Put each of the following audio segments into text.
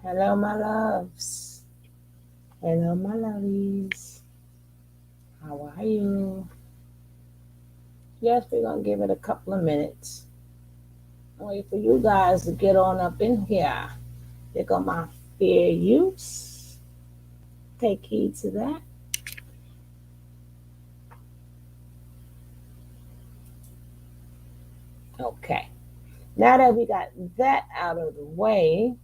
Hello, my loves. Hello, my lovies. How are you? Yes, we're going to give it a couple of minutes. Wait for you guys to get on up in here. There go my fair use. Take heed to that. Okay. Now that we got that out of the way,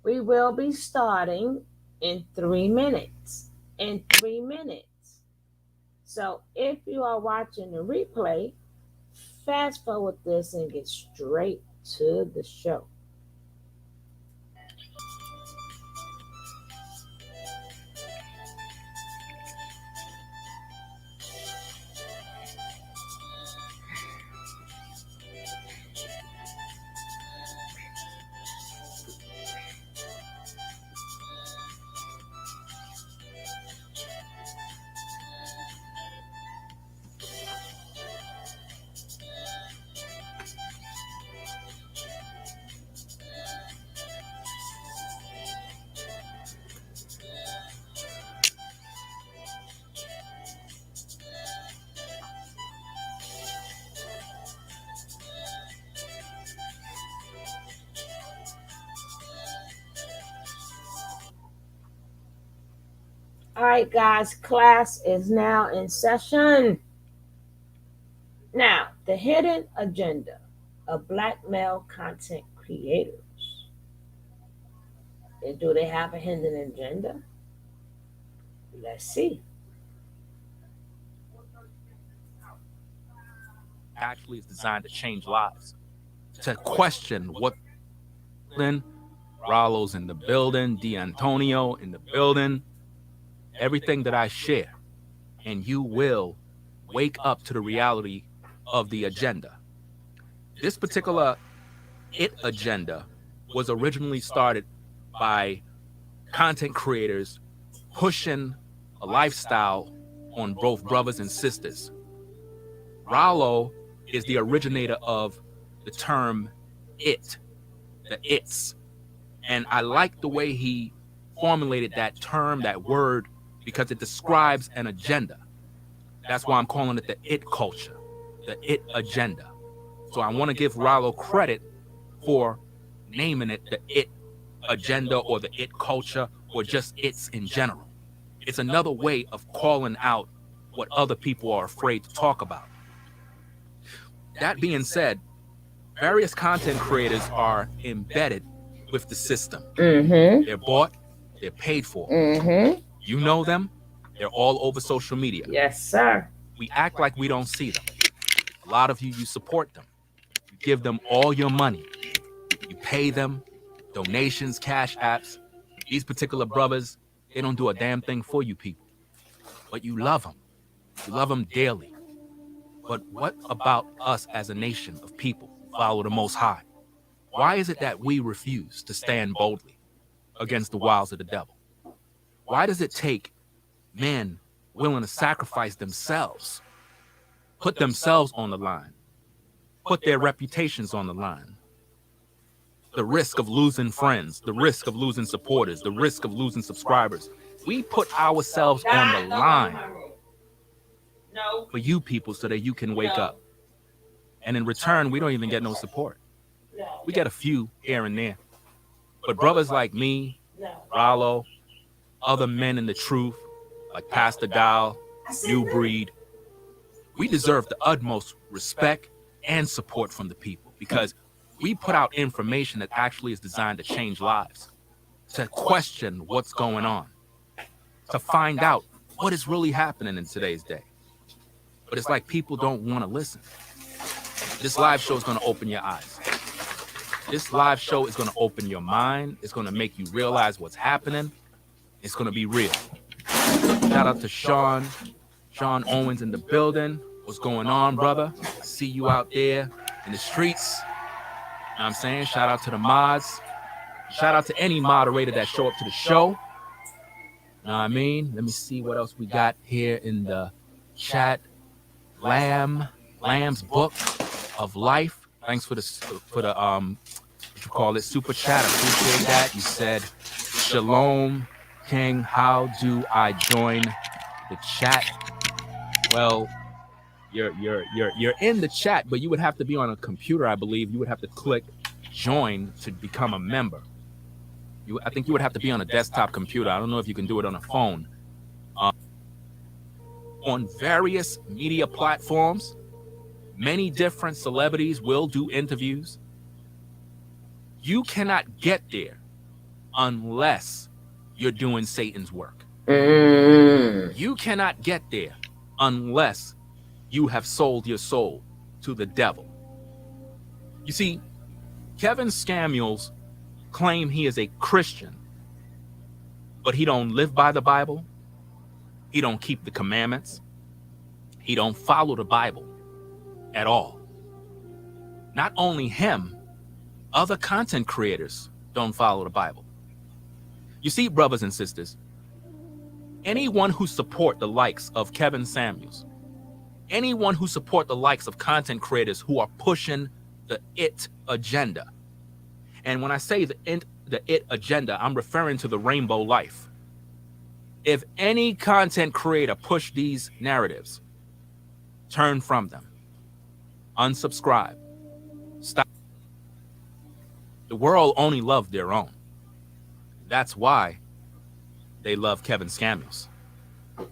we will be starting in 3 minutes. In 3 minutes. So if you are watching the replay, fast forward this and get straight to the show. All right, guys, class is now in session. Now, the hidden agenda of black male content creators. And do they have a hidden agenda? Let's see. Actually is designed to change lives, to question what then Rallo's in the building, D'Antonio in the building, everything that I share, and you will wake up to the reality of the agenda. This particular agenda was originally started by content creators pushing a lifestyle on both brothers and sisters. Rallo is the originator of the term it, the its. And I like the way he formulated that term, that word, because it describes an agenda. That's why I'm calling it the it culture, the it agenda. So I want to give Rollo credit for naming it the it agenda or the it culture or just it's in general. It's another way of calling out what other people are afraid to talk about. That being said, various content creators are embedded with the system. They're bought, they're paid for. You know them, they're all over social media. Yes, sir. We act like we don't see them. A lot of you support them. You give them all your money. You pay them, donations, cash apps. These particular brothers, they don't do a damn thing for you people. But you love them. You love them daily. But what about us as a nation of people who follow the Most High? Why is it that we refuse to stand boldly against the wiles of the devil? Why does it take men willing to sacrifice themselves, put themselves on the line, put their reputations on the line? The risk of losing friends, the risk of losing supporters, the risk of losing subscribers. We put ourselves on the line for you people so that you can wake up. And in return, we don't even get no support. We get a few here and there. But brothers like me, Rollo, other men in the truth, like Pastor Dial, New Breed, we deserve the utmost respect and support from the people because we put out information that actually is designed to change lives, to question what's going on, to find out what is really happening in today's day. But it's like people don't want to listen. This live show is going to open your eyes. This live show is going to open your mind. It's going to make you realize what's happening. It's going to be real. Shout out to Sean Owens in the building. What's going on, brother? I see you out there in the streets. You know what I'm saying? Shout out to the mods. Shout out to any moderator that show up to the show. You know what I mean? Let me see what else we got here in the chat. Lamb's Book of Life. Thanks for the what you call it, super chat. I appreciate that. You said, Shalom, King. How do I join the chat? Well, you're in the chat, but you would have to be on a computer, I believe. You would have to click join to become a member. I think you would have to be on a desktop computer. I don't know if you can do it on a phone. On various media platforms, many different celebrities will do interviews. You cannot get there unless you're doing Satan's work. You cannot get there unless you have sold your soul to the devil. You see, Kevin Samuels claim he is a Christian, but he don't live by the Bible. He don't keep the commandments. He don't follow the Bible at all. Not only him, other content creators don't follow the Bible. You see, brothers and sisters, anyone who support the likes of Kevin Samuels, anyone who support the likes of content creators who are pushing the it agenda. And when I say the it agenda, I'm referring to the rainbow life. If any content creator push these narratives, turn from them, unsubscribe, stop. The world only loved their own. That's why they love Kevin Samuels.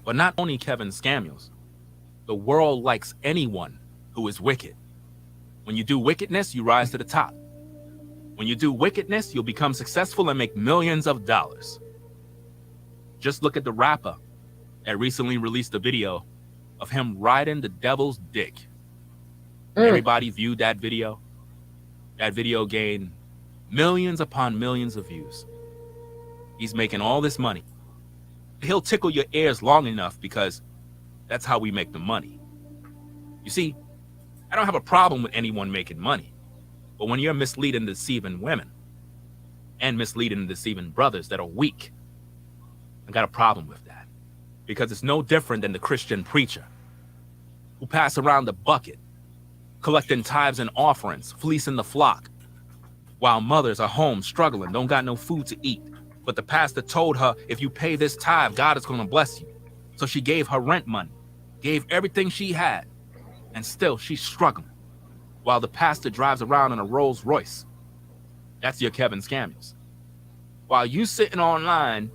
But not only Kevin Samuels, the world likes anyone who is wicked. When you do wickedness, you rise to the top. When you do wickedness, you'll become successful and make millions of dollars. Just look at the rapper that recently released a video of him riding the devil's dick. Everybody viewed that video. That video gained millions upon millions of views. He's making all this money. He'll tickle your ears long enough because that's how we make the money. You see, I don't have a problem with anyone making money. But when you're misleading and deceiving women and misleading and deceiving brothers that are weak, I got a problem with that. Because it's no different than the Christian preacher who pass around the bucket, collecting tithes and offerings, fleecing the flock. while mothers are home struggling, don't got no food to eat. But the pastor told her, if you pay this tithe, God is going to bless you. So she gave her rent money, gave everything she had, and still she's struggling while the pastor drives around in a Rolls Royce. That's your Kevin Samuels. While you sitting online,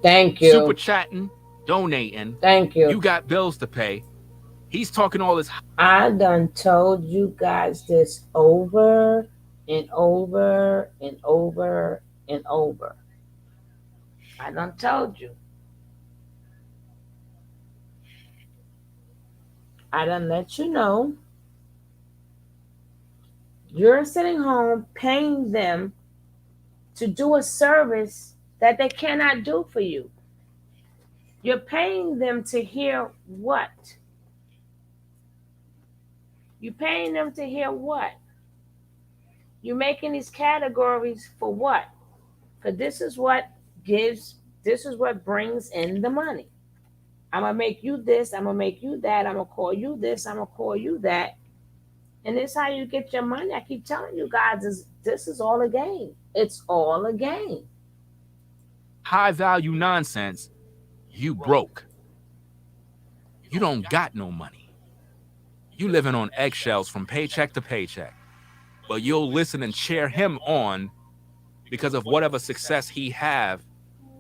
thank you, super chatting, donating, thank you. You got bills to pay. He's talking all this. I done told you guys this over and over and over and over. I done told you. I done let you know. You're sitting home paying them to do a service that they cannot do for you. You're paying them to hear what? You're paying them to hear what? You're making these categories for what? Because this is what brings in the money. I'm going to make you this, I'm going to make you that, I'm going to call you this, I'm going to call you that. And this is how you get your money. I keep telling you guys, this is all a game. It's all a game. High value nonsense. You broke. You don't got no money. You living on eggshells from paycheck to paycheck. But you'll listen and cheer him on because of whatever success he have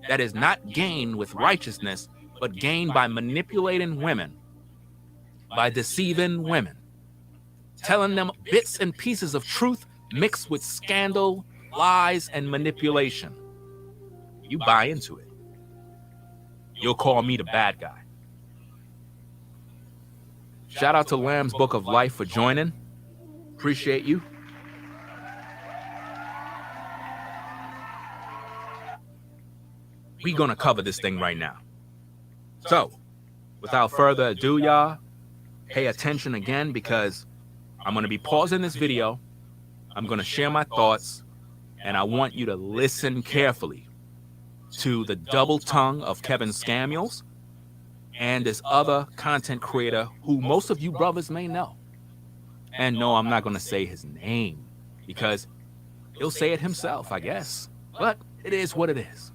that is not gained with righteousness, but gained by manipulating women, by deceiving women, telling them bits and pieces of truth mixed with scandal, lies, and manipulation. You buy into it. You'll call me the bad guy. Shout out to Lamb's Book of Life for joining. Appreciate you. We're going to cover this thing right now. So, without further ado, y'all, pay attention again because I'm going to be pausing this video. I'm going to share my thoughts, and I want you to listen carefully to the double tongue of Kevin Samuels and this other content creator who most of you brothers may know. And no, I'm not going to say his name because he'll say it himself, I guess. But it is what it is.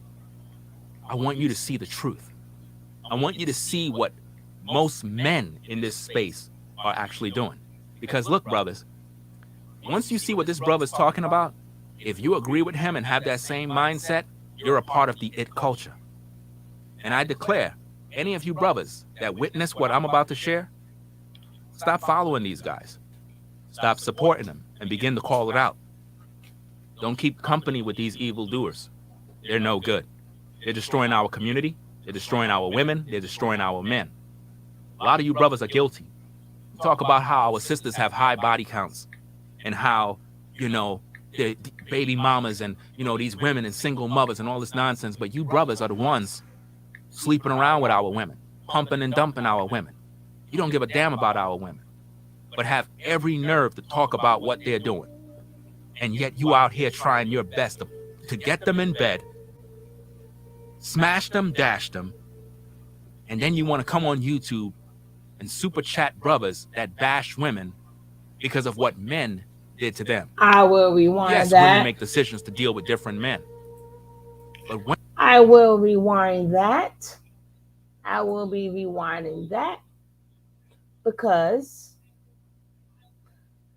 I want you to see the truth. I want you to see what most men in this space are actually doing. Because look, brothers, once you see what this brother's talking about, if you agree with him and have that same mindset, you're a part of the it culture. And I declare, any of you brothers that witness what I'm about to share, stop following these guys. Stop supporting them and begin to call it out. Don't keep company with these evildoers. They're no good. They're destroying our community. They're destroying our women. They're destroying our men. A lot of you brothers are guilty. You talk about how our sisters have high body counts and how, the baby mamas and, these women and single mothers and all this nonsense. But you brothers are the ones sleeping around with our women, pumping and dumping our women. You don't give a damn about our women, but have every nerve to talk about what they're doing. And yet you out here trying your best to get them in bed, smash them, dash them, and then you want to come on YouTube and super chat brothers that bash women because of what men did to them. I will rewind yes, that. Women make decisions to deal with different men. But when I will rewind that. I will be rewinding that because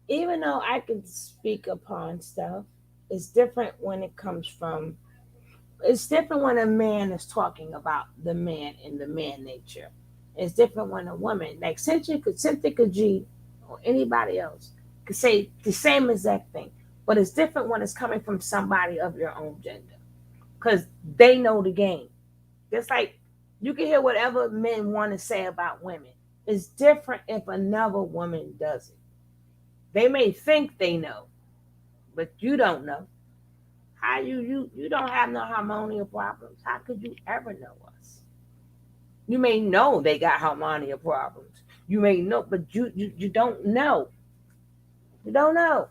even though I can speak upon stuff, it's different when it comes from, it's different when a man is talking about the man and the man nature. It's different when a woman, like Cynthia G or anybody else, could say the same exact thing. But it's different when it's coming from somebody of your own gender. Because they know the game. Just like you can hear whatever men want to say about women. It's different if another woman does it. They may think they know, but you don't know. How you don't have no hormonal problems. How could you ever know us? You may know they got hormonal problems. You may know, but you don't know. You don't know.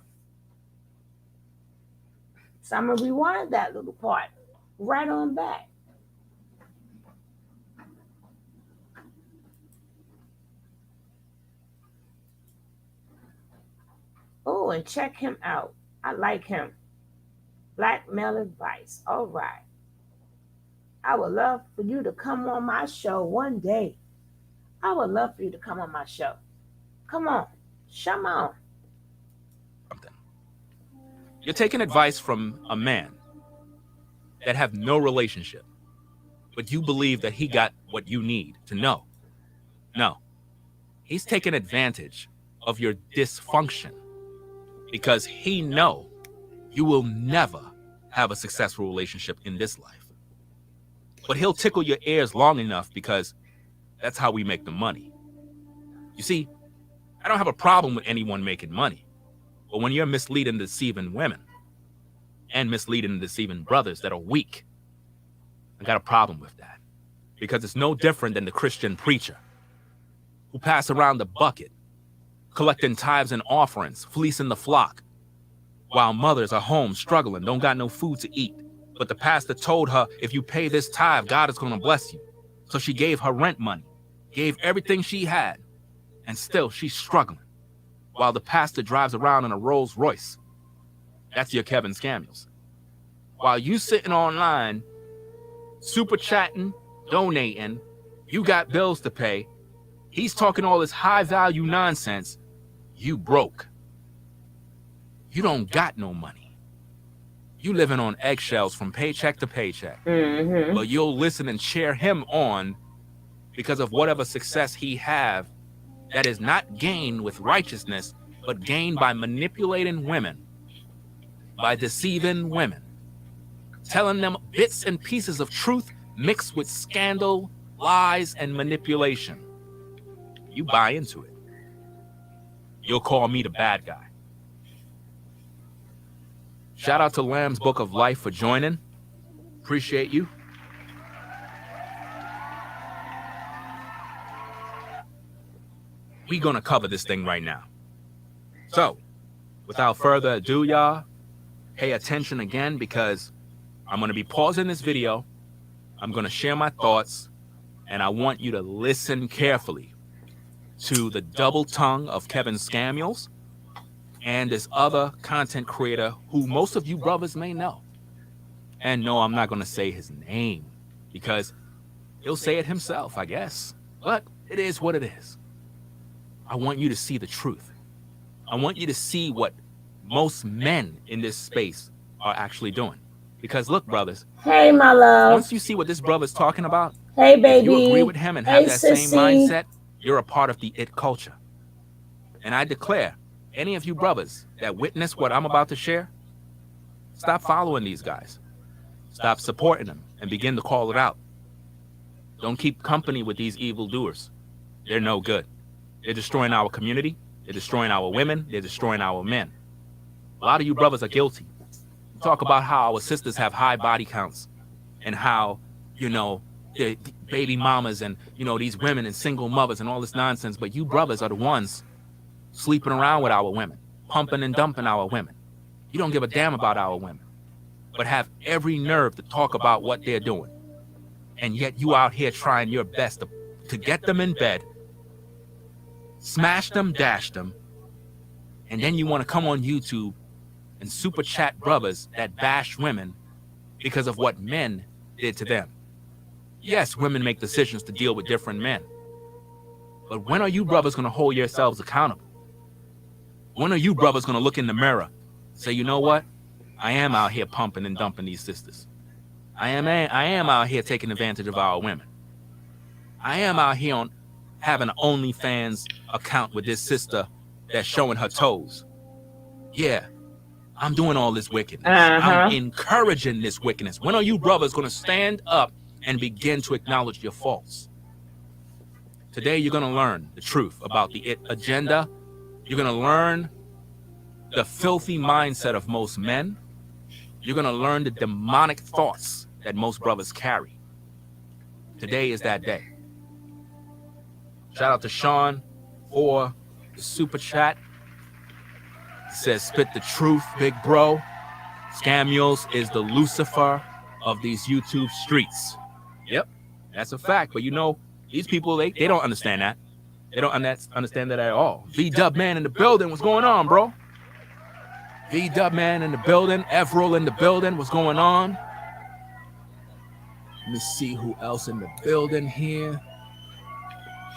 So I'm gonna rewind that little part right on back. Oh, and check him out. I like him. Black male advice. All right. I would love for you to come on my show one day. I would love for you to come on my show. Come on. Come on. Something. You're taking advice from a man that have no relationship, but you believe that he got what you need to know. No, he's taking advantage of your dysfunction because he know you will never have a successful relationship in this life. But he'll tickle your ears long enough because that's how we make the money. You see, I don't have a problem with anyone making money, but when you're misleading and deceiving women and misleading and deceiving brothers that are weak, I got a problem with that because it's no different than the Christian preacher who pass around the bucket, collecting tithes and offerings, fleecing the flock, while mothers are home struggling, don't got no food to eat. But the pastor told her, if you pay this tithe, God is going to bless you. So she gave her rent money, gave everything she had, and still she's struggling, while the pastor drives around in a Rolls Royce. That's your Kevin Samuels. While you sitting online, super chatting, donating, you got bills to pay, he's talking all this high value nonsense, you broke. You don't got no money. You living on eggshells from paycheck to paycheck. Mm-hmm. But you'll listen and cheer him on because of whatever success he have that is not gained with righteousness, but gained by manipulating women, by deceiving women, telling them bits and pieces of truth mixed with scandal, lies, and manipulation. You buy into it. You'll call me the bad guy. Shout out to Lamb's Book of Life for joining. Appreciate you. We're going to cover this thing right now. So, without further ado, y'all, pay attention again because I'm going to be pausing this video. I'm going to share my thoughts, and I want you to listen carefully to the double tongue of Kevin Samuels and this other content creator who most of you brothers may know. And no, I'm not going to say his name because he'll say it himself, I guess. But it is what it is. I want you to see the truth. I want you to see what most men in this space are actually doing. Because look, brothers. Hey, my love. Once you see what this brother's talking about, hey, baby. if you agree with him and have that same mindset, you're a part of the it culture. And I declare, any of you brothers that witness what I'm about to share, stop following these guys. Stop supporting them and begin to call it out. Don't keep company with these evildoers. They're no good. They're destroying our community. They're destroying our women. They're destroying our men. A lot of you brothers are guilty. We talk about how our sisters have high body counts and how, the baby mamas and, these women and single mothers and all this nonsense. But you brothers are the ones sleeping around with our women, pumping and dumping our women. You don't give a damn about our women, but have every nerve to talk about what they're doing. And yet you out here trying your best to get them in bed, smash them, dash them, and then you want to come on YouTube and super chat brothers that bash women because of what men did to them. Yes, women make decisions to deal with different men. But when are you brothers going to hold yourselves accountable? When are you brothers going to look in the mirror and say, you know what? I am out here pumping and dumping these sisters. I am out here taking advantage of our women. I am out here on having an OnlyFans account with this sister that's showing her toes. Yeah, I'm doing all this wickedness. I'm encouraging this wickedness. When are you brothers going to stand up and begin to acknowledge your faults? Today, you're going to learn the truth about the IT agenda. You're going to learn the filthy mindset of most men. You're going to learn the demonic thoughts that most brothers carry. Today is that day. Shout out to Sean for the super chat. He says, spit the truth, big bro. Samuels is the Lucifer of these YouTube streets. Yep, that's a fact. But these people, they don't understand that. They don't understand that at all. V-Dub man in the building. What's going on, bro? V-Dub man in the building. Everal in the building. What's going on? Let me see who else in the building here.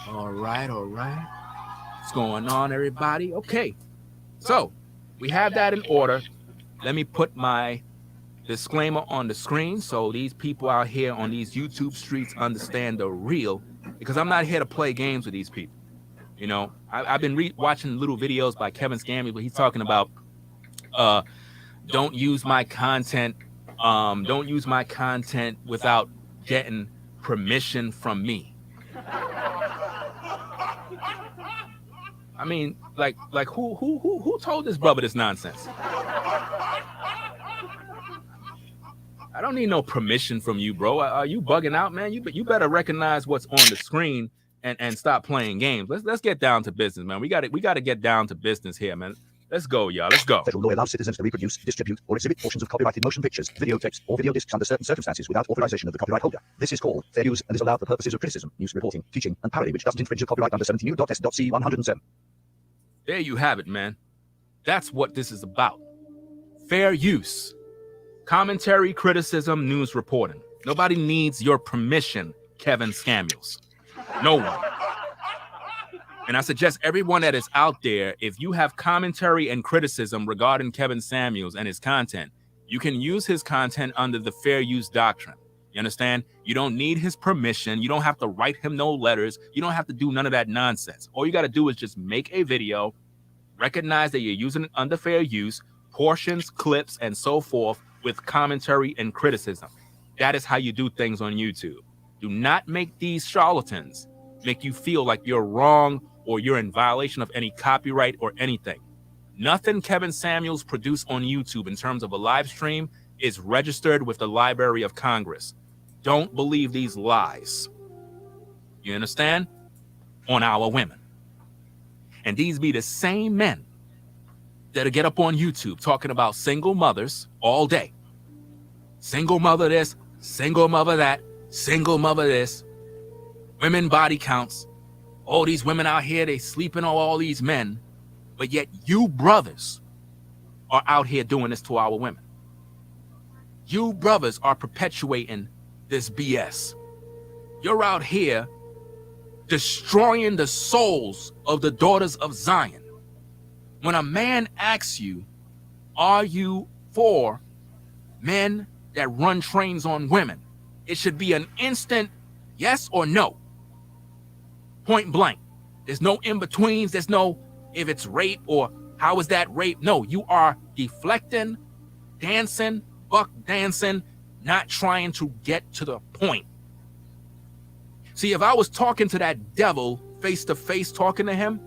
All right. What's going on, everybody? Okay. So we have that in order. Let me put my disclaimer on the screen so these people out here on these YouTube streets understand the real, because I'm not here to play games with these people. You know, I've been watching little videos by Kevin Scammy where he's talking about don't use my content without getting permission from me. I mean, like who told this brother this nonsense? I don't need no permission from you, bro. Are you bugging out, man? You better recognize what's on the screen and stop playing games. Let's get down to business, man. We got to get down to business here, man. Let's go, y'all. Let's go. Federal law allows citizens to reproduce, distribute, or exhibit portions of copyrighted motion pictures, videotapes, or video discs under certain circumstances without authorization of the copyright holder. This is called fair use and is allowed for purposes of criticism, news reporting, teaching, and parody, which doesn't infringe the copyright under 17 U.S.C. 107. There you have it, man. That's what this is about. Fair use. Commentary, criticism, news reporting. Nobody needs your permission, Kevin Samuels. No one. And I suggest everyone that is out there, if you have commentary and criticism regarding Kevin Samuels and his content, you can use his content under the fair use doctrine. You understand? You don't need his permission. You don't have to write him no letters. You don't have to do none of that nonsense. All you got to do is just make a video, recognize that you're using it under fair use, portions, clips, and so forth with commentary and criticism. That is how you do things on YouTube. Do not make these charlatans make you feel like you're wrong or you're in violation of any copyright or anything. Nothing Kevin Samuels produced on YouTube in terms of a live stream is registered with the Library of Congress. Don't believe these lies. You understand? On our women. And these be the same men that'll get up on YouTube talking about single mothers all day. Single mother this, single mother that, single mother this, women body counts. All these women out here, they sleeping on all these men, but yet you brothers are out here doing this to our women. You brothers are perpetuating this BS. You're out here destroying the souls of the daughters of Zion. When a man asks you, are you for men that run trains on women? It should be an instant yes or no. Point blank. There's no in-betweens. There's no if it's rape or how is that rape. No, you are deflecting, dancing, buck dancing, not trying to get to the point. See, if I was talking to that devil face to face, talking to him,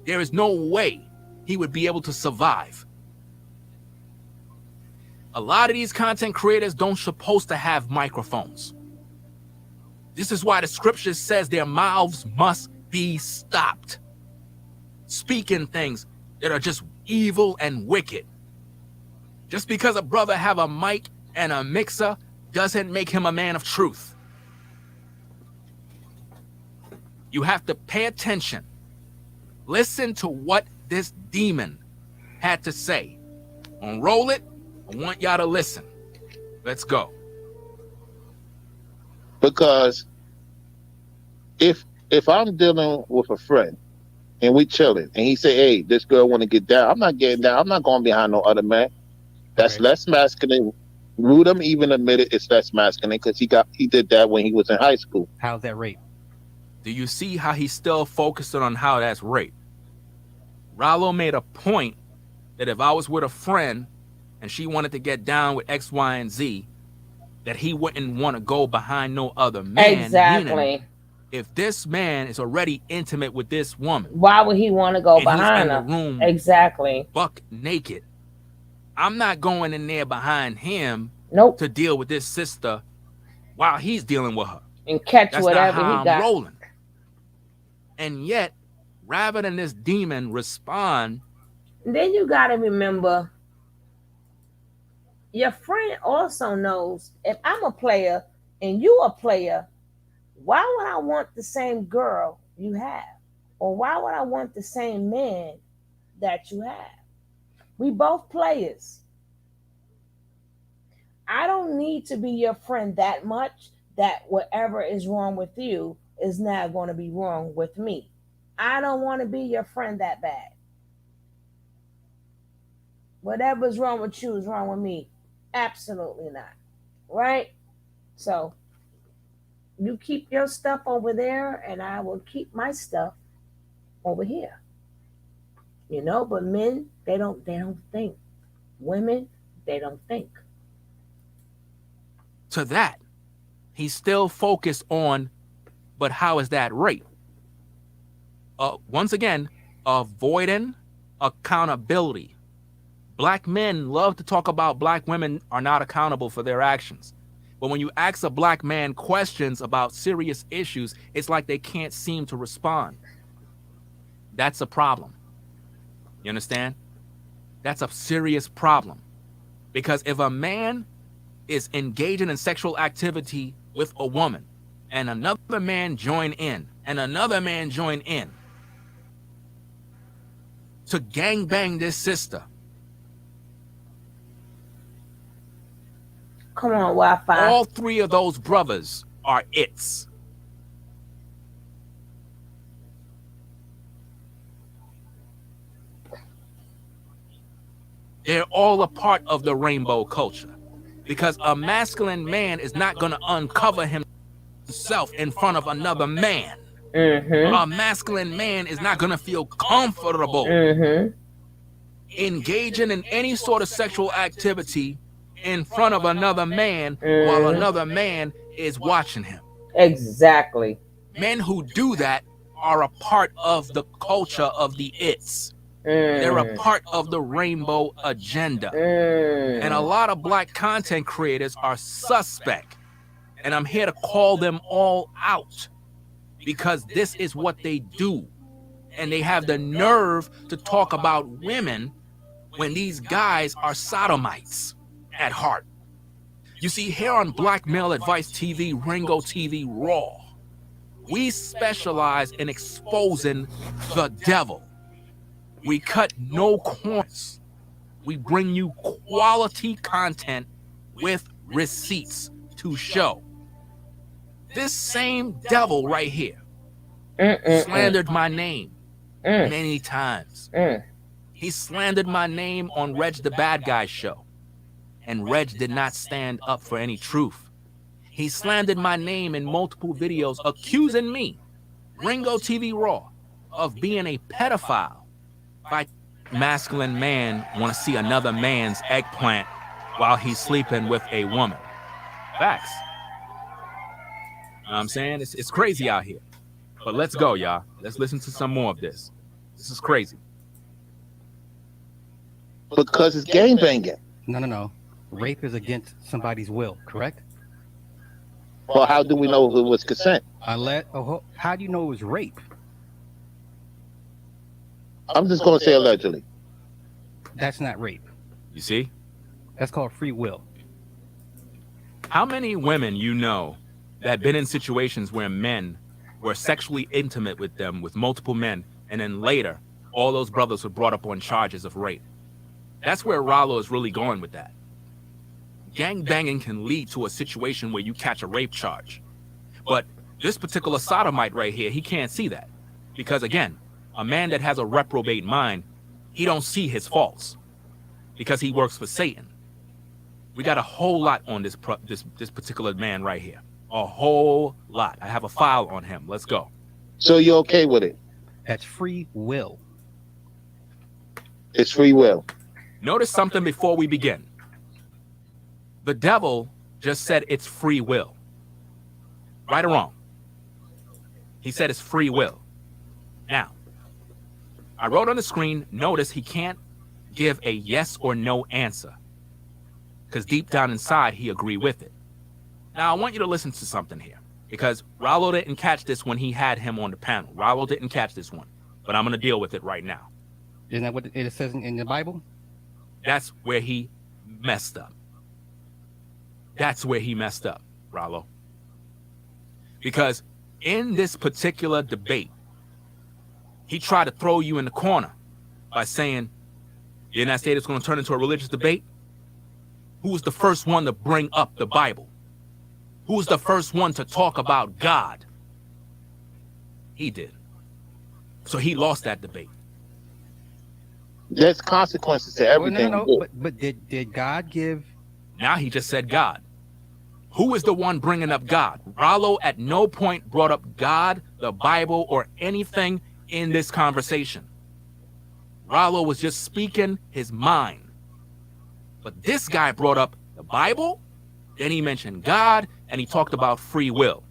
there is no way he would be able to survive. A lot of these content creators don't supposed to have microphones. This is why the scripture says their mouths must be stopped. Speaking things that are just evil and wicked. Just because a brother have a mic and a mixer doesn't make him a man of truth. You have to pay attention. Listen to what this demon had to say. Unroll it. I want y'all to listen. Let's go. Because if I'm dealing with a friend and we chilling and he say, hey, this girl want to get down, I'm not getting down. I'm not going behind no other man. That's right. Less masculine. Rudum even admitted it's less masculine because he did that when he was in high school. How's that rape? Do you see how he's still focusing on how that's rape? Rollo made a point that if I was with a friend and she wanted to get down with X, Y, and Z, that he wouldn't want to go behind no other man. Exactly. Meaning, if this man is already intimate with this woman, why would he want to go behind her? The room exactly. Buck naked. I'm not going in there behind him to deal with this sister while he's dealing with her. And catch That's whatever not how he I'm got. rolling. And yet, rather than this demon respond, then you got to remember, your friend also knows if I'm a player and you a player, why would I want the same girl you have? Or why would I want the same man that you have? We both players. I don't need to be your friend that much that whatever is wrong with you is now going to be wrong with me. I don't want to be your friend that bad. Whatever's wrong with you is wrong with me. Absolutely not. Right? So you keep your stuff over there and I will keep my stuff over here. You know, but men, they don't think. Women, they don't think. To that, he's still focused on, but how is that rape? Once again, avoiding accountability. Black men love to talk about black women are not accountable for their actions. But when you ask a black man questions about serious issues, it's like they can't seem to respond. That's a problem. You understand? That's a serious problem. Because if a man is engaging in sexual activity with a woman and another man join in and another man join in to gangbang this sister, come on, Wi-Fi. all three of those brothers are its. They're all a part of the rainbow culture. Because a masculine man is not going to uncover himself in front of another man. Mm-hmm. A masculine man is not going to feel comfortable engaging in any sort of sexual activity in front of another man while another man is watching him. Exactly. Men who do that are a part of the culture of the its. They're a part of the rainbow agenda. And a lot of black content creators are suspect. And I'm here to call them all out because this is what they do. And they have the nerve to talk about women when these guys are sodomites at heart. You see, here on Black Male Advice TV, Ringo TV Raw, we specialize in exposing the devil. We cut no corners. We bring you quality content with receipts to show. This same devil right here slandered my name many times. He slandered my name on Reg the Bad Guy show, and Reg did not stand up for any truth. He slandered my name in multiple videos accusing me, Ringo TV Raw, of being a pedophile. By masculine man want to see another man's eggplant while he's sleeping with a woman. Facts. You know what I'm saying? It's crazy out here. But let's go, y'all. Let's listen to some more of this. This is crazy. Because it's gangbanging. No. Rape is against somebody's will, correct? Well, how do we know if it was consent? How do you know it was rape? I'm just going to say allegedly. That's not rape. You see? That's called free will. How many women you know that been in situations where men were sexually intimate with them, with multiple men, and then later, all those brothers were brought up on charges of rape? That's where Rollo is really going with that. Gang banging can lead to a situation where you catch a rape charge. But this particular sodomite right here, he can't see that. Because again, a man that has a reprobate mind, he don't see his faults because he works for Satan. We got a whole lot on this particular man right here. A whole lot. I have a file on him. Let's go. So you're okay with it? That's free will. It's free will. Notice something before we begin. The devil just said it's free will. Right or wrong? He said it's free will. Now, I wrote on the screen, notice he can't give a yes or no answer. Because deep down inside, he agreed with it. Now, I want you to listen to something here. Because Rollo didn't catch this when he had him on the panel. Rollo didn't catch this one. But I'm going to deal with it right now. Isn't that what it says in the Bible? That's where he messed up. That's where he messed up, Rollo. Because in this particular debate, he tried to throw you in the corner by saying, The United States is going to turn into a religious debate. Who was the first one to bring up the Bible? Who was the first one to talk about God? He did. So he lost that debate. There's consequences to everything. No. we do. But did God give? Now he just said God. Who is the one bringing up God? Rollo at no point brought up God, the Bible, or anything in this conversation. Rollo was just speaking his mind. But this guy brought up the Bible, then he mentioned God, and he talked about free will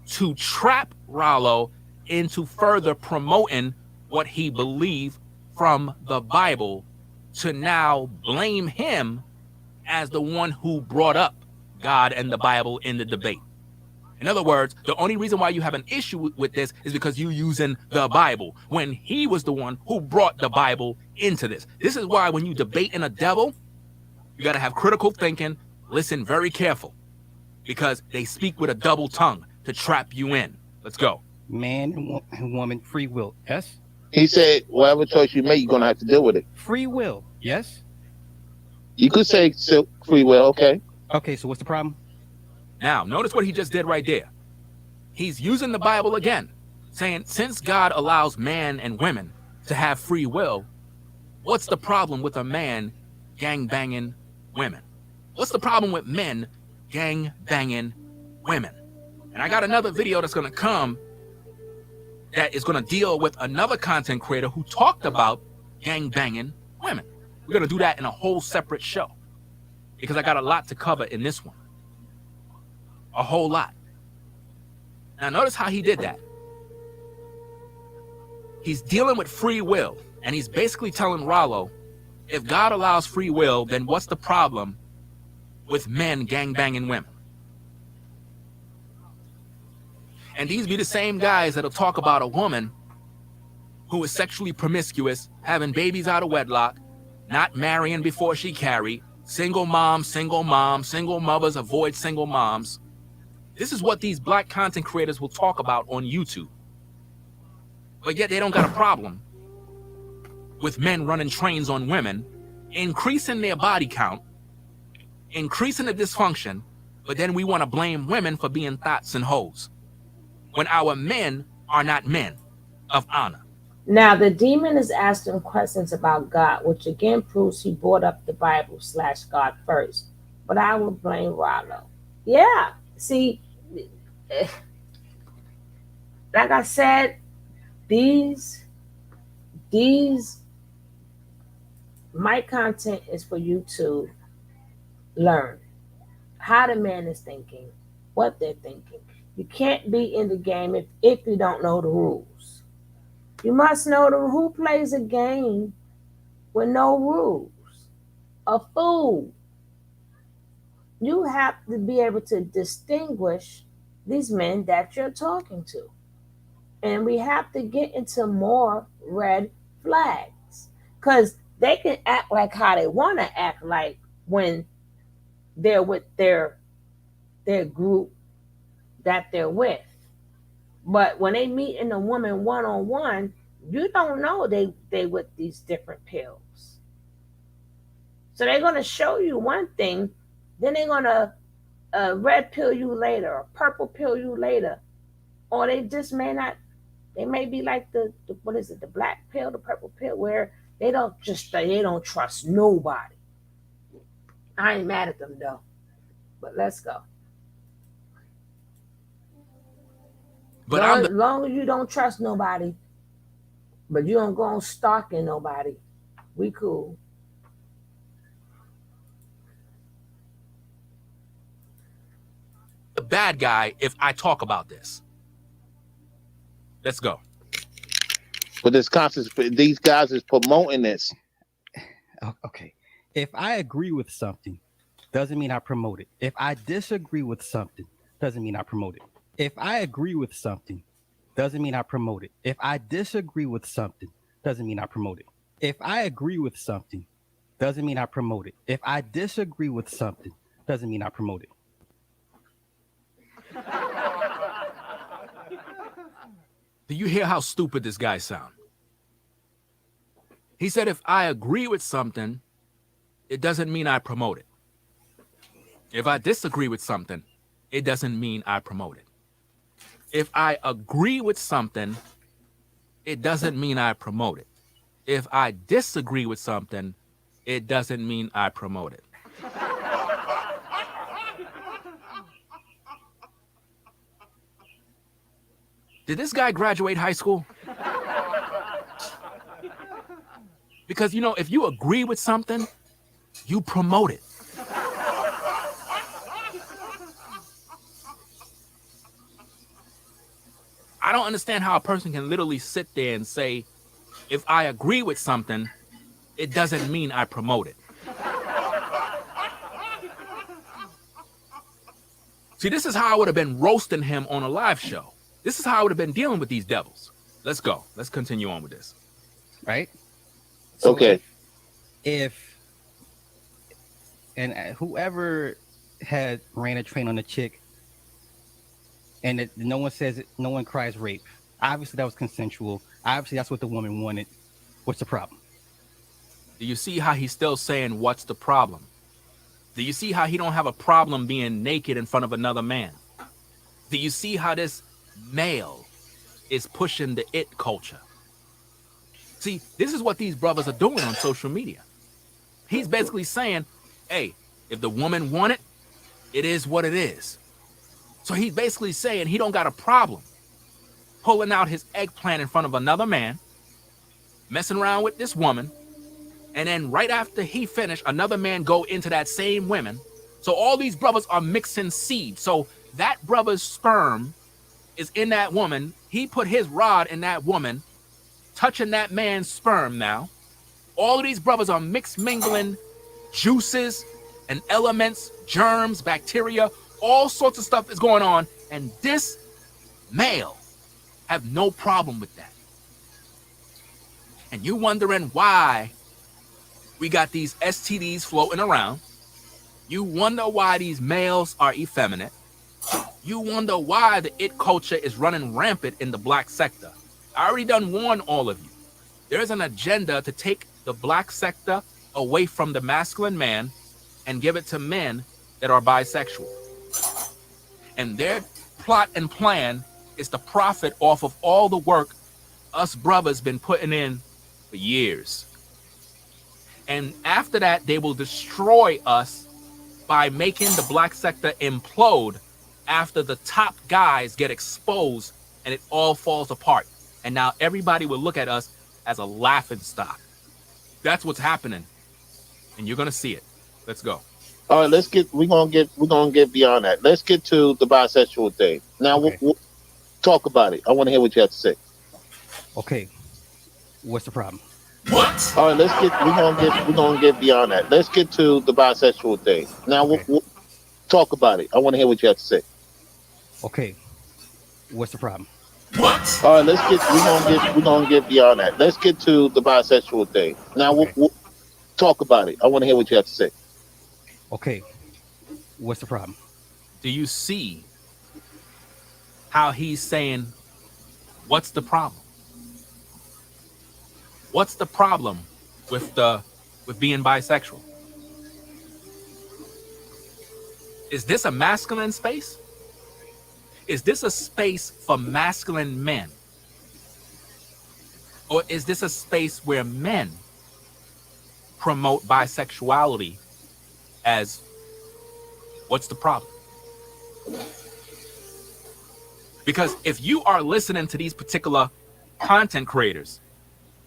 to trap Rollo into further promoting what he believed from the Bible, to now blame him as the one who brought up God and the Bible in the debate. In other words, the only reason why you have an issue with this is because you're using the Bible when he was the one who brought the Bible into this. This is why when you debate in a devil, you got to have critical thinking, listen very careful, because they speak with a double tongue to trap you in. Let's go. Man and woman, free will. Yes. He said, whatever choice you make, you're gonna have to deal with it. Free will. Yes. You could say free will, okay? Okay. So what's the problem? Now, notice what he just did right there. He's using the Bible again, saying, since God allows man and women to have free will, what's the problem with a man gang-banging women? What's the problem with men gang-banging women? And I got another video that's going to come that is going to deal with another content creator who talked about gang-banging women. We're going to do that in a whole separate show because I got a lot to cover in this one. A whole lot. Now notice how he did that. He's dealing with free will, and he's basically telling Rollo, if God allows free will, then what's the problem with men gangbanging women? And these be the same guys that'll talk about a woman who is sexually promiscuous, having babies out of wedlock, not marrying before she carried, single moms, single mothers avoid single moms. This is what these black content creators will talk about on YouTube. But yet they don't got a problem with men running trains on women, increasing their body count, increasing the dysfunction, but then we want to blame women for being thoughts and hoes, when our men are not men of honor. Now, the demon is asking questions about God, which again proves he brought up the Bible / God first. But I will blame Rollo. Yeah. See, like I said, these my content is for you to learn how the man is thinking, what they're thinking. You can't be in the game if you don't know the rules. You must know who plays a game with no rules. A fool. You have to be able to distinguish these men that you're talking to. And we have to get into more red flags. Because they can act like how they want to act like when they're with their group that they're with. But when they meet in a woman one-on-one, you don't know they with these different pills. So they're going to show you one thing, then they're going to red pill you later, or purple pill you later. Or they just may not, they may be like the what is it, the black pill, the purple pill, where they don't trust nobody. I ain't mad at them though. But let's go. But as long as you don't trust nobody, but you don't go on stalking nobody, we cool. The bad guy if I talk about this. Let's go. But these guys is promoting this. Okay. If I agree with something, doesn't mean I promote it. If I disagree with something, doesn't mean I promote it. If I agree with something, doesn't mean I promote it. If I disagree with something, doesn't mean I promote it. If I agree with something, doesn't mean I promote it. If I disagree with something, doesn't mean I promote it. Do you hear how stupid this guy sound? He said, if I agree with something, it doesn't mean I promote it. If I disagree with something, it doesn't mean I promote it. If I agree with something, it doesn't mean I promote it. If I disagree with something, it doesn't mean I promote it. Did this guy graduate high school? Because, you know, if you agree with something, you promote it. I don't understand how a person can literally sit there and say, if I agree with something, it doesn't mean I promote it. See, this is how I would have been roasting him on a live show. This is how I would have been dealing with these devils. Let's go. Let's continue on with this. Right? So Okay. And whoever had ran a train on a chick and no one says it, no one cries rape. Obviously that was consensual. Obviously that's what the woman wanted. What's the problem? Do you see how he's still saying, what's the problem? Do you see how he don't have a problem being naked in front of another man? Do you see how this male is pushing the it culture? See, this is what these brothers are doing on social media. He's basically saying, hey, if the woman want it, it is what it is. So he's basically saying he don't got a problem pulling out his eggplant in front of another man, messing around with this woman, and then right after he finished, another man go into that same woman. So all these brothers are mixing seed. So that brother's sperm is in that woman. He put his rod in that woman, touching that man's sperm now. All of these brothers are mixed mingling juices and elements, germs, bacteria, all sorts of stuff is going on. And this male have no problem with that. And you wondering why we got these STDs floating around. You wonder why these males are effeminate. You wonder why the it culture is running rampant in the black sector. I already done warned all of you. There's an agenda to take the black sector away from the masculine man and give it to men that are bisexual. And their plot and plan is to profit off of all the work us brothers been putting in for years. And after that, they will destroy us by making the black sector implode after the top guys get exposed and it all falls apart. And now everybody will look at us as a laughing stock. That's what's happening. And you're gonna see it. Let's go. All right, we're gonna get beyond that. Let's get to the bisexual thing. Now Okay. we'll talk about it. I want to hear what you have to say. Okay. What's the problem? What? All right, we're gonna get beyond that. Let's get to the bisexual thing. Now Okay. we'll talk about it. I want to hear what you have to say. Okay. What's the problem? What? All right, we're gonna get beyond that. Let's get to the bisexual thing. Now Okay. we'll talk about it. I want to hear what you have to say. Okay. What's the problem? Do you see how he's saying, what's the problem? What's the problem with being bisexual? Is this a masculine space? Is this a space for masculine men? Or is this a space where men promote bisexuality as what's the problem? Because if you are listening to these particular content creators,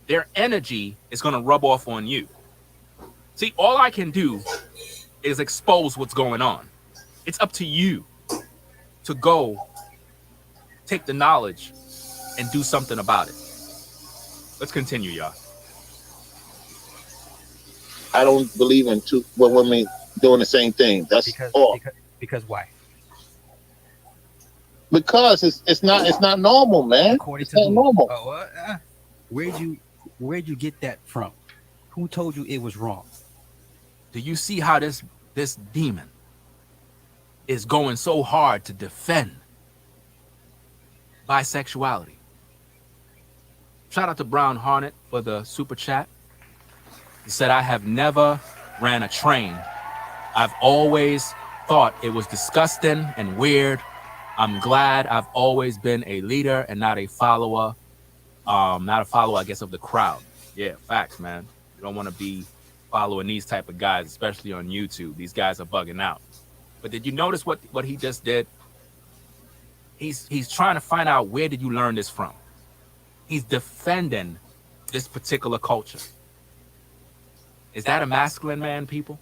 their energy is going to rub off on you. See, all I can do is expose what's going on. It's up to you to go take the knowledge and do something about it. Let's continue, y'all. I don't believe in two women doing the same thing. That's all. Because why? Because it's not normal, man. According It's to not who? normal. Where'd you get that from? Who told you it was wrong? Do you see how this demon is going so hard to defend bisexuality? Shout out to Brown Hornet for the super chat. He said, I have never ran a train. I've always thought it was disgusting and weird. I'm glad I've always been a leader and not a follower. I guess, of the crowd. Yeah, facts, man. You don't want to be following these type of guys, especially on YouTube. These guys are bugging out. But did you notice what he just did? He's trying to find out, where did you learn this from? He's defending this particular culture. Is that a masculine man, people?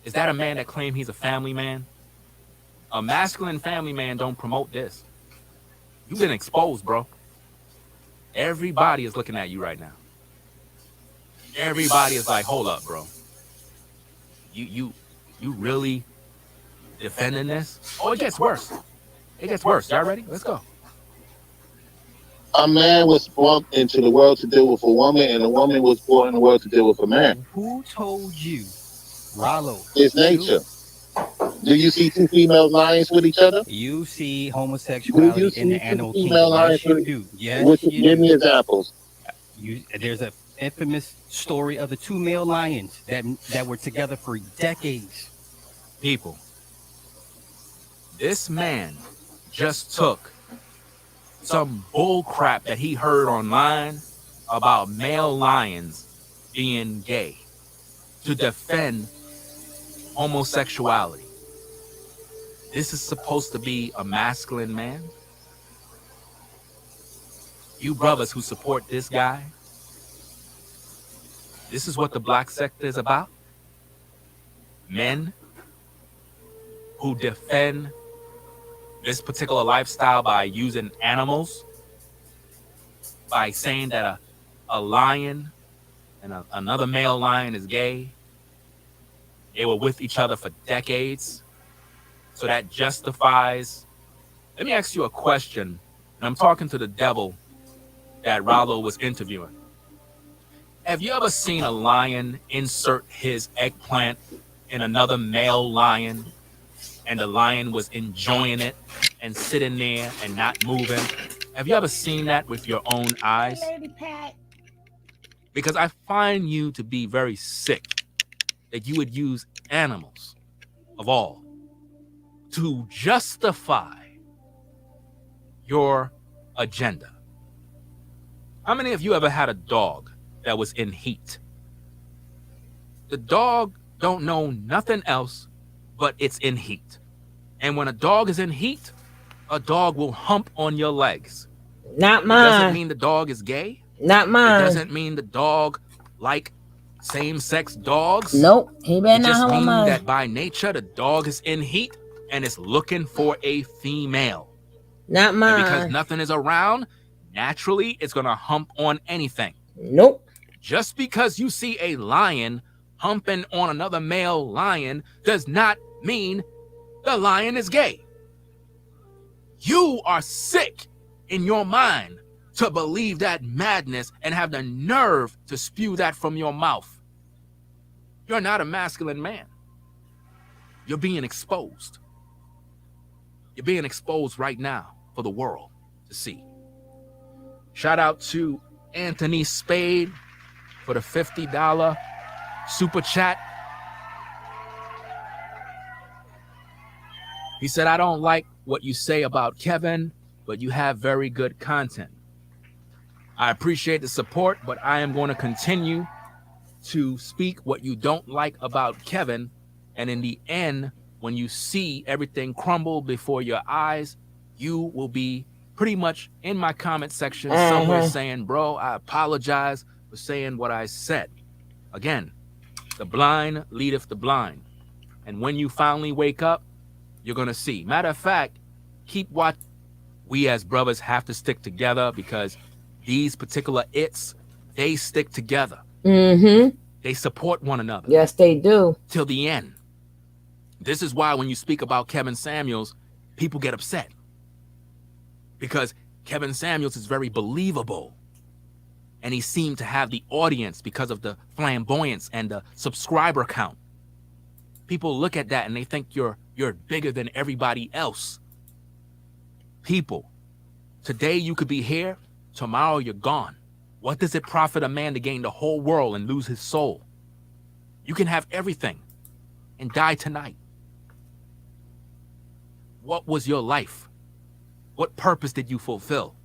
Is that a man that claims he's a family man? A masculine family man don't promote this. You've been exposed, bro. Everybody is looking at you right now. Everybody is like, hold up, bro. You really defending this? Oh, it gets worse. It gets worse. Y'all ready? Let's go. A man was brought into the world to deal with a woman, and a woman was brought in the world to deal with a man. Who told you, Rollo? It's nature. Do you see two female lions with each other? You see homosexuality in the animal kingdom. Yes, you do. Yes, you give do. me examples. There's an infamous story of the two male lions that were together for decades. People, this man just took some bull crap that he heard online about male lions being gay to defend homosexuality. This is supposed to be a masculine man. You brothers who support this guy, this is what the black sector is about. Men who defend this particular lifestyle by using animals, by saying that a lion and another male lion is gay. They were with each other for decades. So that justifies. Let me ask you a question. And I'm talking to the devil that Rollo was interviewing. Have you ever seen a lion insert his eggplant in another male lion, and the lion was enjoying it and sitting there and not moving? Have you ever seen that with your own eyes? Lady Pat. Because I find you to be very sick that you would use animals, of all, to justify your agenda. How many of you ever had a dog that was in heat? The dog don't know nothing else but it's in heat. And when a dog is in heat, a dog will hump on your legs. Not It doesn't mine. mean the dog is gay. Not It mine. doesn't mean the dog like same-sex dogs. Nope. He It better not just hold means mine. that by nature, the dog is in heat and it's looking for a female. Not And because mine. nothing is around, naturally, it's going to hump on anything. Nope. Just because you see a lion humping on another male lion does not mean the lion is gay. You are sick in your mind to believe that madness and have the nerve to spew that from your mouth. You're not a masculine man. You're being exposed. You're being exposed right now for the world to see. Shout out to Anthony Spade for the $50 super chat. He said, I don't like what you say about Kevin, but you have very good content. I appreciate the support, but I am going to continue to speak what you don't like about Kevin. And in the end, when you see everything crumble before your eyes, you will be pretty much in my comment section somewhere saying, bro, I apologize for saying what I said. Again, the blind leadeth the blind. And when you finally wake up, you're going to see. Matter of fact, keep watching. We as brothers have to stick together because these particular they stick together. Mm-hmm. They support one another Yes, they do. till the end. This is why when you speak about Kevin Samuels, people get upset. Because Kevin Samuels is very believable. And he seemed to have the audience because of the flamboyance and the subscriber count. People look at that and they think you're bigger than everybody else. People, today you could be here, tomorrow you're gone. What does it profit a man to gain the whole world and lose his soul? You can have everything and die tonight. What was your life? What purpose did you fulfill?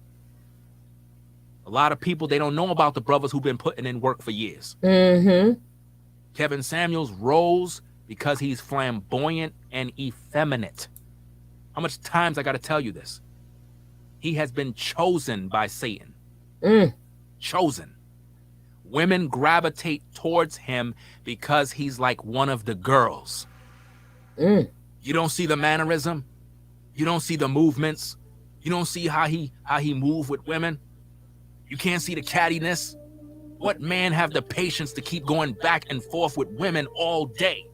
A lot of people, they don't know about the brothers who've been putting in work for years. Mm-hmm. Kevin Samuels rose because he's flamboyant and effeminate. How much times I got to tell you this? He has been chosen by Satan. Chosen. Women gravitate towards him because he's like one of the girls. You don't see the mannerism. You don't see the movements. You don't see how he move with women. You can't see the cattiness. What man have the patience to keep going back and forth with women all day?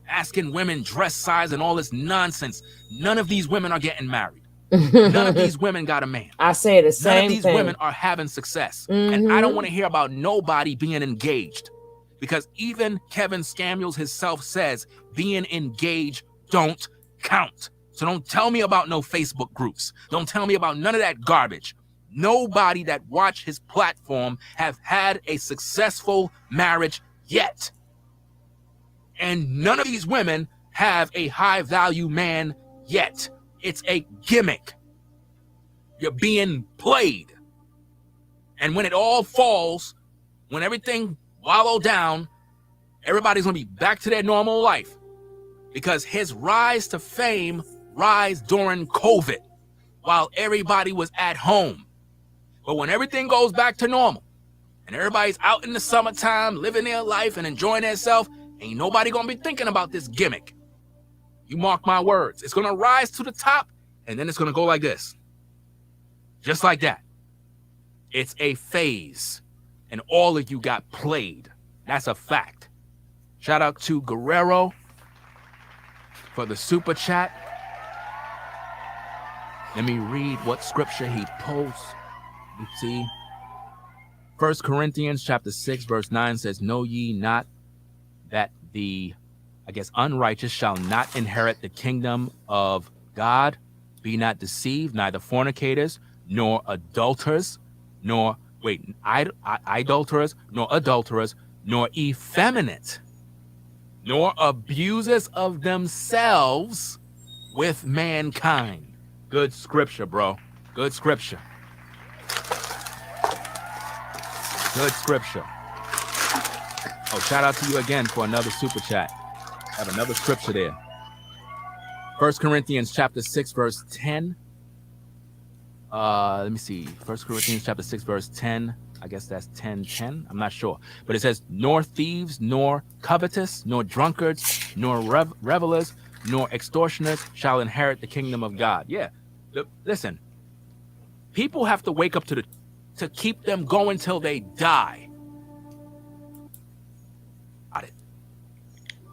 Asking women dress size and all this nonsense. None of these women are getting married. None of these women got a man. I say the same thing. None of these women are having success. And I don't want to hear about nobody being engaged. Because even Kevin Samuels himself says being engaged don't count. So don't tell me about no Facebook groups. Don't tell me about none of that garbage. Nobody that watched his platform have had a successful marriage yet. And none of these women have a high value man yet. It's a gimmick. You're being played. And when it all falls, when everything wallow down, everybody's going to be back to their normal life. Because his rise to fame rise during COVID while everybody was at home. But when everything goes back to normal and everybody's out in the summertime living their life and enjoying themselves, ain't nobody going to be thinking about this gimmick. You mark my words. It's going to rise to the top, and then it's going to go like this. Just like that. It's a phase, and all of you got played. That's a fact. Shout out to Guerrero for the super chat. Let me read what scripture he posts. Let's see. 1 Corinthians chapter 6, verse 9 says, know ye not that the unrighteous shall not inherit the kingdom of God? Be not deceived, neither fornicators, nor adulterers, nor idolaters, nor adulterers, nor effeminate, nor abusers of themselves with mankind. Good scripture, bro. Good scripture. Good scripture. Oh, shout out to you again for another super chat. I have another scripture there. 1 Corinthians chapter 6, verse 10. Let me see. 1 Corinthians chapter 6, verse 10. I guess that's 10:10. I'm not sure. But it says, nor thieves, nor covetous, nor drunkards, nor revelers, nor extortioners shall inherit the kingdom of God. Yeah. Listen. People have to wake up to keep them going till they die.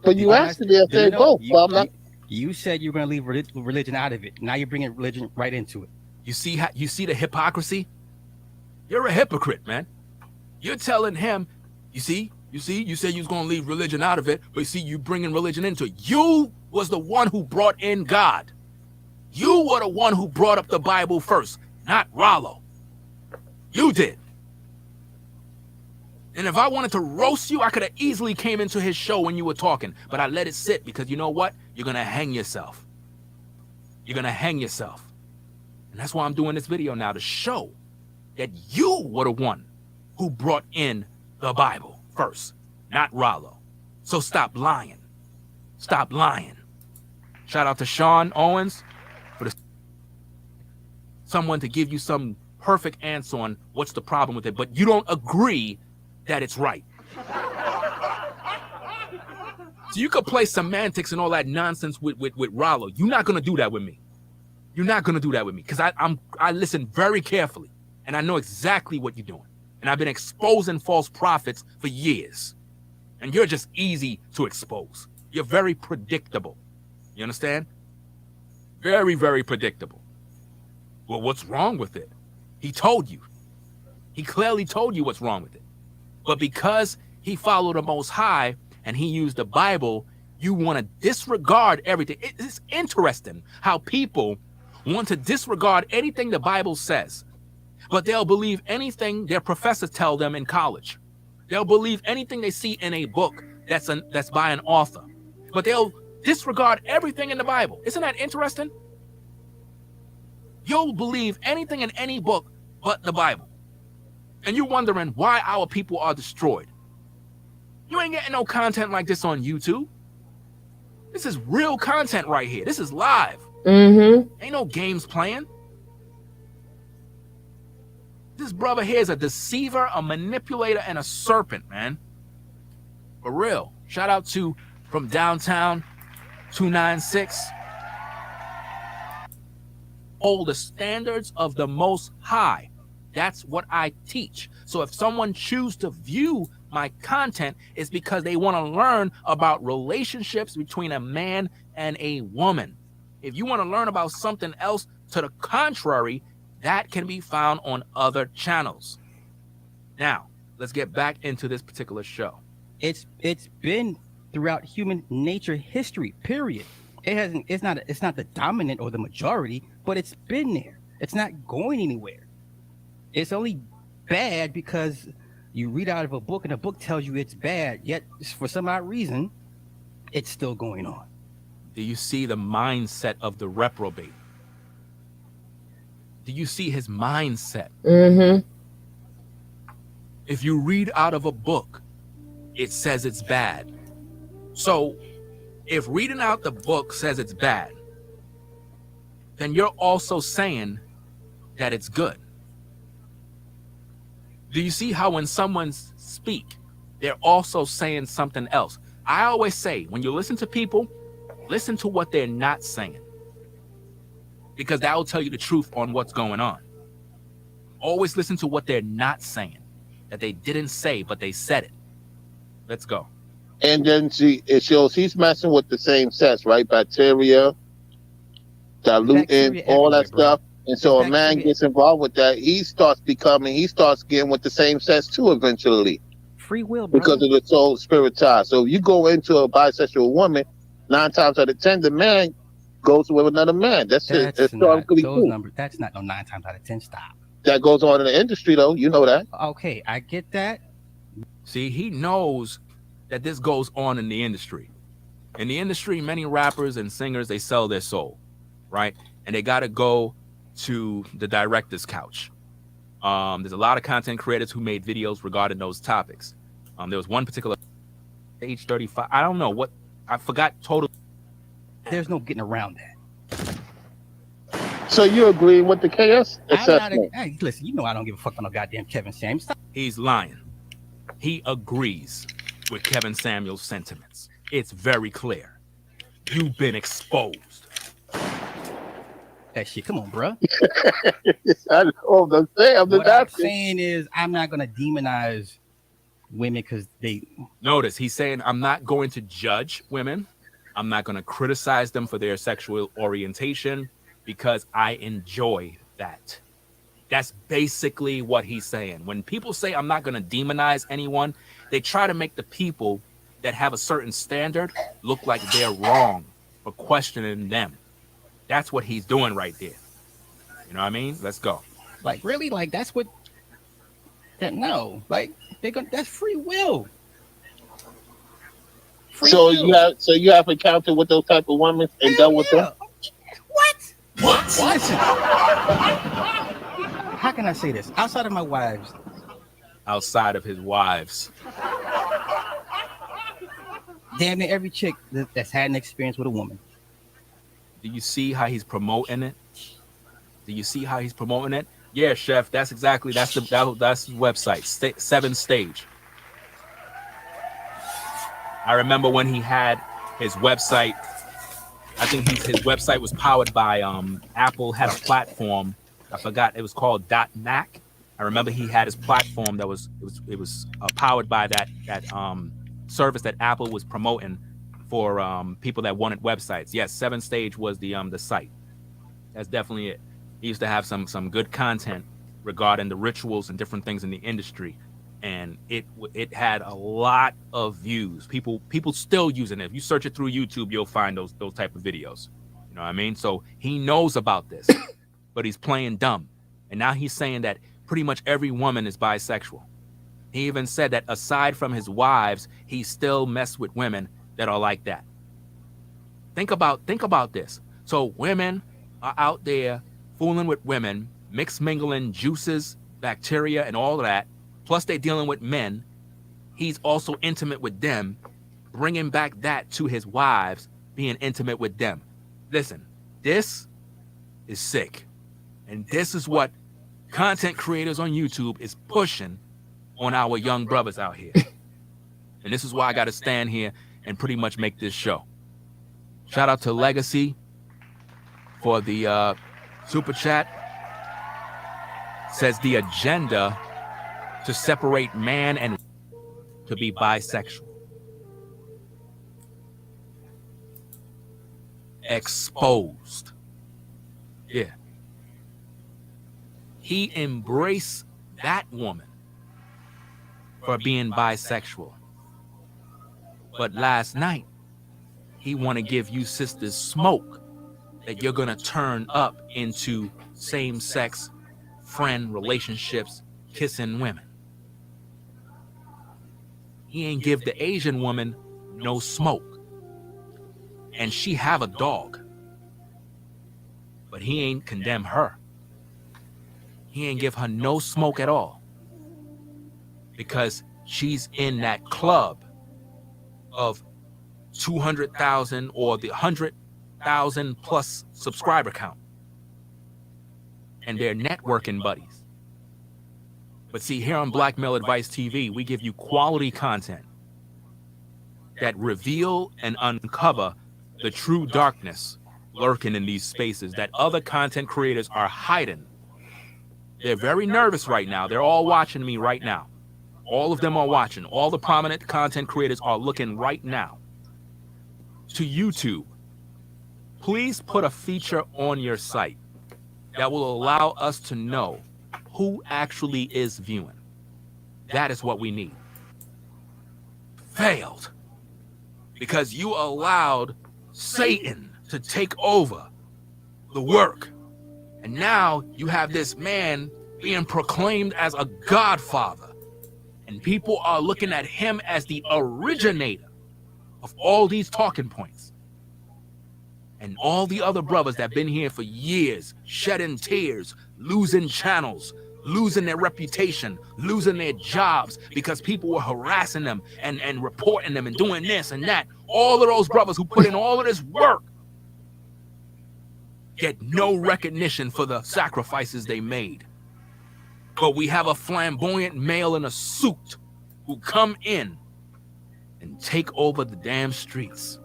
But you asked me if they go. You said you were going to leave religion out of it. Now you're bringing religion right into it. You see the hypocrisy? You're a hypocrite, man. You're telling him, you said you was going to leave religion out of it, but you see, you bringing religion into it. You was the one who brought in God. You were the one who brought up the Bible first, not Rollo. You did. And if I wanted to roast you, I could have easily came into his show when you were talking, but I let it sit because you know what? You're going to hang yourself. You're going to hang yourself. And that's why I'm doing this video now, to show that you were the one who brought in the Bible first, not Rollo. So stop lying. Stop lying. Shout out to Sean Owens for someone to give you some perfect answer on what's the problem with it, but you don't agree that it's right. So you could play semantics and all that nonsense with Rollo. You're not gonna do that with me. You're not gonna do that with me because I listen very carefully and I know exactly what you're doing. And I've been exposing false prophets for years. And you're just easy to expose. You're very predictable. You understand? Very, very predictable. Well, what's wrong with it? He told you. He clearly told you what's wrong with it. But because he followed the Most High and he used the Bible, you want to disregard everything. It's interesting how people want to disregard anything the Bible says. but they'll believe anything their professors tell them in college. They'll believe anything they see in a book that's by an author, but they'll disregard everything in the Bible. Isn't that interesting? You'll believe anything in any book but the Bible. And you're wondering why our people are destroyed. You ain't getting no content like this on YouTube. This is real content right here. This is live. Mm-hmm. Ain't no games playing. This brother here is a deceiver, a manipulator, and a serpent, man. For real. Shout out to from downtown 296. Hold the standards of the Most High. That's what I teach. So if someone chooses to view my content, it's because they want to learn about relationships between a man and a woman. If you want to learn about something else to the contrary, that can be found on other channels. Now, let's get back into this particular show. It's been throughout human nature history, period. It's not the dominant or the majority, but it's been there. It's not going anywhere. It's only bad because you read out of a book and the book tells you it's bad, yet for some odd reason, it's still going on. Do you see the mindset of the reprobate? Do you see his mindset? Mm-hmm. If you read out of a book, it says it's bad. So if reading out the book says it's bad, then you're also saying that it's good. Do you see how when someone speak, they're also saying something else? I always say, when you listen to people, listen to what they're not saying, because that will tell you the truth on what's going on. Always listen to what they're not saying, that they didn't say, but they said it. Let's go. And then it shows he's messing with the same sex, right? Bacteria, diluting, Bacteria all that everywhere, stuff. And so a man Bacteria- gets involved with that, he starts getting with the same sex too eventually, Free will, bro. because of the soul spirit tie. So if you go into a bisexual woman, 9 times out of 10, the man goes with another man. That's it. That's It's not historically those cool. numbers. That's not no 9 times out of 10. Stop. That goes on in the industry, though. You know that. Okay, I get that. See, he knows that this goes on in the industry. In the industry, many rappers and singers, they sell their soul, right? And they got to go to the director's couch. There's a lot of content creators who made videos regarding those topics. There was one particular age 35. I don't know what, I forgot totally. There's no getting around that. So you agree with the KS I'm not assessment? hey, listen, you know I don't give a fuck about no goddamn Kevin Samuels. Stop. He's lying. He agrees with Kevin Samuels' sentiments. It's very clear. You've been exposed. That shit. Come on, bro. I know. I'm saying. I'm just What I'm asking. saying is I'm not gonna demonize women because they. Notice he's saying, I'm not going to judge women. I'm not going to criticize them for their sexual orientation because I enjoy that. That's basically what he's saying. When people say I'm not going to demonize anyone, they try to make the people that have a certain standard look like they're wrong for questioning them. That's what he's doing right there. You know what I mean? Let's go. Like really, like that's what. That no, like they're gonna. That's free will. Free So will. you have encountered with those type of women and Hell dealt with yeah. them. What? Listen. How can I say this? Outside of my wives, Outside of his wives. damn near every chick that's had an experience with a woman. Do you see how he's promoting it? Do you see how he's promoting it? Yeah, chef. That's his website. 7 Stage. I remember when he had his website. I think his website was powered by Apple had a platform. I forgot it was called .Mac. I remember he had his platform that was powered by that service that Apple was promoting for people that wanted websites. Yes, 7 Stage was the site. That's definitely it. He used to have some good content regarding the rituals and different things in the industry, and it had a lot of views. People still using it. If you search it through YouTube, you'll find those type of videos. You know what I mean? So he knows about this, but he's playing dumb. And now he's saying that pretty much every woman is bisexual. He even said that aside from his wives, he still messed with women that are like that. Think about this. So women are out there fooling with women, mixed mingling juices, bacteria, and all of that. Plus they're dealing with men. He's also intimate with them, bringing back that to his wives, being intimate with them. Listen, this is sick. And this is what content creators on YouTube is pushing on our young brothers out here. And this is why I got to stand here and pretty much make this show. Shout out to Legacy for the super chat. Says the agenda to separate man and to be bisexual. Exposed. Yeah. He embraced that woman for being bisexual. But last night, he want to give you sisters smoke that you're going to turn up into same-sex friend relationships, kissing women. He ain't give the Asian woman no smoke. And she have a dog. But he ain't condemn her. He ain't give her no smoke at all. Because she's in that club of 200,000 or the 100,000 plus subscriber count. And they're networking buddies. But see, here on Black Male Advice TV, we give you quality content that reveal and uncover the true darkness lurking in these spaces that other content creators are hiding. They're very nervous right now. They're all watching me right now. All of them are watching. All the prominent content creators are looking right now to YouTube. Please put a feature on your site that will allow us to know who actually is viewing. That is what we need. Failed. Because you allowed Satan to take over the work. And now you have this man being proclaimed as a godfather. And people are looking at him as the originator of all these talking points. And all the other brothers that have been here for years, shedding tears, losing channels, losing their reputation, losing their jobs because people were harassing them and reporting them and doing this and that. All of those brothers who put in all of this work get no recognition for the sacrifices they made. But we have a flamboyant male in a suit who come in and take over the damn streets.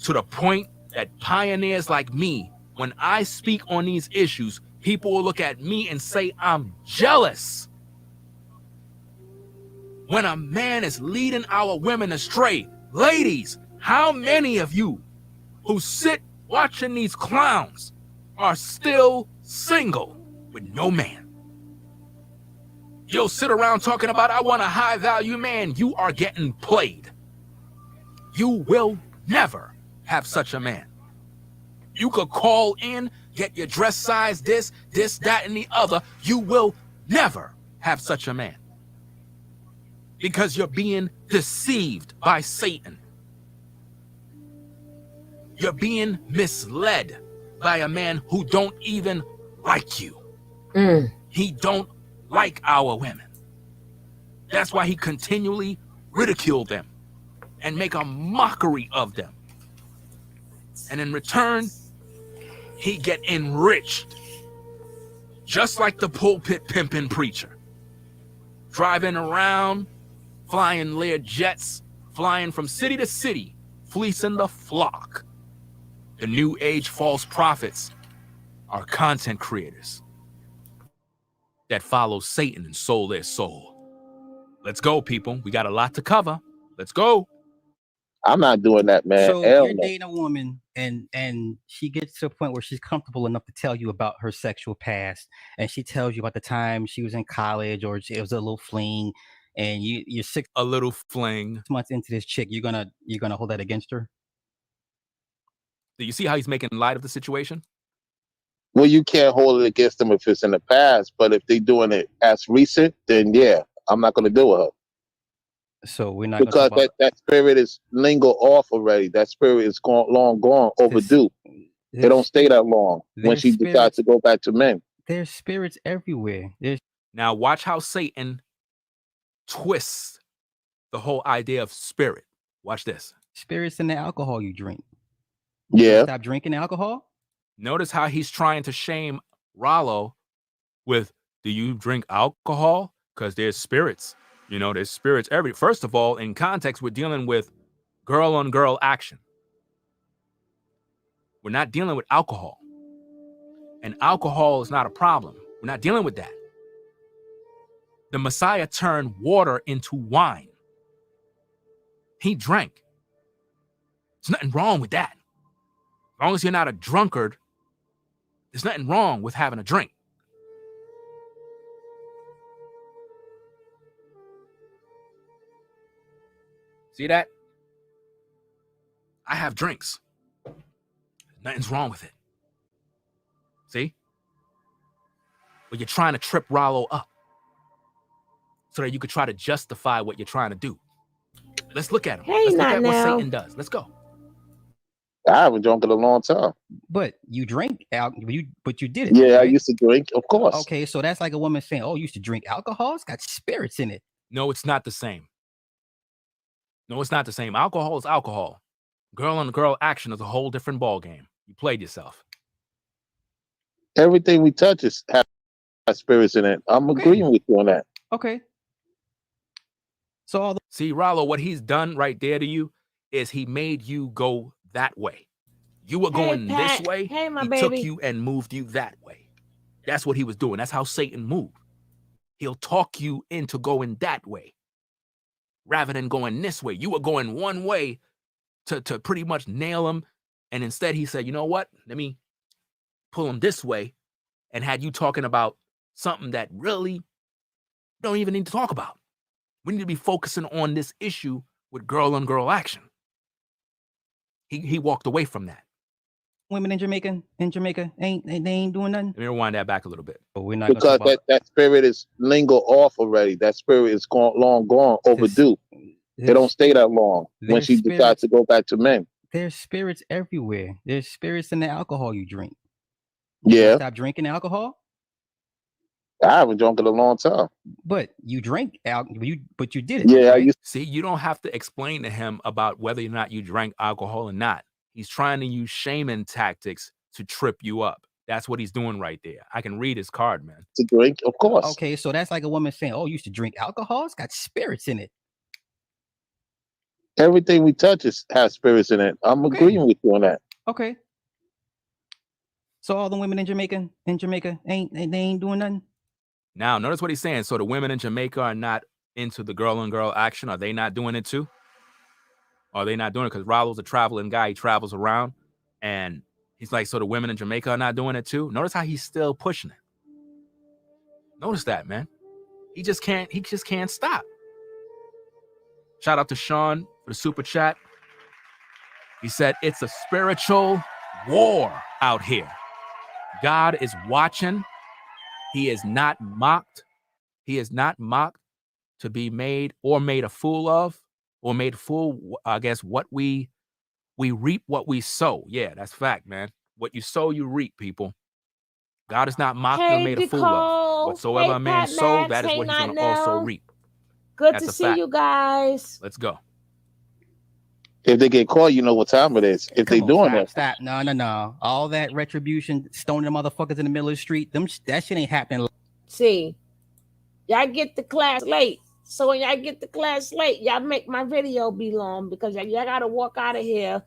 To the point that pioneers like me, when I speak on these issues, people will look at me and say I'm jealous. When a man is leading our women astray, ladies, how many of you who sit watching these clowns are still single with no man? You'll sit around talking about, I want a high value man. You are getting played. You will never have such a man. You could call in, get your dress size, this, that, and the other. You will never have such a man. Because you're being deceived by Satan. You're being misled by a man who don't even like you. He don't like our women. That's why he continually ridiculed them and make a mockery of them. And in return, he get enriched. Just like the pulpit pimping preacher. Driving around, flying Lear jets, flying from city to city, fleecing the flock. The new age false prophets are content creators that follow Satan and sold their soul. Let's go, people. We got a lot to cover. Let's go. I'm not doing that, man. So Hell you're no. dating a woman and she gets to a point where she's comfortable enough to tell you about her sexual past, and she tells you about the time she was in college or it was a little fling, and you're 6 A little fling. months into this chick. You're gonna hold that against her? Do you see how he's making light of the situation? Well, you can't hold it against them if it's in the past, but if they doing it as recent, then yeah, I'm not gonna do with her. So we're not Because gonna talk that spirit is lingo off already. That spirit is long gone, overdue. It don't stay that long when there's she decides to go back to men. There's spirits everywhere. There's Now watch how Satan twists the whole idea of spirit. Watch this. spirits in the alcohol you drink. Yeah. Stop drinking alcohol. Notice how he's trying to shame Rollo with, do you drink alcohol? Because there's spirits. You know, there's spirits every. First of all, in context, we're dealing with girl on girl action. We're not dealing with alcohol. And alcohol is not a problem. We're not dealing with that. The Messiah turned water into wine. He drank. There's nothing wrong with that. As long as you're not a drunkard, there's nothing wrong with having a drink. See that? I have drinks. Nothing's wrong with it. See? But you're trying to trip Rollo up so that you could try to justify what you're trying to do. Let's look at him. Hey, Let's look not at what now. Satan does. Let's go. I haven't drunk in a long time. But you drink but you did it. Yeah, I right? used to drink, of course. Okay, so that's like a woman saying, "Oh, you used to drink alcohol? It's got spirits in it." No, it's not the same. No, it's not the same. Alcohol is alcohol. Girl on girl action is a whole different ball game. You played yourself. Everything we touch has spirits in it. I'm agreeing with you on that. Okay. So all the See, Rollo, what he's done right there to you is he made you go that way. You were going Pat. this way. Hey, my He baby. took you and moved you that way. That's what he was doing. That's how Satan moved. He'll talk you into going that way rather than going this way. You were going one way to pretty much nail him. And instead he said, you know what? Let me pull him this way, and had you talking about something that really don't even need to talk about. We need to be focusing on this issue with girl on girl action. He walked away from that. women in Jamaica they ain't doing nothing. Let me rewind that back a little bit. But we're not gonna Because talk about that spirit is lingo off already. That spirit is long gone, overdue. It don't stay that long when there's she spirits- decides to go back to men. There's spirits everywhere. There's spirits in the alcohol you drink. Yeah, Stop drinking alcohol. I haven't drunk in a long time. But you drink but you did it. Yeah, I right? used See, you don't have to explain to him about whether or not you drank alcohol or not. He's trying to use shaming tactics to trip you up. That's what he's doing right there. I can read his card, man. to drink, of course. Okay, so that's like a woman saying, "Oh, you used to drink alcohol? It's got spirits in it." Everything we touch has spirits in it. I'm Okay. agreeing with you on that. Okay. So all the women in Jamaica ain't doing nothing. Now, notice what he's saying. So the women in Jamaica are not into the girl on girl action. Are they not doing it too? Are they not doing it? Because Rollo's a traveling guy. He travels around. And he's like, so the women in Jamaica are not doing it too? Notice how he's still pushing it. Notice that, man. He just can't stop. Shout out to Sean for the super chat. He said, it's a spiritual war out here. God is watching. He is not mocked. He is not mocked to be made a fool of, or made a fool. I guess what we reap what we sow. Yeah, that's fact, man. What you sow, you reap, people. God is not mocked or made a fool of. Whatsoever a man sow, that is what he's going to also reap. Good That's to a see fact. you guys. Let's go. If they get caught, you know what time it is. If they Come doing on, it, stop. No. All that retribution, stoning the motherfuckers in the middle of the street, that shit ain't happening. See, y'all get the class late. So when y'all get the class late, y'all make my video be long because y'all gotta walk out of here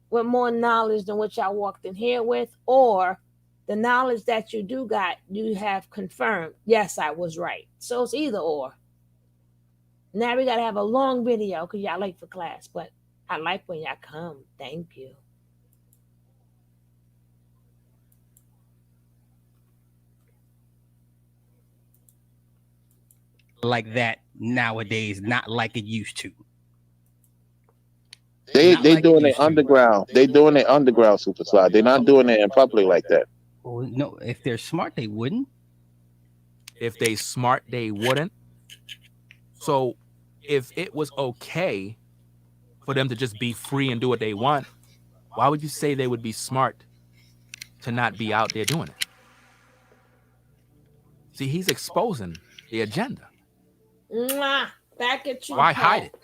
with more knowledge than what y'all walked in here with, or the knowledge that you do got, you have confirmed. Yes, I was right. So it's either or. Now we gotta have a long video because y'all late for class, but I like when y'all come. Thank you. Like that nowadays, not like it used to. they Not like doing it it used to. underground. They doing it underground, super slide. They're not doing it in public like that. Well, no, if they're smart, they wouldn't. If they smart, they wouldn't. So if it was okay for them to just be free and do what they want, why would you say they would be smart to not be out there doing it? See, he's exposing the agenda. Mwah! Back at you. Why Pat. hide it?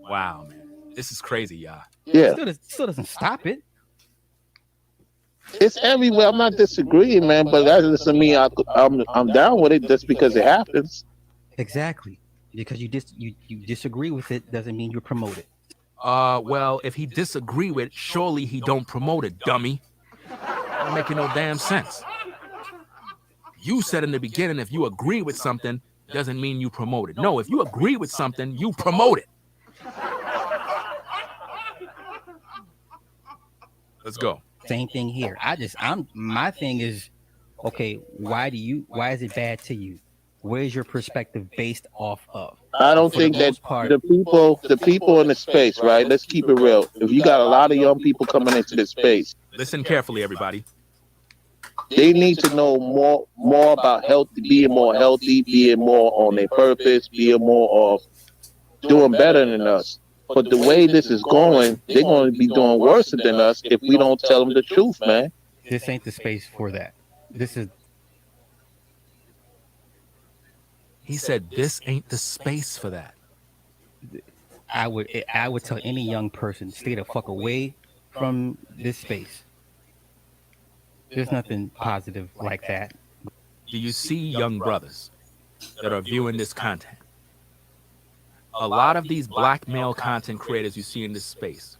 Wow, man. This is crazy, y'all. Yeah, Still doesn't stop it. it's everywhere. I'm not disagreeing, man, but that doesn't mean I'm down with it just because it happens. Exactly. Because you disagree with it doesn't mean you promote it. Well, if he disagree with it, surely he don't promote it, dummy. Don't make no damn sense. You said in the beginning, if you agree with something, doesn't mean you promote it. No, if you agree with something, you promote it. Let's go. Same thing here. My thing is, okay, why is it bad to you? Where's your perspective based off of? I don't For the think that most part- the people in the space, right? Let's keep it real. If you got a lot of young people coming into this space, Listen carefully, everybody. they need to know more about being more healthy, being more on their purpose, being more of doing better than us. But the way this is going, they're going to be doing worse than us if we don't tell them the truth, man. This ain't the space for that. This is He said this ain't the space for that. I would tell any young person, stay the fuck away from this space. There's nothing positive like that. Do you see young brothers that are viewing this content? A lot of these black male content creators you see in this space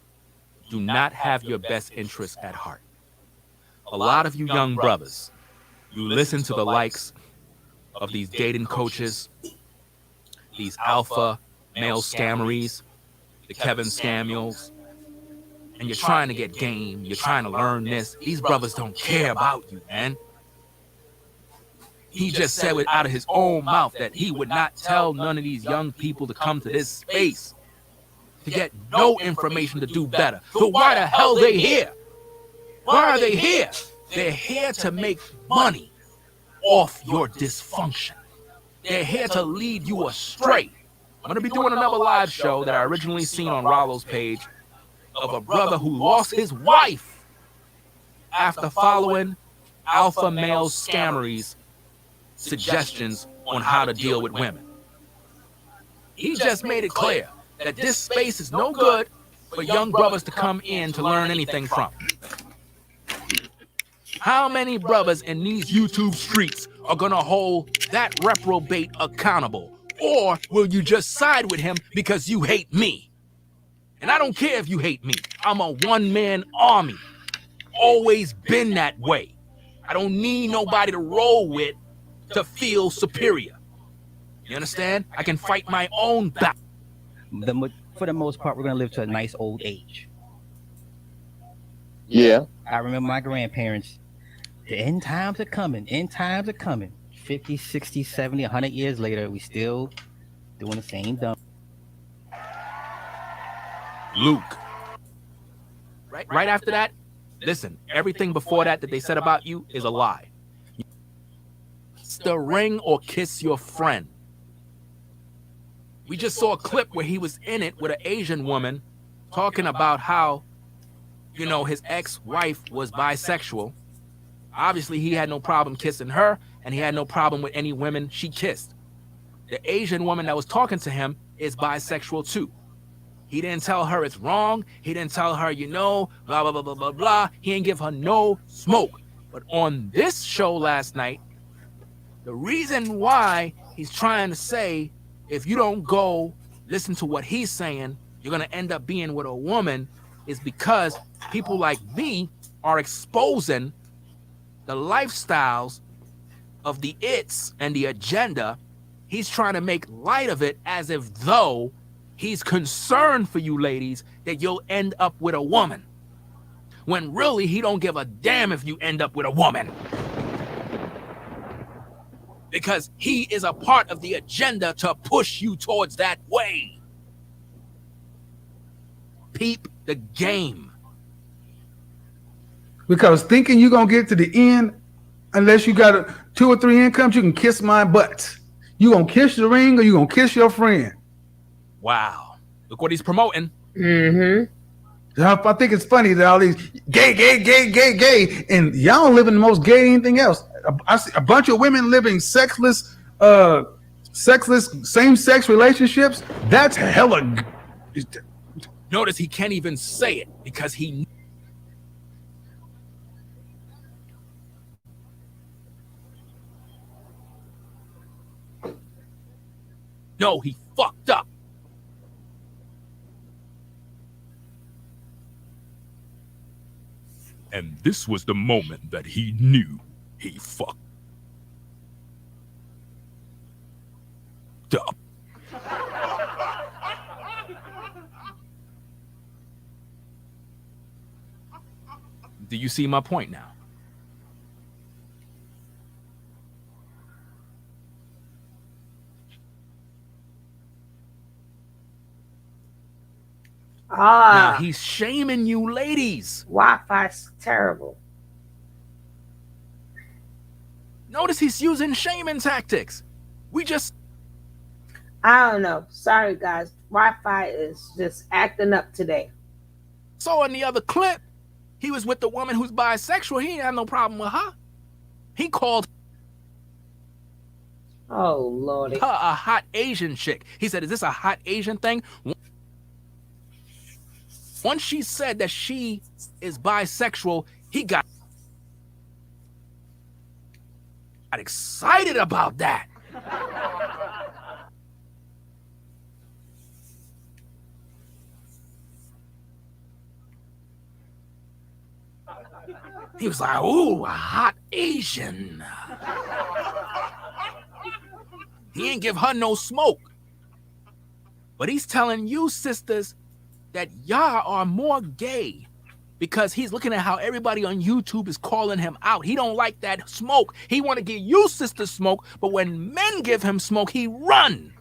do not have your best interests at heart. A lot of you young brothers, you listen to the likes of these dating coaches, these alpha male scammeries, the Kevin Samuels, and you're trying to get game, you're trying to learn this. These brothers don't care about you, man. He just said it out of his own mouth that he would not tell none of these young people to come to this space to get no information to do better. So why the hell are they here? Why are they here? They're here to make money off your dysfunction. They're here to lead you astray. I'm going to be doing another live show that I originally seen on Rollo's page of a brother who lost his wife after following alpha male scammeries suggestions on how to deal with women. He just made it clear that this space is no good for young brothers to come in to learn anything from. How many brothers in these YouTube streets are gonna hold that reprobate accountable? Or will you just side with him because you hate me? And I don't care if you hate me. I'm a one-man army. Always been that way. I don't need nobody to roll with to feel superior. You understand? I can fight my own battle. For the most part, we're gonna live to a nice old age. Yeah. I remember my grandparents. The end times are coming. End times are coming. 50, 60, 70, 100 years later, we still doing the same dumb. Luke. Right after that, listen, everything before that they said about you is a lie. The ring or kiss your friend. We just saw a clip where he was in it with an Asian woman talking about how, his ex-wife was bisexual. Obviously, he had no problem kissing her, and he had no problem with any women she kissed. The Asian woman that was talking to him is bisexual too. He didn't tell her it's wrong. He didn't tell her, blah, blah, blah, blah, blah, blah. He didn't give her no smoke. But on this show last night, the reason why he's trying to say, if you don't go listen to what he's saying, you're going to end up being with a woman, is because people like me are exposing the lifestyles of the its and the agenda. He's trying to make light of it as if though he's concerned for you ladies that you'll end up with a woman, when really he don't give a damn if you end up with a woman. Because he is a part of the agenda to push you towards that way. Peep the game. because thinking you're gonna get to the end, unless you got 2 or 3 incomes, you can kiss my butt. You gonna kiss the ring or you gonna kiss your friend? Wow. Look what he's promoting. Mm-hmm. I think it's funny that all these gay, and y'all living the most gay than anything else. I see a bunch of women living sexless, same-sex relationships. That's hella. Notice he can't even say it because he. No, he fucked up. And this was the moment that he knew he fucked up. Do you see my point now? Now he's shaming you ladies. Wi-Fi's terrible. Notice he's using shaming tactics. I don't know. Sorry, guys. Wi-Fi is just acting up today. So in the other clip, he was with the woman who's bisexual. He ain't had no problem with her. He called Oh, Lordy. her a hot Asian chick. He said, is this a hot Asian thing? Once she said that she is bisexual, he got excited about that. He was like, ooh, a hot Asian. He ain't give her no smoke. But he's telling you, sisters, that y'all are more gay because he's looking at how everybody on YouTube is calling him out. He don't like that smoke. He want to give you sisters smoke, but when men give him smoke, he run.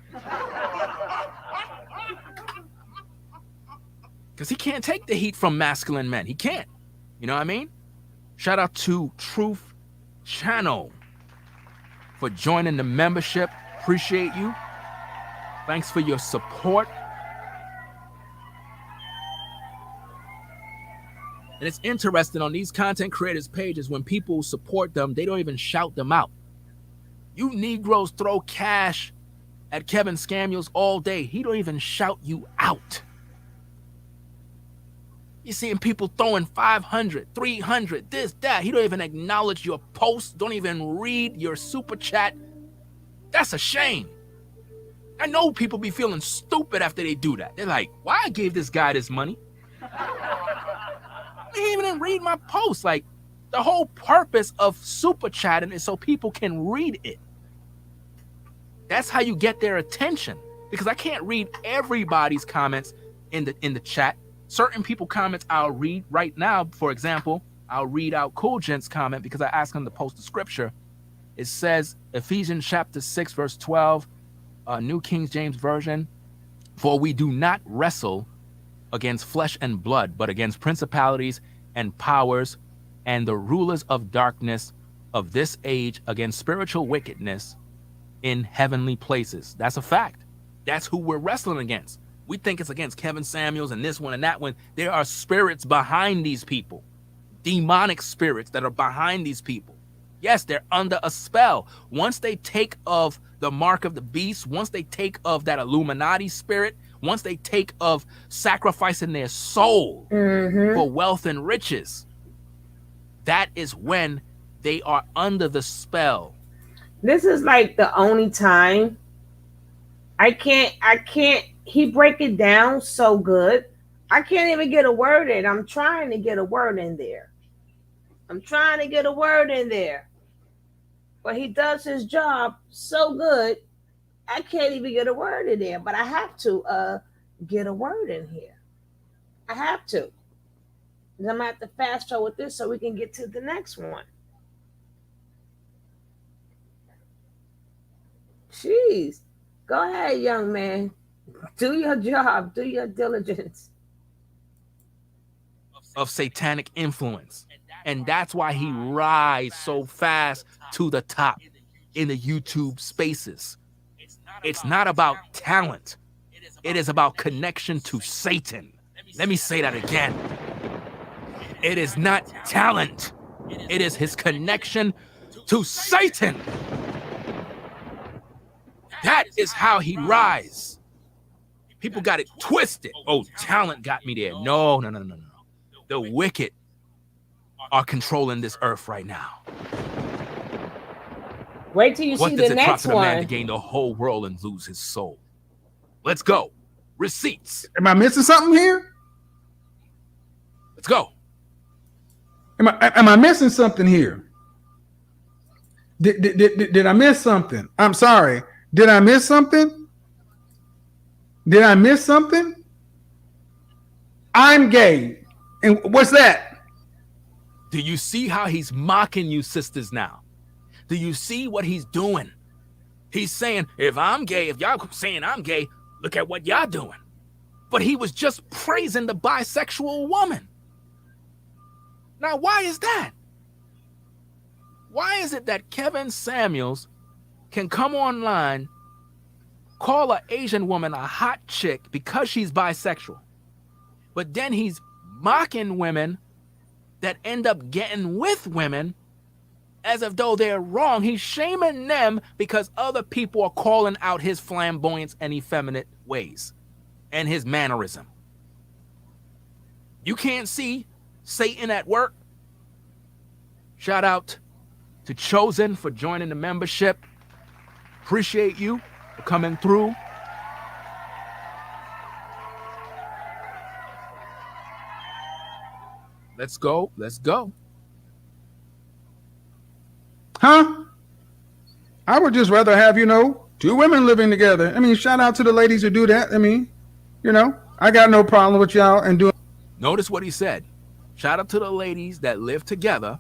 Because he can't take the heat from masculine men. He can't. You know what I mean? Shout out to Truth Channel for joining the membership. Appreciate you. Thanks for your support. And it's interesting on these content creators' pages, when people support them, they don't even shout them out. You Negroes throw cash at Kevin Samuels all day. He don't even shout you out. You're seeing people throwing 500, 300, this, that. He don't even acknowledge your posts, don't even read your super chat. That's a shame. I know people be feeling stupid after they do that. They're like, why I gave this guy this money? He even didn't read my post. Like, the whole purpose of super chatting is so people can read it. That's how you get their attention. Because I can't read everybody's comments in the chat. Certain people comments I'll read right now. For example, I'll read out Cool Gent's comment because I asked him to post the scripture. It says, Ephesians chapter 6, verse 12, New King James Version, for we do not wrestle against flesh and blood, but against principalities and powers and the rulers of darkness of this age, against spiritual wickedness in heavenly places. That's a fact. That's who we're wrestling against. We think it's against Kevin Samuels and this one and that one. There are spirits behind these people, demonic spirits that are behind these people. Yes, they're under a spell. Once they take of the mark of the beast, once they take of that Illuminati spirit, once they take of sacrificing their soul for wealth and riches, that is when they are under the spell. This is like the only time I can't, he break it down so good. I can't even get a word in. I'm trying to get a word in there. But he does his job so good, I can't even get a word in there. But I have to get a word in here. I have to. I'm going to have to fast forward this so we can get to the next one. Jeez. Go ahead, young man. Do your job. Do your diligence. Of satanic influence. And that's why he rises so fast to the top in the YouTube spaces. It's not about talent. It is about connection to Satan. Let me say that again. It is not talent. It is his connection to Satan. That is how he rises. People got it twisted. Oh, talent got me there. No. The wicked are controlling this earth right now. Wait till you What see does the it next profit a man to one. gain the whole world and lose his soul? Let's go. Receipts. Am I missing something here? Let's go. Am I missing something here? Did I miss something? I'm sorry. Did I miss something? Did I miss something? I'm gay. And what's that? Do you see how he's mocking you, sisters, now? Do you see what he's doing? He's saying, if I'm gay, if y'all saying I'm gay, look at what y'all doing. But he was just praising the bisexual woman. Now, why is that? Why is it that Kevin Samuels can come online, call an Asian woman a hot chick because she's bisexual, but then he's mocking women that end up getting with women as if though they're wrong? He's shaming them because other people are calling out his flamboyance and effeminate ways and his mannerism. You can't see Satan at work. Shout out to Chosen for joining the membership. Appreciate you for coming through. Let's go. Let's go. Huh? I would just rather have, two women living together. I mean, shout out to the ladies who do that. I mean, I got no problem with y'all and doing. Notice what he said. Shout out to the ladies that live together,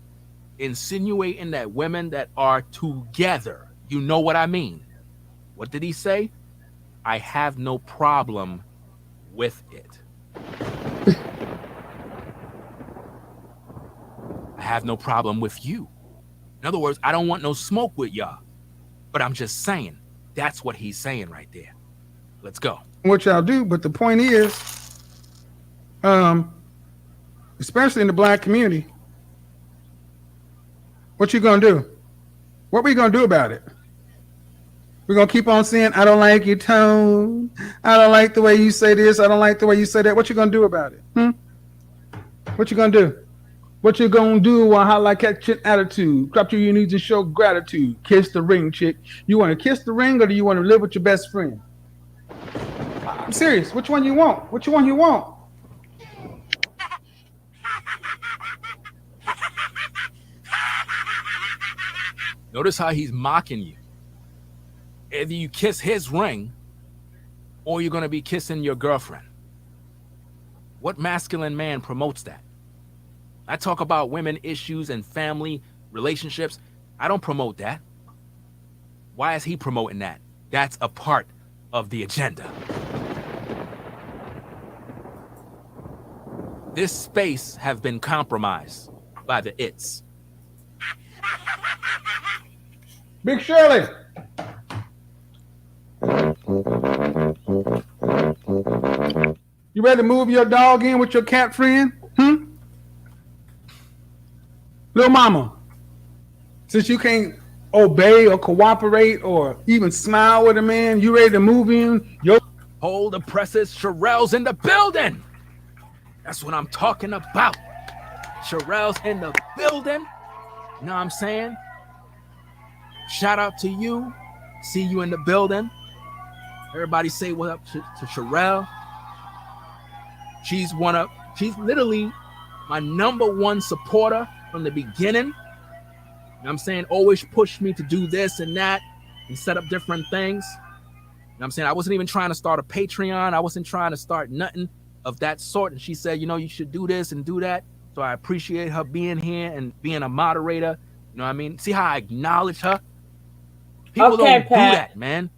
insinuating that women that are together. You know what I mean? What did he say? I have no problem with it. I have no problem with you. In other words, I don't want no smoke with y'all. But I'm just saying, that's what he's saying right there. Let's go. What y'all do, but the point is, especially in the black community, what you gonna do? What we gonna do about it? We're gonna keep on saying, I don't like your tone. I don't like the way you say this. I don't like the way you say that. What you gonna do about it? What you gonna do? What you gonna do while highlight catching attitude? Clap to your knees and show gratitude. Kiss the ring, chick. You want to kiss the ring or do you want to live with your best friend? I'm serious. Which one you want? Which one you want? Notice how he's mocking you. Either you kiss his ring or you're going to be kissing your girlfriend. What masculine man promotes that? I talk about women issues and family relationships. I don't promote that. Why is he promoting that? That's a part of the agenda. This space have been compromised by the its. Big Shirley. You ready to move your dog in with your cat friend? Little mama, since you can't obey or cooperate or even smile with a man, you ready to move in? Hold the presses. Sherelle's in the building. That's what I'm talking about. Sherelle's in the building. You know what I'm saying? Shout out to you. See you in the building. Everybody say what up to Sherelle. She's literally my #1 supporter from the beginning. You know what I'm saying? Always pushed me to do this and that and set up different things. You know what I'm saying? I wasn't even trying to start a Patreon. I wasn't trying to start nothing of that sort. And she said, you should do this and do that. So I appreciate her being here and being a moderator. You know what I mean? See how I acknowledge her? People don't do that, man.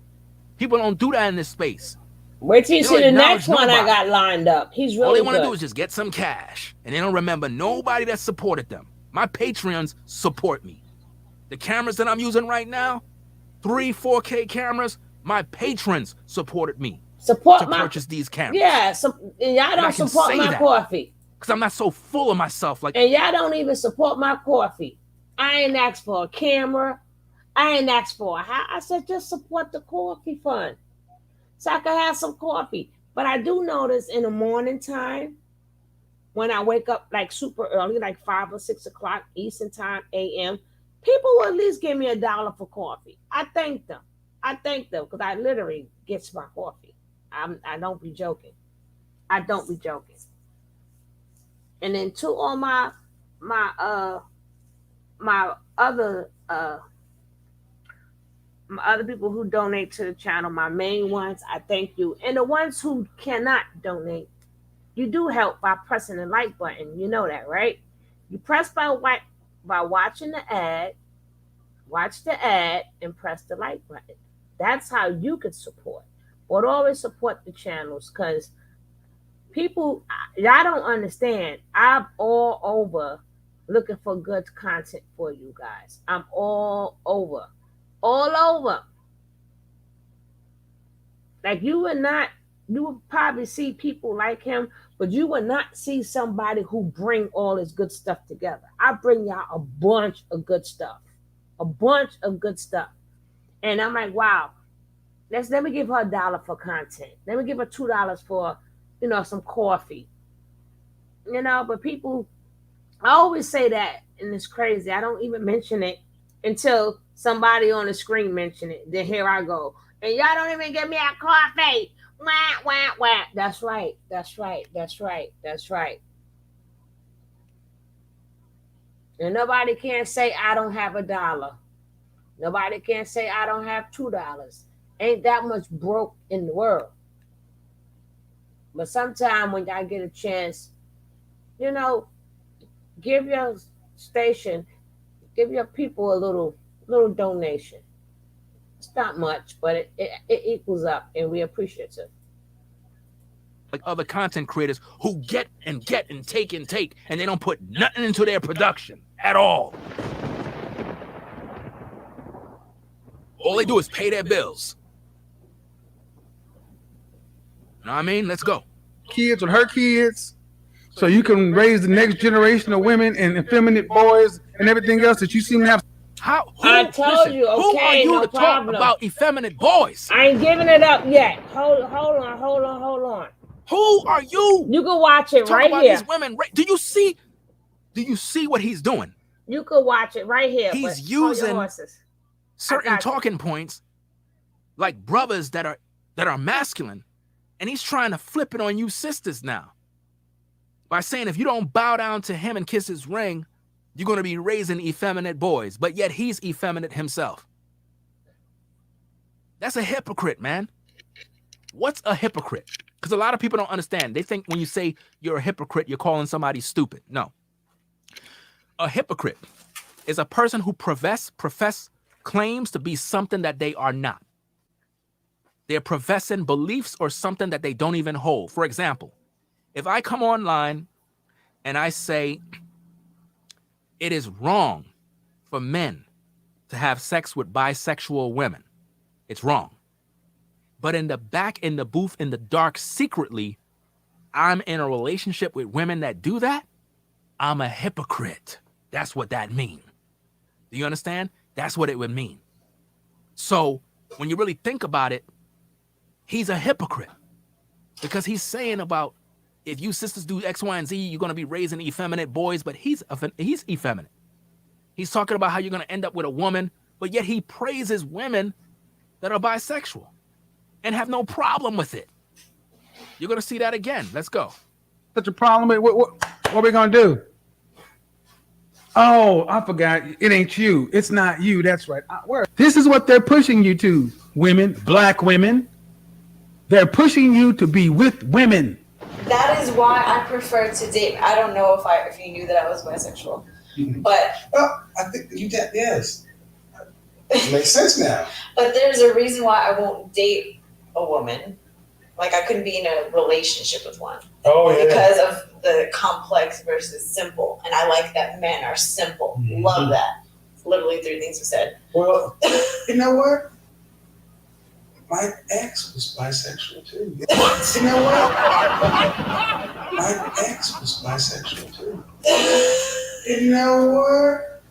People don't do that in this space. Wait till you see the next one I got lined up. He's really all they want to good. do is just get some cash, and they don't remember nobody that supported them. My Patreons support me. The cameras that I'm using right now, 3 4K cameras, my patrons supported me Support to purchase these cameras. Yeah, and y'all don't support my coffee. Because I'm not so full of myself. And y'all don't even support my coffee. I ain't asked for a camera. I ain't asked for a house. I said just support the coffee fund so I can have some coffee. But I do notice in the morning time, when I wake up like super early, like 5 or 6 o'clock Eastern time, AM, people will at least give me $1 for coffee. I thank them. Because I literally gets my coffee. I don't be joking. And then to all my other people who donate to the channel, my main ones, I thank you. And the ones who cannot donate, you do help by pressing the like button. You know that, right? You press by watching the ad, watch the ad, and press the like button. That's how you can support. But always support the channels, because people, y'all don't understand. I'm all over looking for good content for you guys. I'm all over. Like you would probably see people like him, but you would not see somebody who bring all this good stuff together. I bring y'all a bunch of good stuff. And I'm like, wow, let me give her $1 for content. Let me give her $2 for, some coffee. But people, I always say that, and it's crazy. I don't even mention it until somebody on the screen mention it. Then here I go. And y'all don't even give me a coffee. Wah, wah, wah. That's right. And nobody can say I don't have $1. Nobody can say I don't have $2. Ain't that much broke in the world. But sometime when y'all get a chance, give your station, give your people a little donation. It's not much, but it equals up, and we appreciate it. Like other content creators who get and take, and they don't put nothing into their production at all. All they do is pay their bills. You know what I mean? Let's go. Kids with her kids, so you can raise the next generation of women and effeminate boys and everything else that you seem to have. I told you, okay, who are you no to problem. talk about effeminate boys? I ain't giving it up yet. Hold on. Who are you? You can watch it talk right about here. These women, do you see what he's doing? You can watch it right here. He's using certain talking points like brothers that are masculine, and he's trying to flip it on you sisters now by saying if you don't bow down to him and kiss his ring, you're going to be raising effeminate boys, but yet he's effeminate himself. That's a hypocrite, man. What's a hypocrite? Because a lot of people don't understand. They think when you say you're a hypocrite, you're calling somebody stupid. No. A hypocrite is a person who profess claims to be something that they are not. They're professing beliefs or something that they don't even hold. For example, if I come online and I say it is wrong for men to have sex with bisexual women, it's wrong. But in the back, in the booth, in the dark, secretly, I'm in a relationship with women that do that, I'm a hypocrite. That's what that means. Do you understand? That's what it would mean. So when you really think about it, he's a hypocrite because he's saying about if you sisters do X, Y, and Z, you're going to be raising effeminate boys, but he's effeminate. He's talking about how you're going to end up with a woman, but yet he praises women that are bisexual and have no problem with it. You're going to see that again. Let's go. Such a problem. What are we going to do? Oh, I forgot. It ain't you. It's not you. That's right. This is what they're pushing you to, women, black women. They're pushing you to be with women. That is why I prefer to date. I don't know if you knew that I was bisexual, but I think you did. Yes, it makes sense now. But there's a reason why I won't date a woman. Like I couldn't be in a relationship with one. Oh yeah. Because of the complex versus simple, and I like that men are simple. Love that. It's literally 3 things you said. Well, you know what? My ex was bisexual too. You know what? My ex was bisexual too. You know what?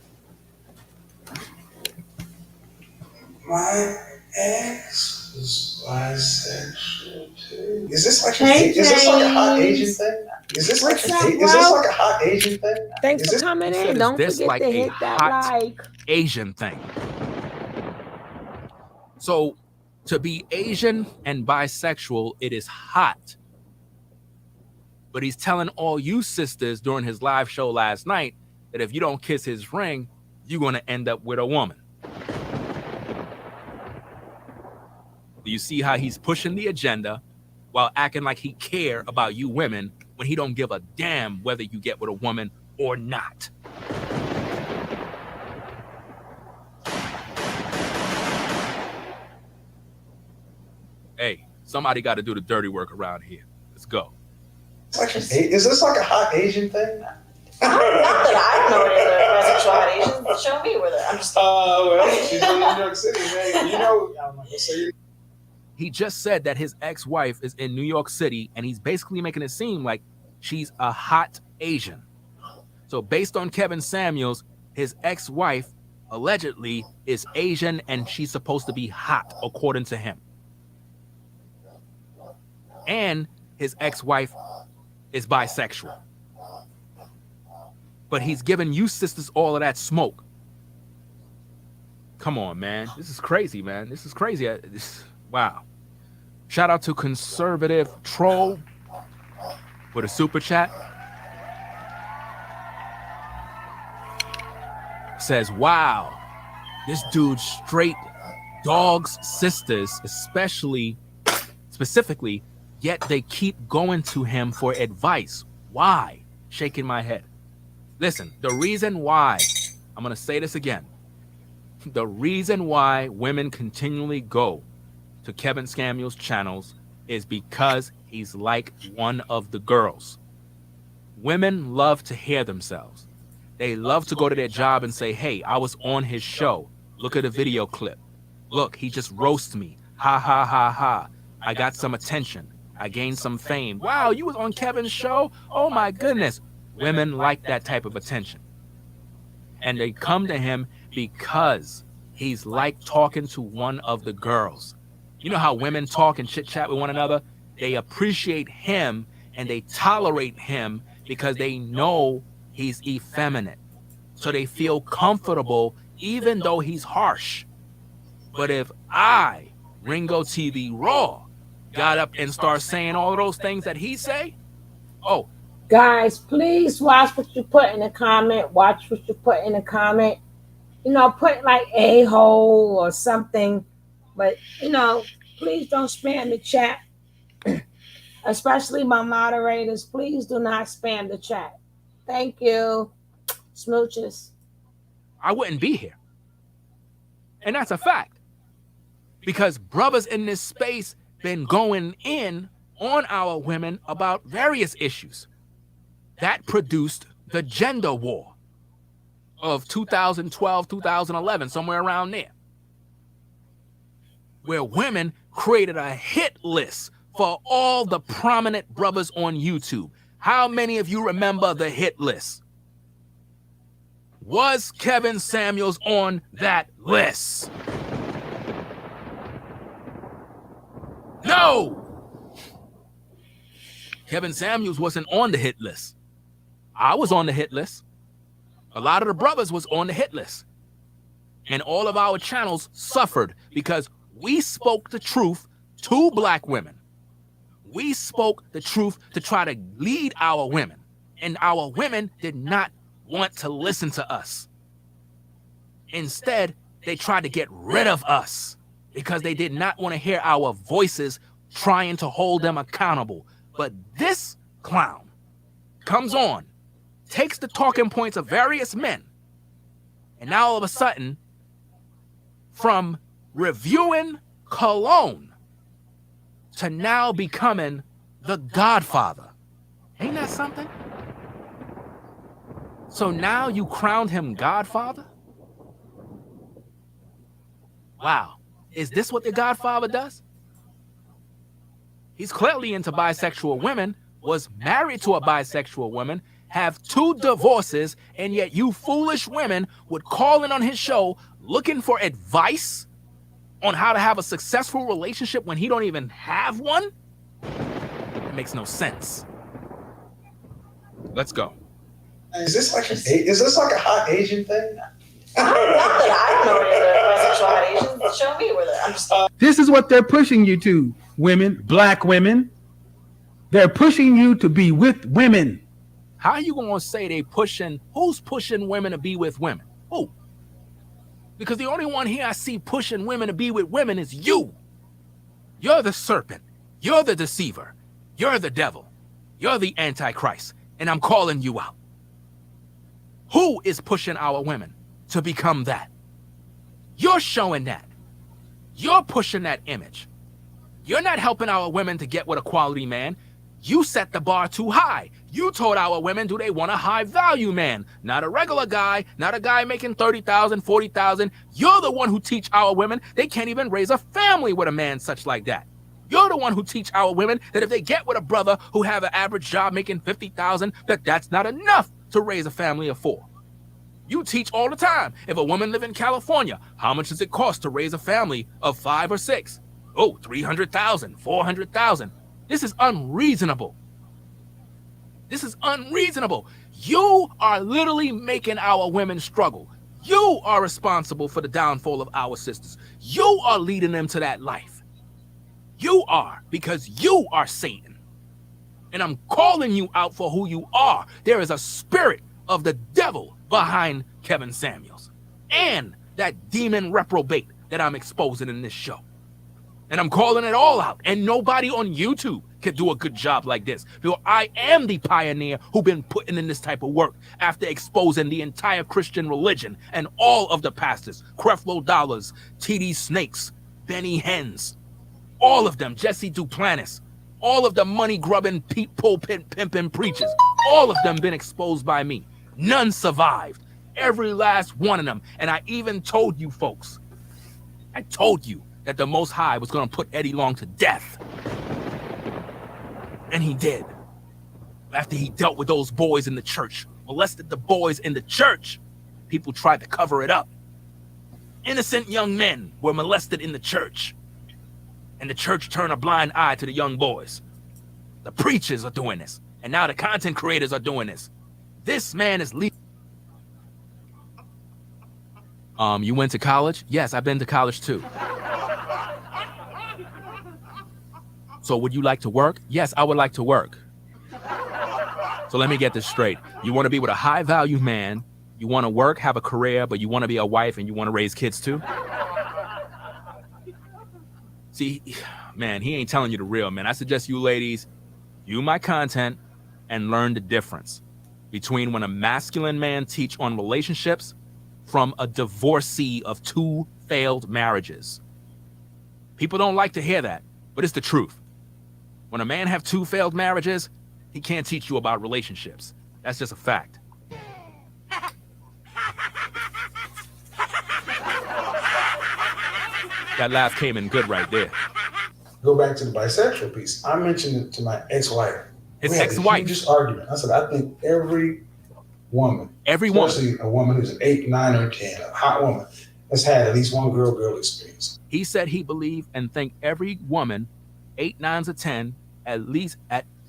My ex was bisexual too. Is this like Hey, is this like a hot James. Asian thing? Is this like What's up, is this bro? like a hot Asian thing? Thanks Is for this- coming He said, in. is Don't this forget like to a hit that hot like. Asian thing? So to be Asian and bisexual, it is hot. But he's telling all you sisters during his live show last night that if you don't kiss his ring, you're going to end up with a woman. Do you see how he's pushing the agenda while acting like he care about you women when he don't give a damn whether you get with a woman or not? Hey, somebody got to do the dirty work around here. Let's go. Is this like a hot Asian thing? Not that I don't know any other bisexual hot Asians, but show me where they're. I'm just. Well, she's in New York City, man. You know, I'm not gonna say He just said that his ex-wife is in New York City, and he's basically making it seem like she's a hot Asian. So based on Kevin Samuels, his ex-wife allegedly is Asian, and she's supposed to be hot, according to him. And his ex-wife is bisexual. But he's giving you sisters all of that smoke. Come on, man. This is crazy, man. This is crazy. Wow. Shout out to Conservative Troll for the super chat. Says, wow, this dude straight dogs sisters, specifically, yet they keep going to him for advice. Why? Shaking my head. Listen, the reason why, I'm going to say this again. The reason why women continually go to Kevin Samuels' channels is because he's like one of the girls. Women love to hear themselves. They love to go to their job and say, hey, I was on his show. Look at the video clip. Look, he just roasted me. Ha, ha, ha, ha. I got some attention. I gained some fame. Wow, you was on Kevin's show? Oh my goodness. Women like that type of attention. And they come to him because he's like talking to one of the girls. You know how women talk and chit chat with one another? They appreciate him and they tolerate him because they know he's effeminate. So they feel comfortable even though he's harsh. But if I, Ringo TV Raw, got up and start saying all of those things that he say, oh, Guys, please watch what you put in the comment. Watch what you put in the comment. You know, put like a-hole or something. But, you know, please don't spam the chat. Especially my moderators. Please do not spam the chat. Thank you. Smooches. I wouldn't be here. And that's a fact. Because brothers in this space been going in on our women about various issues. That produced the gender war of 2012, 2011, somewhere around there. Where women created a hit list for all the prominent brothers on YouTube. How many of you remember the hit list? Was Kevin Samuels on that list? No! Kevin Samuels wasn't on the hit list. I was on the hit list. A lot of the brothers was on the hit list. And all of our channels suffered because we spoke the truth to black women. We spoke the truth to try to lead our women. And our women did not want to listen to us. Instead, they tried to get rid of us because they did not want to hear our voices trying to hold them accountable. But this clown comes on, takes the talking points of various men, and now all of a sudden, from reviewing Cologne to now becoming the Godfather Ain't that something? So now you crowned him Godfather? Wow. Is this what the Godfather does? He's clearly into bisexual women, was married to a bisexual woman, have 2 divorces, and yet you foolish women would call in on his show looking for advice on how to have a successful relationship when he don't even have one? It makes no sense. Let's go. Is this like a hot Asian thing? Not that I know any other bisexual hot Asians. Show me where they're. I'm just. This is what they're pushing you to, women, black women. They're pushing you to be with women. How are you gonna say they pushing? Who's pushing women to be with women? Who? Because the only one here I see pushing women to be with women is you. You're the serpent. You're the deceiver. You're the devil. You're the Antichrist. And I'm calling you out. Who is pushing our women to become that? You're showing that. You're pushing that image. You're not helping our women to get with a quality man. You set the bar too high. You told our women, do they want a high value man? Not a regular guy, not a guy making 30,000, 40,000. You're the one who teach our women they can't even raise a family with a man such like that. You're the one who teach our women that if they get with a brother who have an average job making 50,000, that's not enough to raise a family of 4. You teach all the time. If a woman live in California, how much does it cost to raise a family of 5 or 6? Oh, 300,000, 400,000. This is unreasonable. This is unreasonable. You are literally making our women struggle. You are responsible for the downfall of our sisters. You are leading them to that life. You are, because you are Satan. And I'm calling you out for who you are. There is a spirit of the devil behind Kevin Samuels and that demon reprobate that I'm exposing in this show. And I'm calling it all out. And nobody on YouTube can do a good job like this. Because I am the pioneer who's been putting in this type of work after exposing the entire Christian religion and all of the pastors, Creflo Dollars, T.D. Snakes, Benny Hens, all of them, Jesse Duplantis, all of the money-grubbing, pulpit pimping preachers, all of them been exposed by me. None survived. Every last one of them. And I even told you folks, I told you that the Most High was going to put Eddie Long to death. And he did. After he dealt with those boys in the church, molested the boys in the church, people tried to cover it up. Innocent young men were molested in the church. And the church turned a blind eye to the young boys. The preachers are doing this. And now the content creators are doing this. This man is leaving. You went to college? Yes, I've been to college too. So would you like to work? Yes, I would like to work. So let me get this straight. You want to be with a high value man, you want to work, have a career, but you want to be a wife and you want to raise kids too? See, man, he ain't telling you the real, man. I suggest you ladies, view my content and learn the difference between when a masculine man teach on relationships from a divorcee of 2 failed marriages. People don't like to hear that, but it's the truth. When a man have 2 failed marriages, he can't teach you about relationships. That's just a fact. That laugh came in good right there. Go back to the bisexual piece. I mentioned it to my ex-wife. His We had ex-wife. the hugest argument. I said, I think every woman, Especially especially a woman who's an 8, 9, or 10, a hot woman, has had at least one girl experience. He said he believed and think every woman, 8, 9, or 10,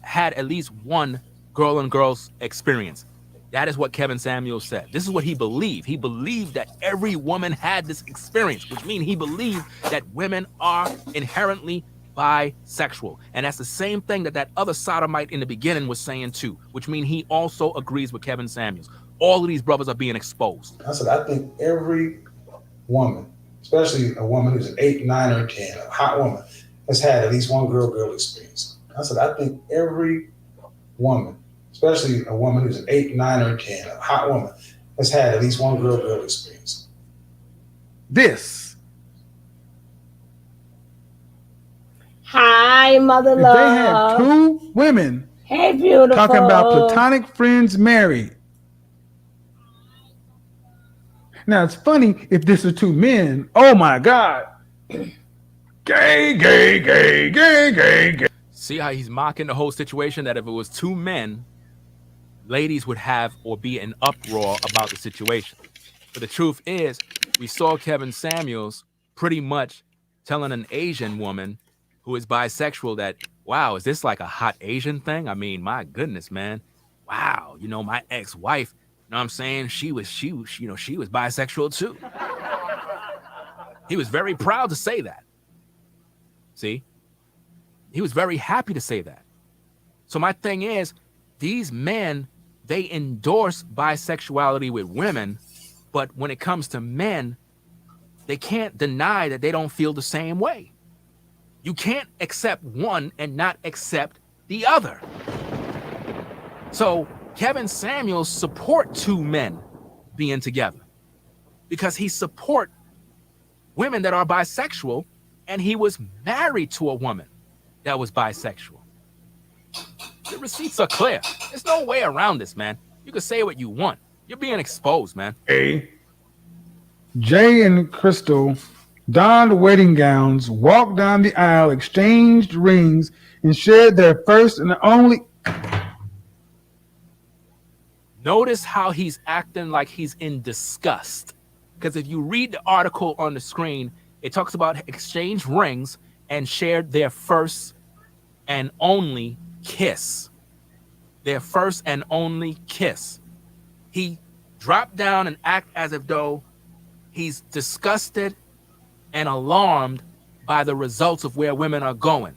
had at least one girl and girls experience. That is what Kevin Samuels said. This is what he believed. He believed that every woman had this experience, which means he believed that women are inherently bisexual. And that's the same thing that other sodomite in the beginning was saying too, which means he also agrees with Kevin Samuels. All of these brothers are being exposed. I said, I think every woman, especially a woman who's an 8, 9, or 10, a hot woman, has had at least one girl experience. I said, I think every woman, especially a woman who's an 8, 9, or 10, a hot woman, has had at least one girl experience. This. Hi, Mother If they had Love. 2 women Hey, beautiful. Talking about platonic friends married. Now it's funny if this are two men. Oh my God. Gay, gay, gay, gay, gay, gay. See how he's mocking the whole situation, that if it was two men, ladies would have or be in uproar about the situation. But the truth is, we saw Kevin Samuels pretty much telling an Asian woman who is bisexual that, wow, is this like a hot Asian thing? I mean, my goodness, man. Wow, you know, my ex-wife, you know what I'm saying? She was bisexual too. He was very proud to say that. See? He was very happy to say that. So my thing is, these men, they endorse bisexuality with women, but when it comes to men, they can't deny that they don't feel the same way. You can't accept one and not accept the other. So Kevin Samuels support two men being together because he support women that are bisexual, and he was married to a woman that was bisexual. The receipts are clear. There's no way around this, man. You can say what you want. You're being exposed, man. Jay and Crystal donned wedding gowns, walked down the aisle, exchanged rings, and shared their first and only. Notice how he's acting like he's in disgust. Because if you read the article on the screen, it talks about exchanged rings and shared their first and only kiss. Their first and only kiss. He dropped down and act as if though he's disgusted and alarmed by the results of where women are going.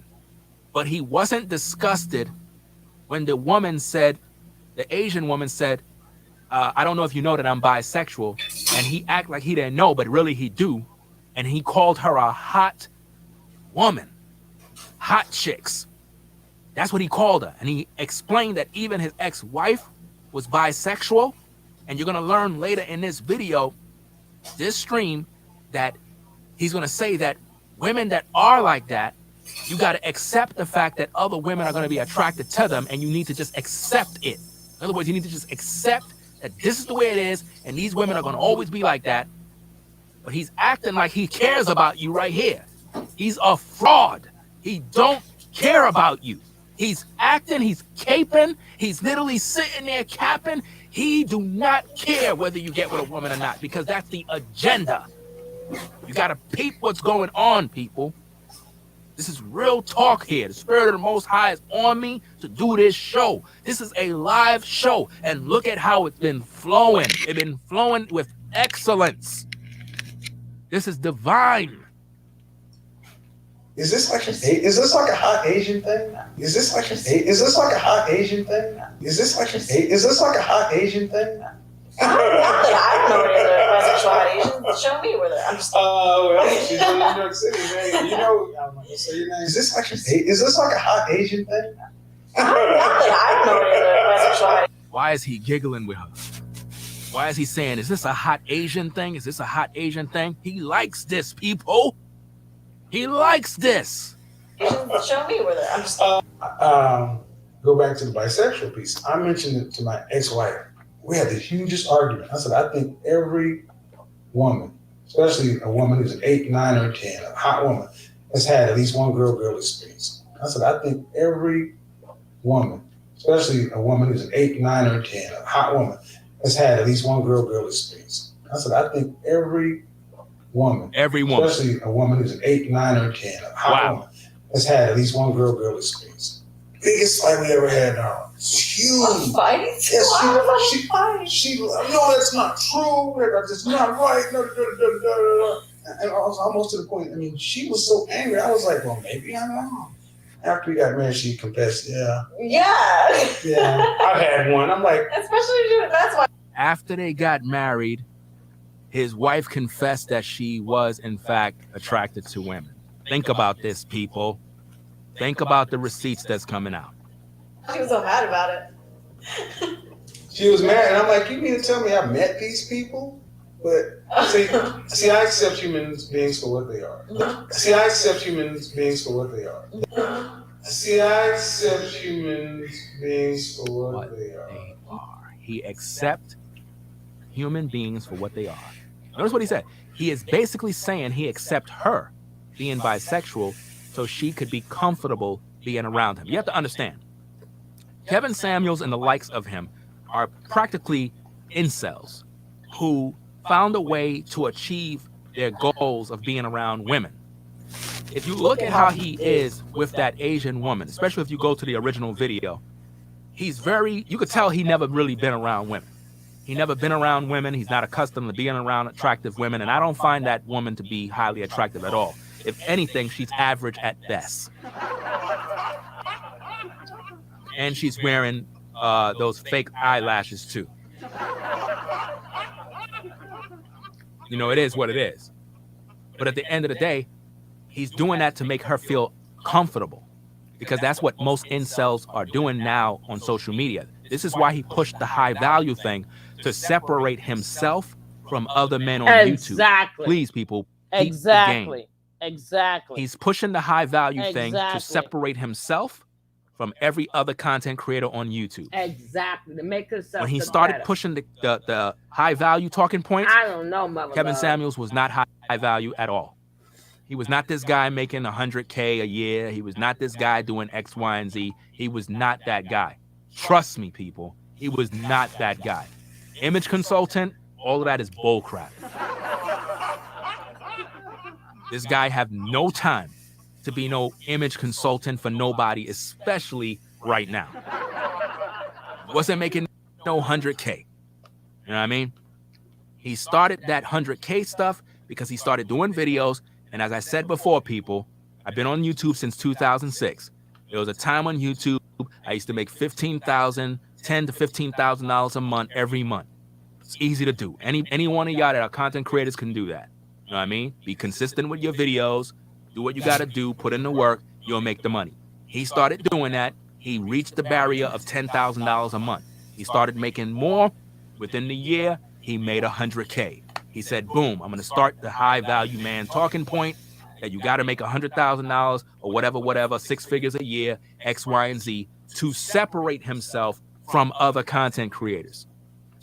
But he wasn't disgusted when the woman said, the Asian woman said, I don't know if you know that I'm bisexual. And he act like he didn't know, but really he do. And he called her a hot woman. Hot chicks. That's what he called her. And he explained that even his ex-wife was bisexual. And you're going to learn later in this video, this stream, that he's going to say that women that are like that, you got to accept the fact that other women are going to be attracted to them, and you need to just accept it. In other words, you need to just accept that this is the way it is, and these women are going to always be like that. But he's acting like he cares about you right here. He's a fraud. He don't care about you. He's acting, he's caping, he's literally sitting there capping. He do not care whether you get with a woman or not, because that's the agenda. You got to peep what's going on, people. This is real talk here. The Spirit of the Most High is on me to do this show. This is a live show, and look at how it's been flowing. It's been flowing with excellence. This is divine. Is this like a hot Asian thing? Is this like a hot Asian thing? Is this like a hot Asian thing? I don't know any other bisexual hot Asians. Show me where they're. I'm just. Well, she's in New York City, man. You know, I'm not gonna say your name. Is this like a hot Asian thing? I don't know any other bisexual hot. Why is he giggling with her? Why is he saying, is this a hot Asian thing? Is this a hot Asian thing? He likes this, people. He likes this. Asians, show me where they're. I'm just. Go back to the bisexual piece. I mentioned it to my ex-wife. We had the hugest argument. I said, I think every woman, especially a woman who's an 8, 9, or 10, a hot woman, has had at least one girl experience. I said, I think every woman, especially a woman who's an 8, 9, or 10, a hot woman, has had at least one girl experience. I said, I think every woman, especially a woman who's an 8, 9, or 10, a hot woman, has had at least one girl experience. Biggest fight we ever had now. It's huge. Fight? Yes, she, no, that's not true. That's not right. And I was almost to the point. I mean, she was so angry. I was like, well, maybe I'm wrong. After we got married, she confessed, yeah, I had one. I'm like, especially that's why. After they got married, his wife confessed that she was, in fact, attracted to women. Think about this, people. Think about the receipts that's coming out. She was so mad about it. She was mad, and I'm like, you mean to tell me I met these people? But see, I accept human beings for what they are. See, I accept human beings for what What they are. they are. He accepts human beings for what they are. Notice what he said. He is basically saying he accepts her being bisexual so she could be comfortable being around him. You have to understand, Kevin Samuels and the likes of him are practically incels who found a way to achieve their goals of being around women. If you look at how he is with that Asian woman, especially if you go to the original video, he's very, you could tell he never really been around women. He never been around women. He's not accustomed to being around attractive women. And I don't find that woman to be highly attractive at all. If anything, she's average at best. And she's wearing those fake eyelashes too. You know, it is what it is. But at the end of the day, he's doing that to make her feel comfortable, because that's what most incels are doing now on social media. This is why he pushed the high value thing, to separate himself from other men on YouTube. Please, people, keep the game. Exactly. He's pushing the high value thing to separate himself from every other content creator on YouTube. Exactly. To make herself. When he started pushing the high value talking points, I don't know, mother. Kevin Samuels was not high value at all. He was not this guy making $100K a year. He was not this guy doing X, Y, and Z. He was not that guy. Trust me, people. He was not that guy. Image consultant, all of that is bullcrap. This guy have no time to be no image consultant for nobody, especially right now. Wasn't making no 100K. You know what I mean? He started that 100K stuff because he started doing videos. And as I said before, people, I've been on YouTube since 2006. There was a time on YouTube I used to make $10,000 to $15,000 a month every month. It's easy to do. Any one of y'all that are content creators can do that. You know what I mean? Be consistent with your videos. Do what you got to do. Put in the work. You'll make the money. He started doing that. He reached the barrier of $10,000 a month. He started making more. Within the year, he made 100K. He said, boom, I'm going to start the high value man talking point that you got to make $100,000 or whatever, 6 figures a year, X, Y, and Z, to separate himself from other content creators,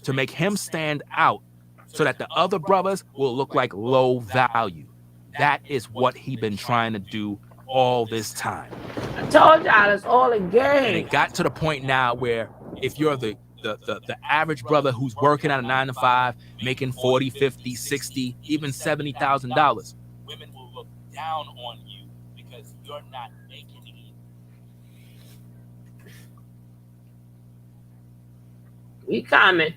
to make him stand out so that the other brothers will look like low value. That is what he been trying to do all this time. I told y'all it's all a game. And it got to the point now where if you're the average brother who's working at a 9 to 5, making $40, $50, $60, even $70,000, women will look down on you because you're not making it. We coming.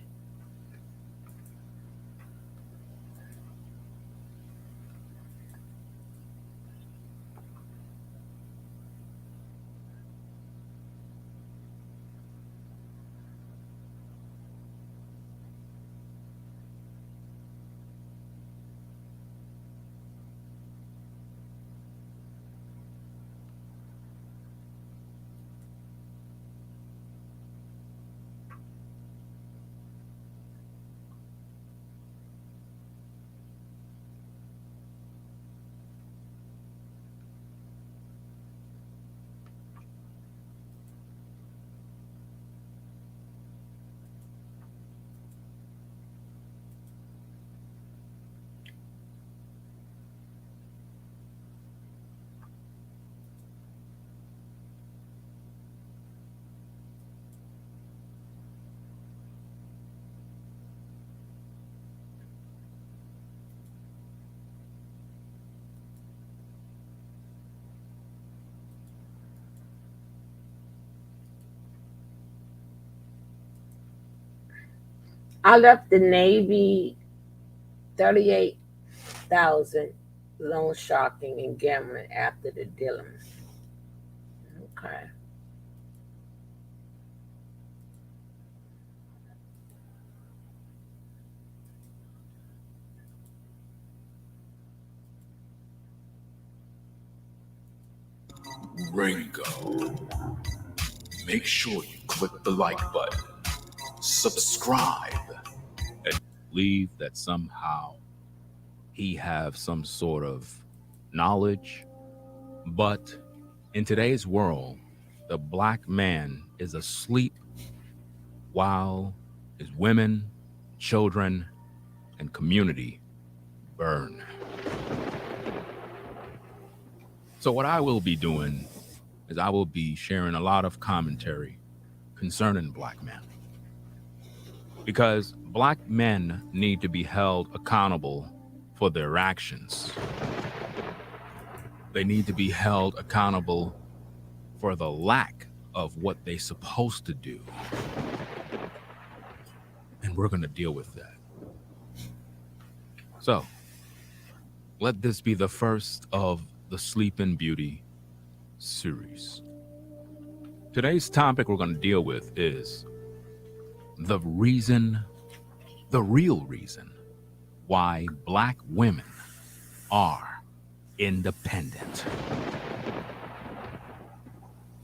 I left the Navy, 38,000, loan sharking and gambling after the Dillon. Okay. Ringo. Make sure you click the like button. Subscribe. And believe that somehow he have some sort of knowledge, but In today's world, the black man is asleep while his women, children, and community burn. So what I will be doing is I will be sharing a lot of commentary concerning black men. Because black men need to be held accountable for their actions. They need to be held accountable for the lack of what they're supposed to do. And we're going to deal with that. So, let this be the first of the Sleeping Beauty series. Today's topic we're going to deal with is the real reason why black women are independent.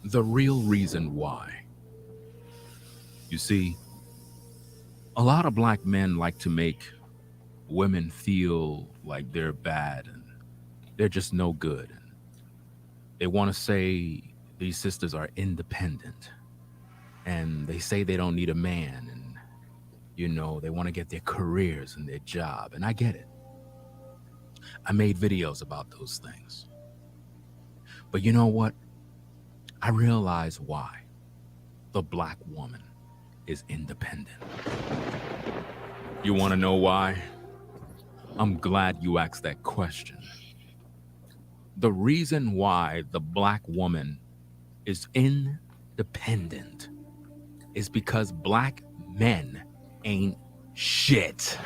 The real reason why. You see, a lot of black men like to make women feel like they're bad and they're just no good. They want to say these sisters are independent and they say they don't need a man, and they want to get their careers and their job, and I get it. I made videos about those things. But you know what? I realize why the black woman is independent. You want to know why? I'm glad you asked that question. The reason why the black woman is independent is because black men ain't shit.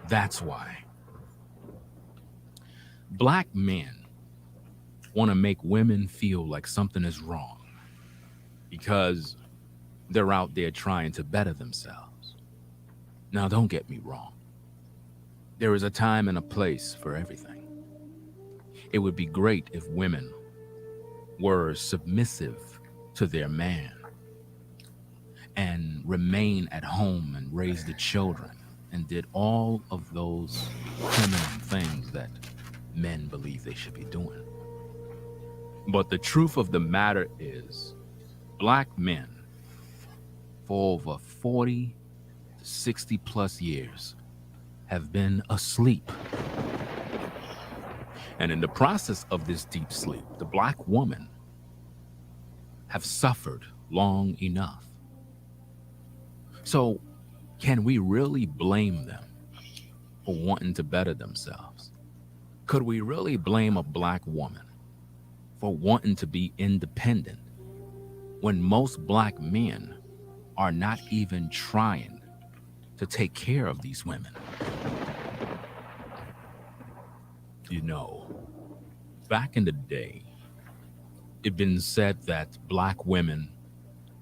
That's why. Black men want to make women feel like something is wrong because they're out there trying to better themselves. Now, don't get me wrong. There is a time and a place for everything. It would be great if women were submissive to their man and remain at home and raise the children and did all of those feminine things that men believe they should be doing. But the truth of the matter is, black men for over 40 to 60 plus years have been asleep. And in the process of this deep sleep, the black woman have suffered long enough. So, can we really blame them for wanting to better themselves? Could we really blame a black woman for wanting to be independent when most black men are not even trying to take care of these women? Back in the day, it'd been said that black women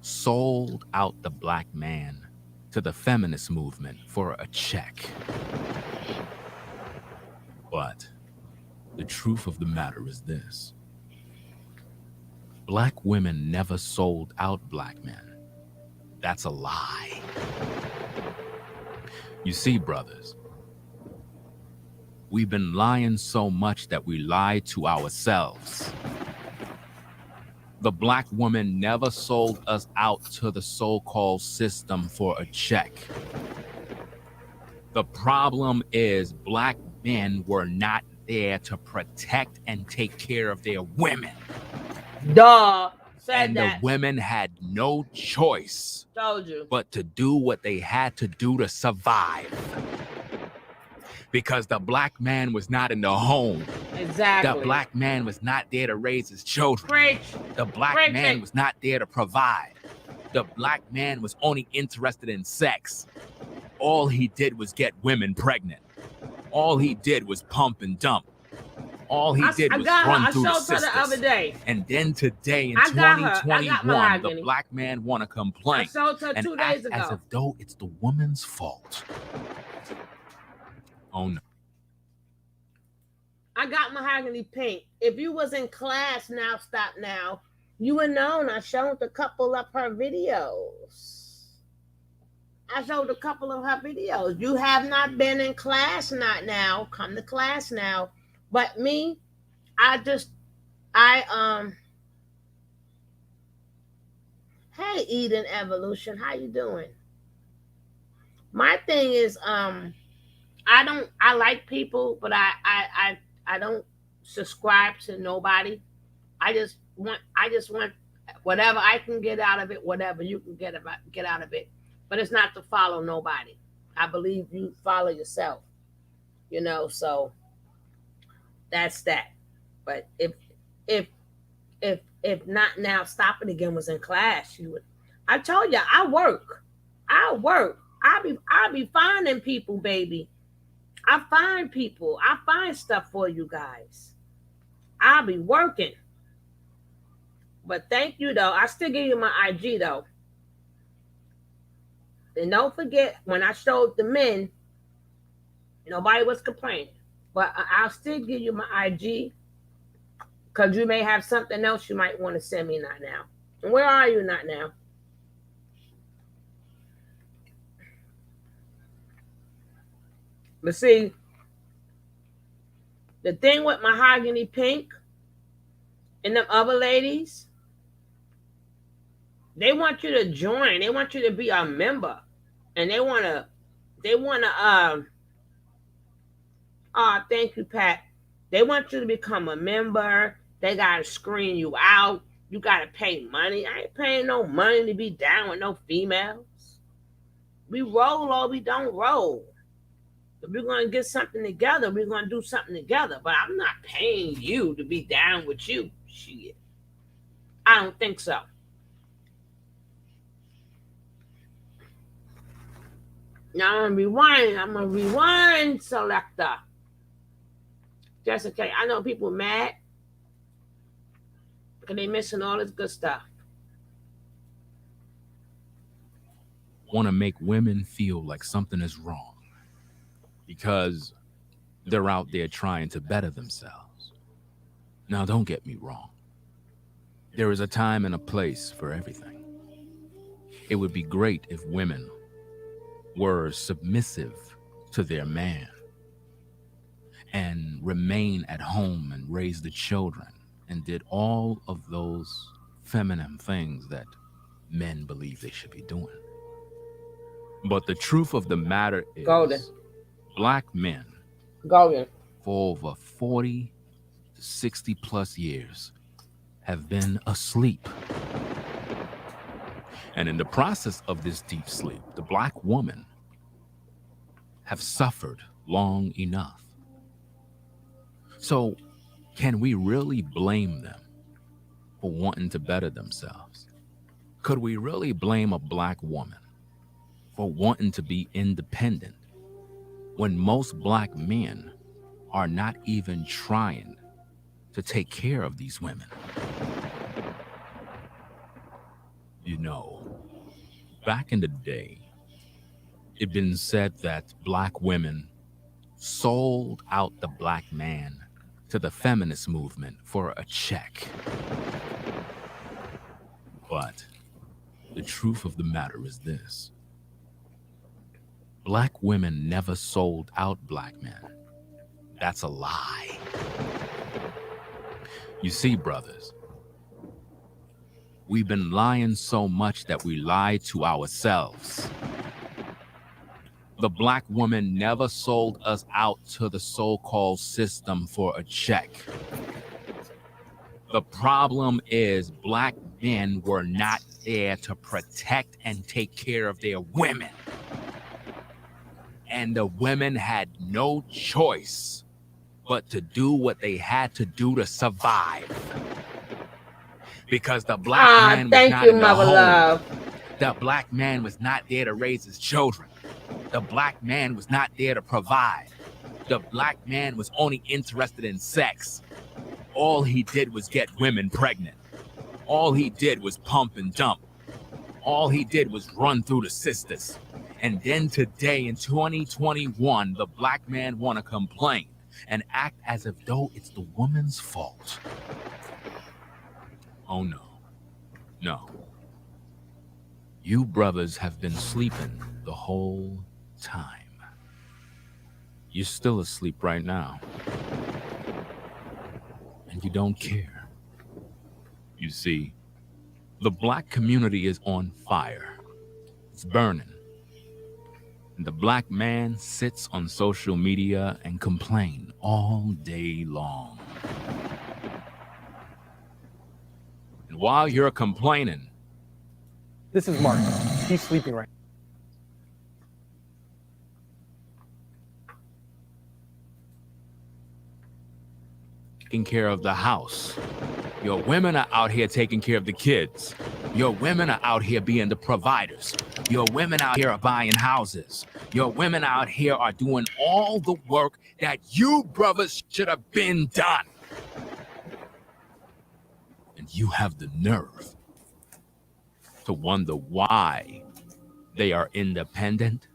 sold out the black man to the feminist movement for a check. But the truth of the matter is this. Black women never sold out black men. That's a lie. You see, brothers, we've been lying so much that we lie to ourselves. The black woman never sold us out to the so-called system for a check. The problem is black men were not there to protect and take care of their women. Duh. Said And that. the women had no choice Told you. but to do what they had to do to survive. Because the black man was not in the home. Exactly. The black man was not there to raise his children. Preach. The black Preach man it. was not there to provide. The black man was only interested in sex. All he did was get women pregnant. All he did was pump and dump. All he did was run through the I showed her the other sisters. day. And then today in I got her. I got 2021, mahogany. the black man want to I complain showed her and 2 act days as ago. if though it's the woman's fault. Oh no. I got mahogany pink. If you was in class now, stop now, you would known I showed a couple of her videos. I showed a couple of her videos. You have not been in class, not now. Come to class now. But me, I Hey Eden Evolution, how you doing? My thing is, I like people, but I don't subscribe to nobody. I just want whatever I can get out of it, whatever you can get out of it. But it's not to follow nobody. I believe you follow yourself, so that's that. But if if not now, Stop It Again was in class, you would. I told you I work. I work. I be finding people, baby. I find people. I find stuff for you guys. I'll be working. But thank you though. I still give you my IG though. And don't forget when I showed the men, nobody was complaining. But I'll still give you my IG because you may have something else you might want to send me not now. And where are you not now? But see, the thing with Mahogany Pink and them other ladies, they want you to join. They want you to be a member. And they wanna thank you, Pat. They want you to become a member. They gotta screen you out. You gotta pay money. I ain't paying no money to be down with no females. We roll or we don't roll. If we're gonna get something together, we're gonna do something together. But I'm not paying you to be down with you. Shit. I don't think so. Now I'm a rewind selector. Just in case. I know people mad because they missing all this good stuff. Want to make women feel like something is wrong because they're out there trying to better themselves. Now, don't get me wrong. There is a time and a place for everything. It would be great if women were submissive to their man and remain at home and raise the children and did all of those feminine things that men believe they should be doing. But the truth of the matter is, Golden. Black men Golden. for over 40 to 60 plus years have been asleep. And in the process of this deep sleep, the Black woman have suffered long enough. So can we really blame them for wanting to better themselves? Could we really blame a Black woman for wanting to be independent when most Black men are not even trying to take care of these women? Back in the day, it'd been said that Black women sold out the Black man to the feminist movement for a check. But the truth of the matter is this: Black women never sold out Black men. That's a lie. You see, brothers, we've been lying so much that we lie to ourselves. The Black woman never sold us out to the so-called system for a check. The problem is Black men were not there to protect and take care of their women. And the women had no choice but to do what they had to do to survive. Because the Black man was not in the home. Love. The Black man was not there to raise his children. The Black man was not there to provide. The Black man was only interested in sex. All he did was get women pregnant. All he did was pump and dump. All he did was run through the sisters. And then today in 2021, the Black man want to complain and act as if though it's the woman's fault. Oh no. No. You brothers have been sleeping the whole time. You're still asleep right now. And you don't care. You see, the black community is on fire. It's burning. And the black man sits on social media and complains all day long. And while you're complaining, This is Mark. He's sleeping right taking care of the house. Your women are out here taking care of the kids. Your women are out here being the providers. Your women out here are buying houses. Your women out here are doing all the work that you brothers should have been done. And you have the nerve to wonder why they are independent.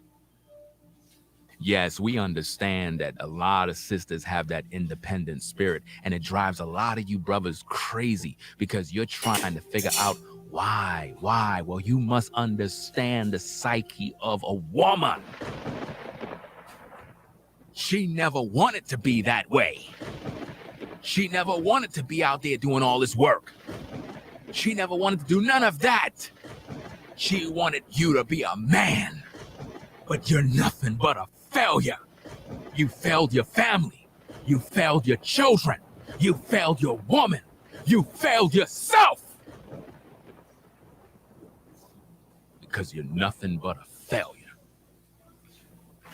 Yes, we understand that a lot of sisters have that independent spirit, and it drives a lot of you brothers crazy because you're trying to figure out why. Well, you must understand the psyche of a woman. She never wanted to be that way. She never wanted to be out there doing all this work. She never wanted to do none of that. She wanted you to be a man, but you're nothing but a failure. You failed your family. You failed your children. You failed your woman. You failed yourself. Because you're nothing but a failure.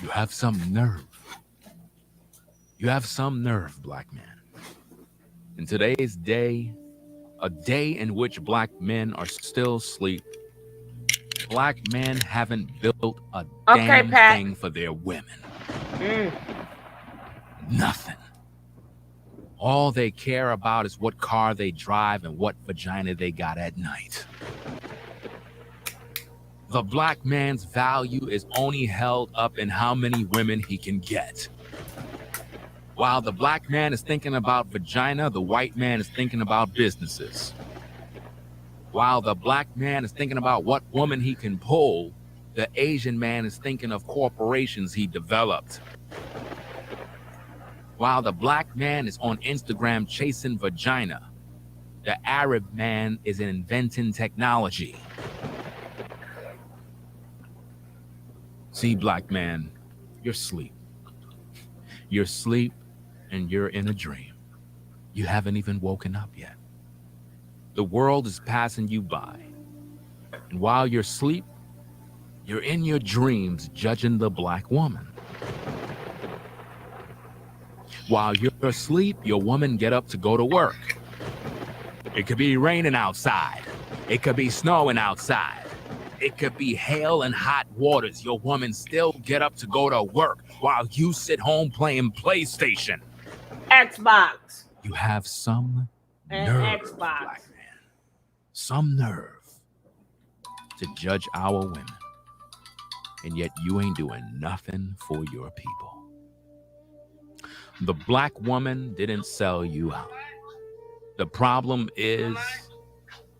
You have some nerve. You have some nerve, black man. In today's day, a day in which black men are still asleep, black men haven't built a damn thing for their women. Nothing. All they care about is what car they drive and what vagina they got at night. The black man's value is only held up in how many women he can get. While the black man is thinking about vagina, the white man is thinking about businesses. While the black man is thinking about what woman he can pull, the Asian man is thinking of corporations he developed. While the black man is on Instagram chasing vagina, the Arab man is inventing technology. See, black man, you're asleep. You're asleep and you're in a dream. You haven't even woken up yet. The world is passing you by. And while you're asleep, you're in your dreams judging the black woman. While you're asleep, your woman get up to go to work. It could be raining outside. It could be snowing outside. It could be hail and hot waters. Your woman still get up to go to work while you sit home playing PlayStation. Xbox. You have some And nerve, Xbox. black man. Some nerve to judge our women. And yet you ain't doing nothing for your people. The black woman didn't sell you out. The problem is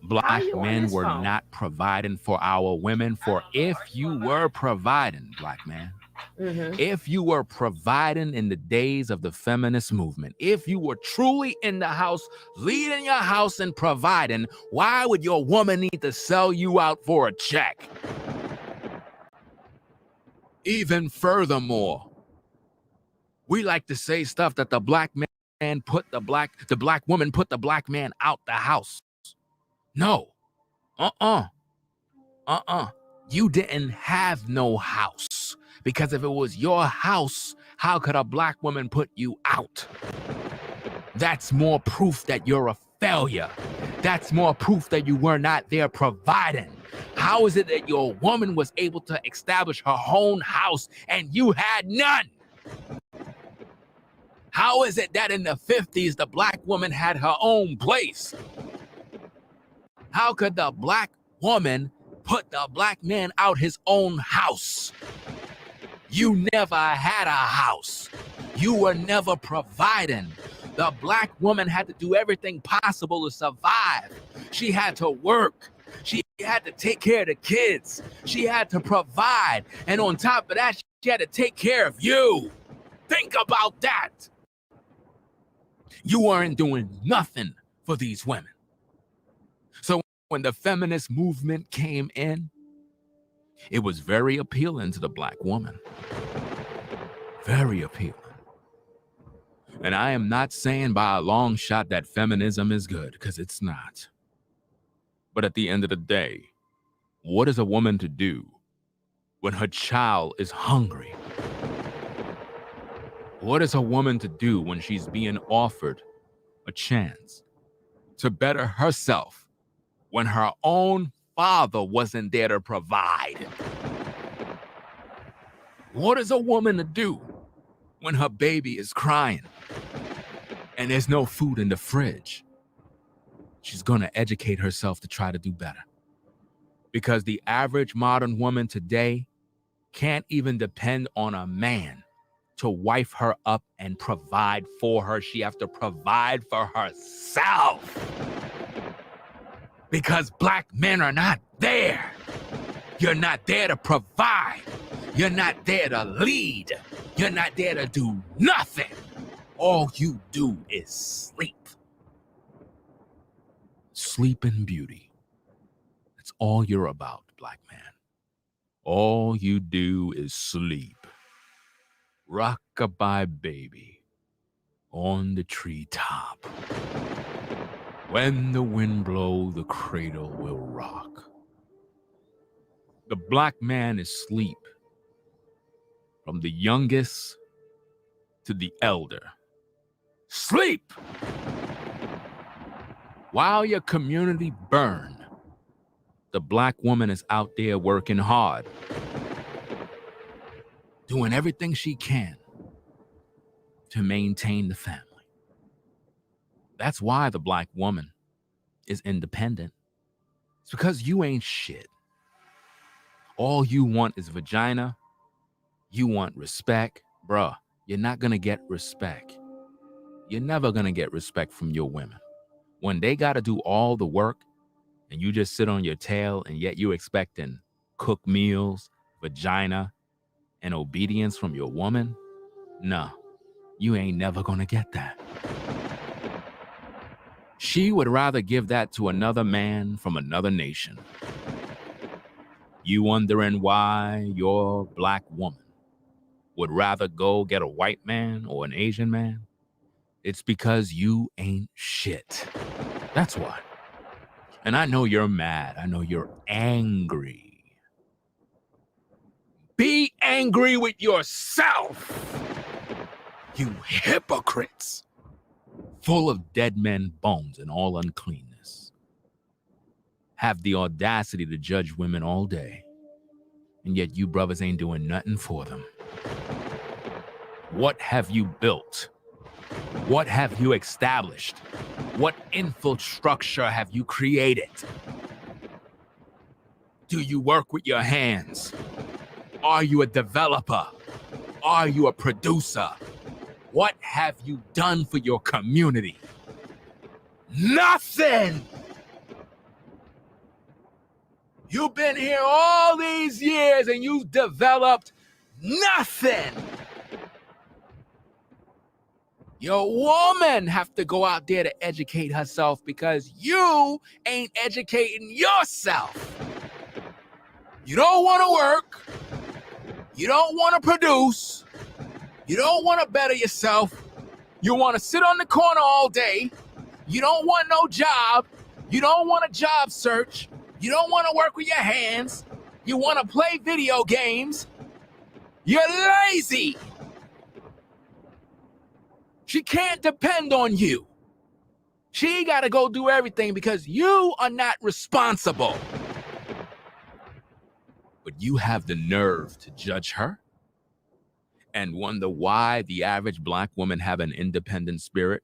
black men were not providing for our women. For if you were providing, black man, if you were providing in the days of the feminist movement, if you were truly in the house, leading your house and providing, why would your woman need to sell you out for a check? Even furthermore, we like to say stuff that the black man put the black woman put the black man out the house. No. You didn't have no house. Because if it was your house, how could a black woman put you out? That's more proof that you're a failure. That's more proof that you were not there providing. How is it that your woman was able to establish her own house and you had none? How is it that in the 50s, the black woman had her own place? How could the black woman put the black man out his own house? You never had a house. You were never providing. The black woman had to do everything possible to survive. She had to work. She had to take care of the kids. She had to provide. And on top of that, she had to take care of you. Think about that. You weren't doing nothing for these women. when the feminist movement came in, it was very appealing to the black woman. Very appealing. And I am not saying by a long shot that feminism is good, because it's not. But at the end of the day, what is a woman to do when her child is hungry? What is a woman to do when she's being offered a chance to better herself when her own father wasn't there to provide? What is a woman to do when her baby is crying and there's no food in the fridge? She's going to educate herself to try to do better. Because the average modern woman today can't even depend on a man to wife her up and provide for her. She has to provide for herself. Because black men are not there. You're not there to provide. You're not there to lead. You're not there to do nothing. All you do is sleep. Sleep and beauty. That's all you're about, black man. All you do is sleep. Rock-a-bye baby on the treetop. When the wind blows, the cradle will rock. The black man is sleep. From the youngest to the elder. Sleep! While your community burn, the black woman is out there working hard, doing everything she can to maintain the family. That's why the black woman is independent. It's because you ain't shit. All you want is vagina. You want respect. Bruh, you're not gonna get respect. You're never gonna get respect from your women. When they gotta do all the work and you just sit on your tail and yet you expecting cooked meals, vagina, and obedience from your woman, no, you ain't never gonna get that. She would rather give that to another man from another nation. You wondering why your black woman would rather go get a white man or an Asian man? It's because you ain't shit. That's why. And I know you're mad. I know you're angry. Be angry with yourself, you hypocrites, full of dead men bones and all uncleanness. Have the audacity to judge women all day, and yet you brothers ain't doing nothing for them. What have you built? What have you established? What infrastructure have you created? Do you work with your hands? Are you a developer? Are you a producer? What have you done for your community? Nothing! You've been here all these years and you've developed nothing! Your woman have to go out there to educate herself because you ain't educating yourself. You don't want to work. You don't want to produce. You don't want to better yourself. You want to sit on the corner all day. You don't want no job. You don't want a job search. You don't want to work with your hands. You want to play video games. You're lazy. She can't depend on you. She got to go do everything because you are not responsible. But you have the nerve to judge her and wonder why the average black woman have an independent spirit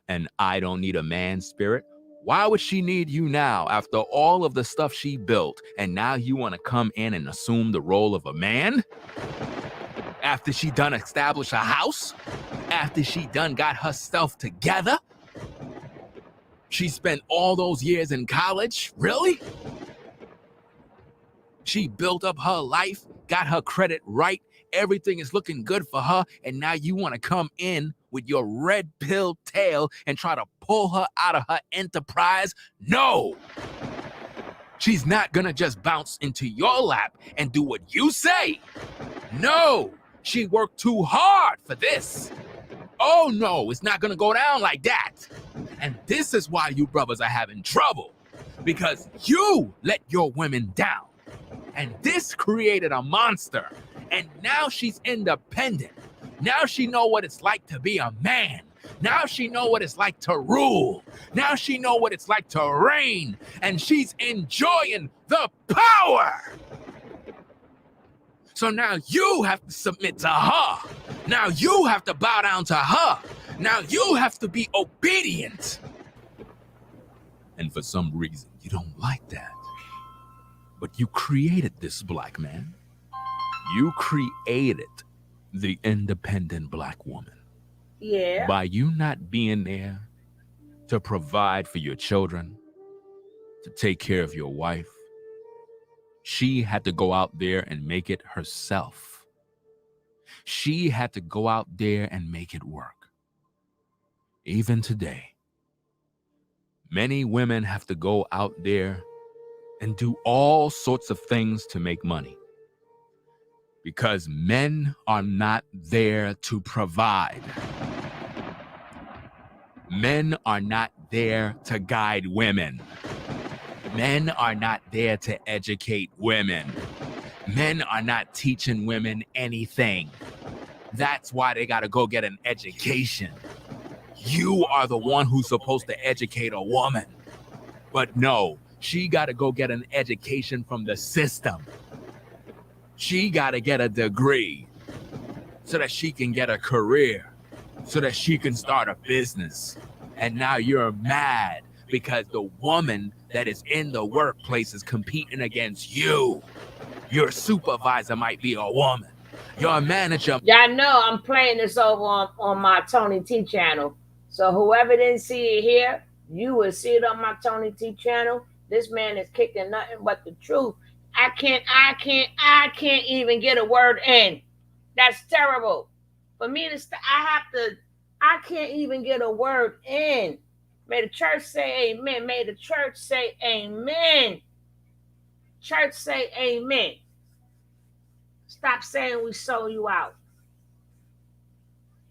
and I don't need a man spirit. Why would she need you now after all of the stuff she built and now you want to come in and assume the role of a man? After she done established a house? After she done got herself together? She spent all those years in college? Really? She built up her life, got her credit right, everything is looking good for her, and now you want to come in with your red pill tail and try to pull her out of her enterprise? No! She's not gonna just bounce into your lap and do what you say. No, she worked too hard for this. Oh no, it's not gonna go down like that. And this is why you brothers are having trouble, because you let your women down. And this created a monster. And now she's independent. Now she know what it's like to be a man. Now she know what it's like to rule. Now she know what it's like to reign. And she's enjoying the power. So now you have to submit to her. Now you have to bow down to her. Now you have to be obedient. And for some reason, you don't like that. But you created this black man. You created the independent black woman. Yeah. By you not being there to provide for your children, to take care of your wife, she had to go out there and make it herself. She had to go out there and make it work. Even today, many women have to go out there and do all sorts of things to make money, because men are not there to provide. Men are not there to guide women. Men are not there to educate women. Men are not teaching women anything. That's why they gotta go get an education. You are the one who's supposed to educate a woman. But no, she gotta go get an education from the system. She gotta get a degree so that she can get a career, so that she can start a business. And now you're mad because the woman that is in the workplace is competing against you. Your supervisor might be a woman. Your manager. Y'all know I'm playing this over on my Tony T channel. So whoever didn't see it here, you will see it on my Tony T channel. This man is kicking nothing but the truth. I can't even get a word in. That's terrible. For me to I can't even get a word in. May the church say amen. May the church say amen. Church say amen. Stop saying we sold you out.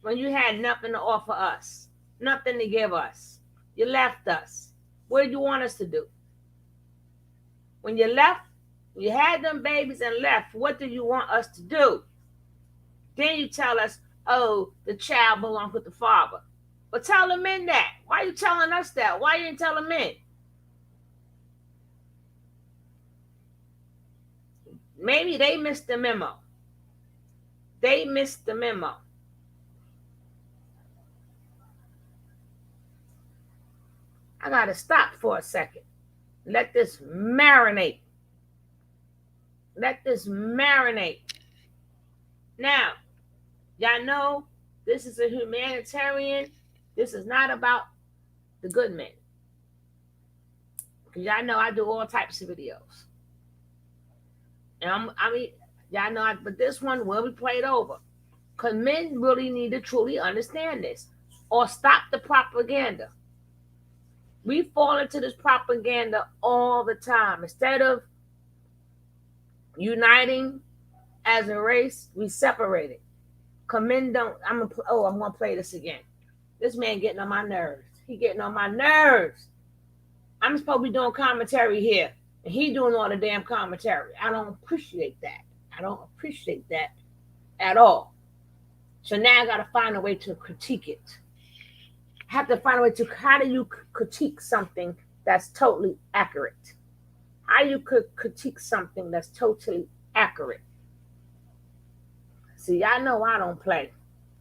When you had nothing to offer us, nothing to give us. You left us. What did you want us to do? When you left, you had them babies and left, what do you want us to do? Then you tell us, oh, the child belongs with the father. But tell the men that. Why are you telling us that? Why you didn't tell the men? Maybe they missed the memo. They missed the memo. I got to stop for a second. Let this marinate. Let this marinate. Now, y'all know this is a humanitarian. This is not about the good men. Because y'all know I do all types of videos. And y'all know, but this one will be played over. Because men really need to truly understand this. Or stop the propaganda. We fall into this propaganda all the time. Instead of uniting as a race, we separated. Men don't. I'm gonna play this again. This man getting on my nerves. He getting on my nerves. I'm supposed to be doing commentary here, and he doing all the damn commentary. I don't appreciate that. I don't appreciate that at all. So now I gotta find a way to critique it. I have to find a way to, how do you critique something that's totally accurate? How you could critique something that's totally accurate? See, y'all know I don't play.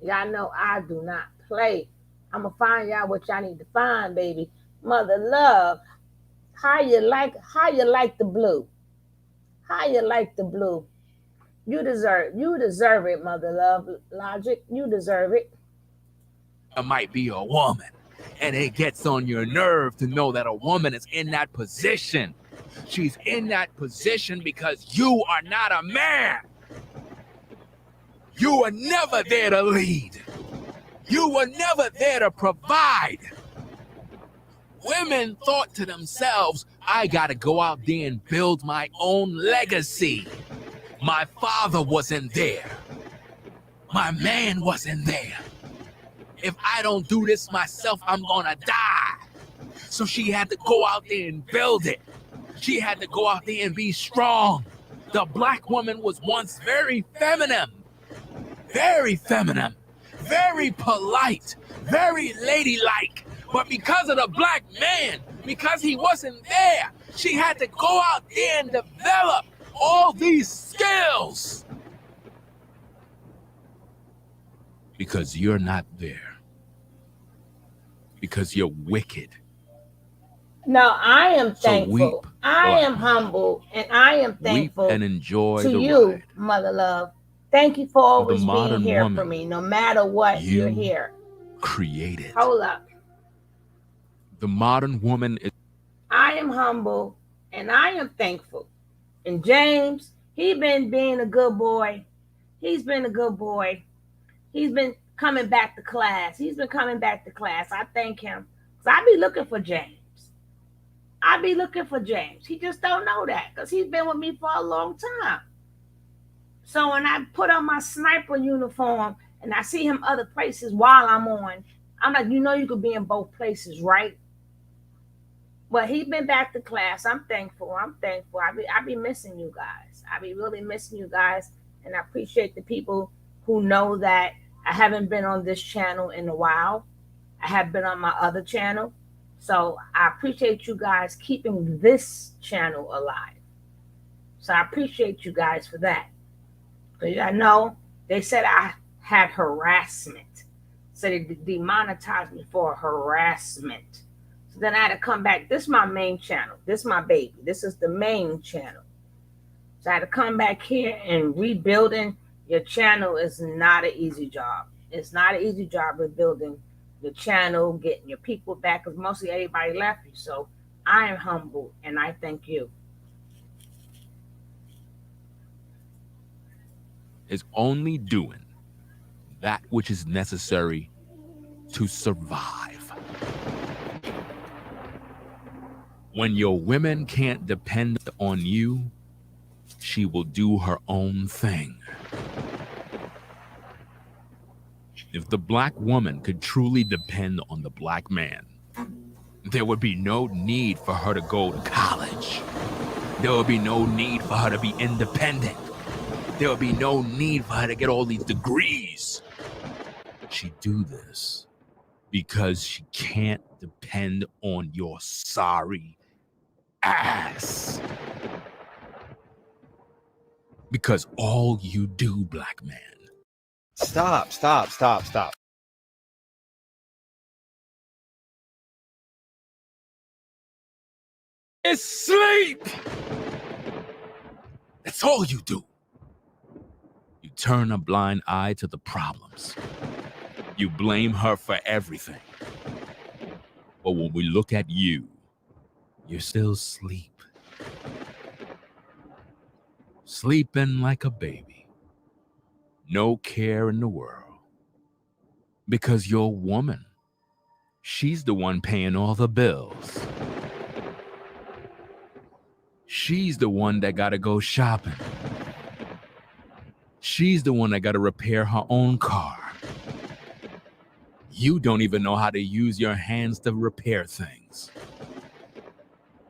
Y'all know I do not play. I'm going to find y'all what y'all need to find, baby. Mother love, how you like the blue? How you like the blue? You deserve it, mother love. Logic, you deserve it. Might be a woman, and it gets on your nerve to know that a woman is in that position. She's in that position because you are not a man. You were never there to lead. You were never there to provide. Women thought to themselves, I got to go out there and build my own legacy. My father wasn't there. My man wasn't there. If I don't do this myself, I'm gonna die. So she had to go out there and build it. She had to go out there and be strong. The black woman was once very feminine, very polite, very ladylike. But because of the black man, because he wasn't there, she had to go out there and develop all these skills. Because you're not there. Because you're wicked. No, I am So thankful. weep, I am black. humble, and I am Weep thankful and enjoy to the you, ride. Mother Love. Thank you for always being modern here for woman me, no matter what. You're you here. created. Hold up. The modern woman is I am humble, and I am thankful. And James, he been being a good boy. He's been a good boy. He's been coming back to class. He's been coming back to class. I thank him. So I be looking for James. I be looking for James. He just don't know that because he's been with me for a long time. So when I put on my sniper uniform and I see him other places while I'm on, I'm like, you know, you could be in both places, right? But he's been back to class. I'm thankful. I be missing you guys. I be really missing you guys. And I appreciate the people who know that I haven't been on this channel in a while. I have been on my other channel. So I appreciate you guys keeping this channel alive. So I appreciate you guys for that. Because I know they said I had harassment. So they demonetized me for harassment. So then I had to come back. This is my main channel. This is my baby. This is the main channel. So I had to come back here, and rebuilding your channel is not an easy job. It's not an easy job rebuilding the channel, getting your people back, because mostly everybody left you. So I am humble, and I thank you. is only doing that which is necessary to survive. When your women can't depend on you, she will do her own thing. If the black woman could truly depend on the black man, there would be no need for her to go to college. There would be no need for her to be independent. There would be no need for her to get all these degrees. She do this because she can't depend on your sorry ass. Because all you do, black man, Stop. is sleep. That's all you do. You turn a blind eye to the problems. You blame her for everything. But when we look at you, you're still asleep. Sleeping like a baby. No care in the world. Because your woman, she's the one paying all the bills. She's the one that gotta go shopping. She's the one that gotta repair her own car. You don't even know how to use your hands to repair things.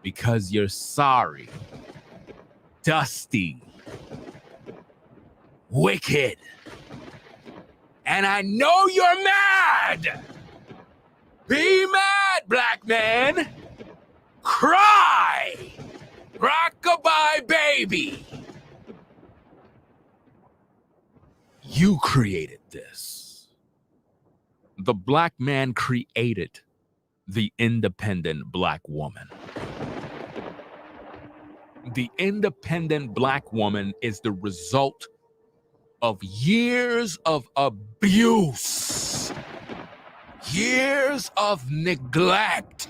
Because you're sorry, dusty, wicked. And I know you're mad. Be mad, black man. Cry. Rock-a-bye, baby. You created this. The black man created the independent black woman. The independent black woman is the result of years of abuse, years of neglect,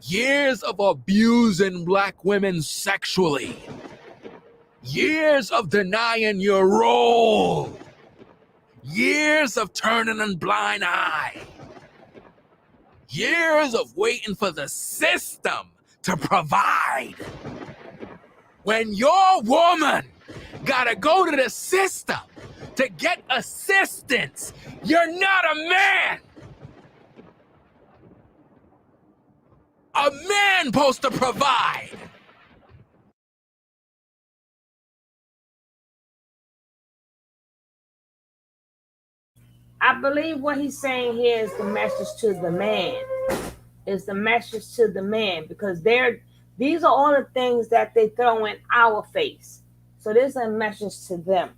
years of abusing black women sexually, years of denying your role, years of turning a blind eye, years of waiting for the system to provide. When your woman gotta go to the system to get assistance, you're not a man. A man supposed to provide. I believe what he's saying here is the message to the man. Is the message to the man, because these are all the things that they throw in our face. So there's a message to them.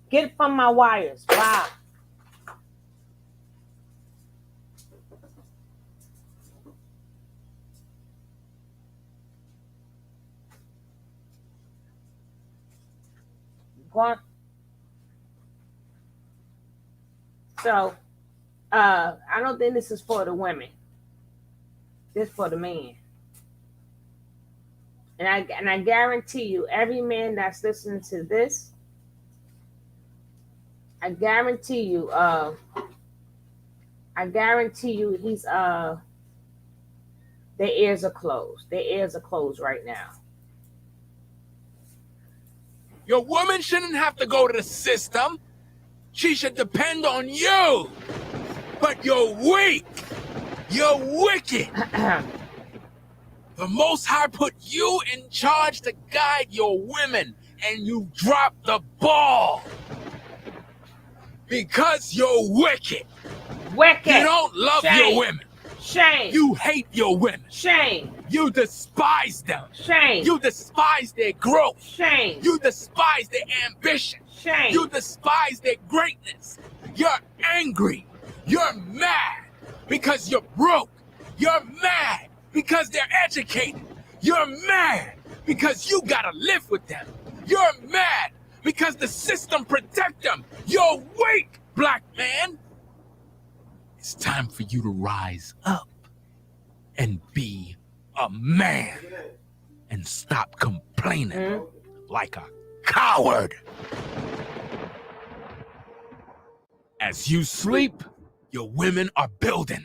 Get it from my wires. Wow. What? So, I don't think this is for the women. This is for the man. And I guarantee you, every man that's listening to this, I guarantee you he's their ears are closed. Their ears are closed right now. Your woman shouldn't have to go to the system. She should depend on you. But you're weak. You're wicked. The Most High put you in charge to guide your women, and you dropped the ball. Because you're wicked. Wicked. You don't love Shame. your women. Shame. You hate your women. Shame. You despise them. Shame. You despise their growth. Shame. You despise their ambition. Shame. You despise their greatness. You're angry. You're mad because you're broke. You're mad because they're educated. You're mad because you gotta live with them. You're mad because the system protect them. You're weak, black man. It's time for you to rise up and be a man and stop complaining like a coward. As you sleep, your women are building.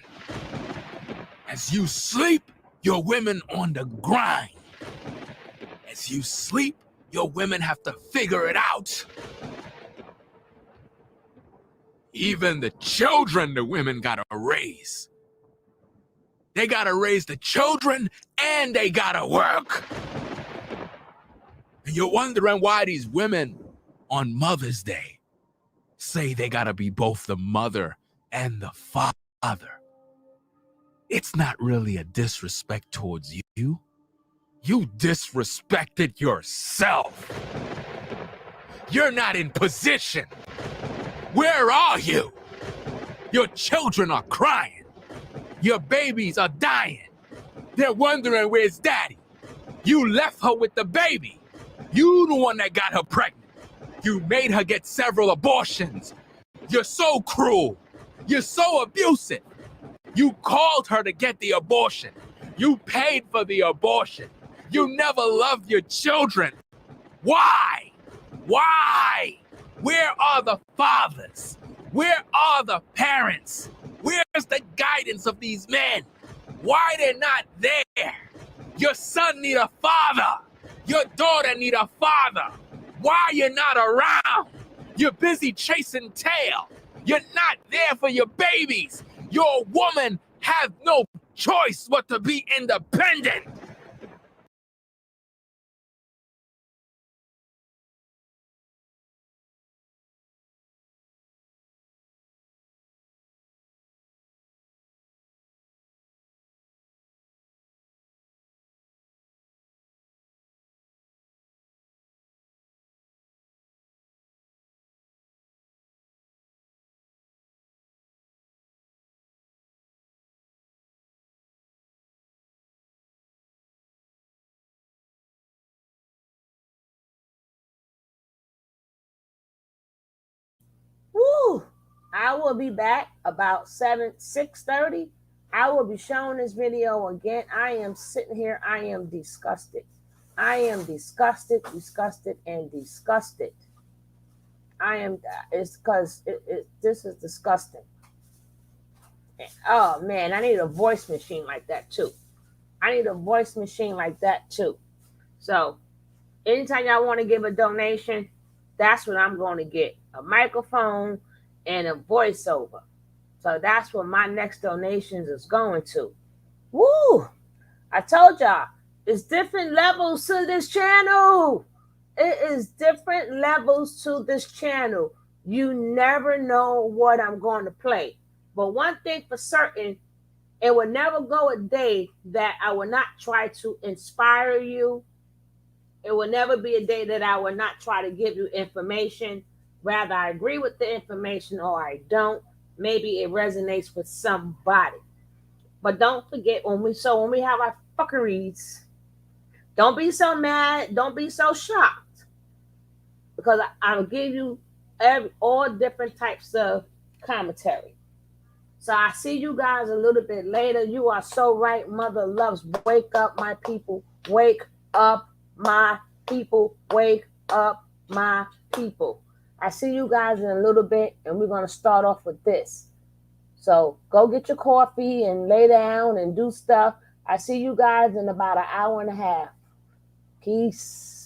As you sleep, your women on the grind. As you sleep, your women have to figure it out. Even the children the women gotta raise. They gotta raise the children and they gotta work. And you're wondering why these women on Mother's Day say they gotta be both the mother and the father. It's not really a disrespect towards you. You disrespected yourself. You're not in position. Where are you? Your children are crying. Your babies are dying. They're wondering where's daddy. You left her with the baby. You the one that got her pregnant. You made her get several abortions. You're so cruel. You're so abusive. You called her to get the abortion. You paid for the abortion. You never loved your children. Why? Why? Where are the fathers? Where are the parents? Where's the guidance of these men? Why they're not there? Your son need a father. Your daughter need a father. Why you're not around? You're busy chasing tail. You're not there for your babies. Your woman has no choice but to be independent. Woo! I will be back about 6:30. I will be showing this video again. I am sitting here. I am disgusted. I am disgusted, and disgusted. I am. It's because this is disgusting. Oh man, I need a voice machine like that too. I need a voice machine like that too. So anytime y'all want to give a donation, that's what I'm going to get. A microphone and a voiceover. So that's what my next donations is going to. Woo! I told y'all, it's different levels to this channel. It is different levels to this channel. You never know what I'm going to play. But one thing for certain, it will never go a day that I will not try to inspire you. It will never be a day that I will not try to give you information. Whether I agree with the information or I don't. Maybe it resonates with somebody. But don't forget, when we have our fuckeries, don't be so mad. Don't be so shocked. Because I'll give you all different types of commentary. So I see you guys a little bit later. You are so right. Mother loves. Wake up, my people. Wake up, my people. Wake up, my people. I see you guys in a little bit, and we're going to start off with this. So go get your coffee and lay down and do stuff. I see you guys in about an hour and a half. Peace.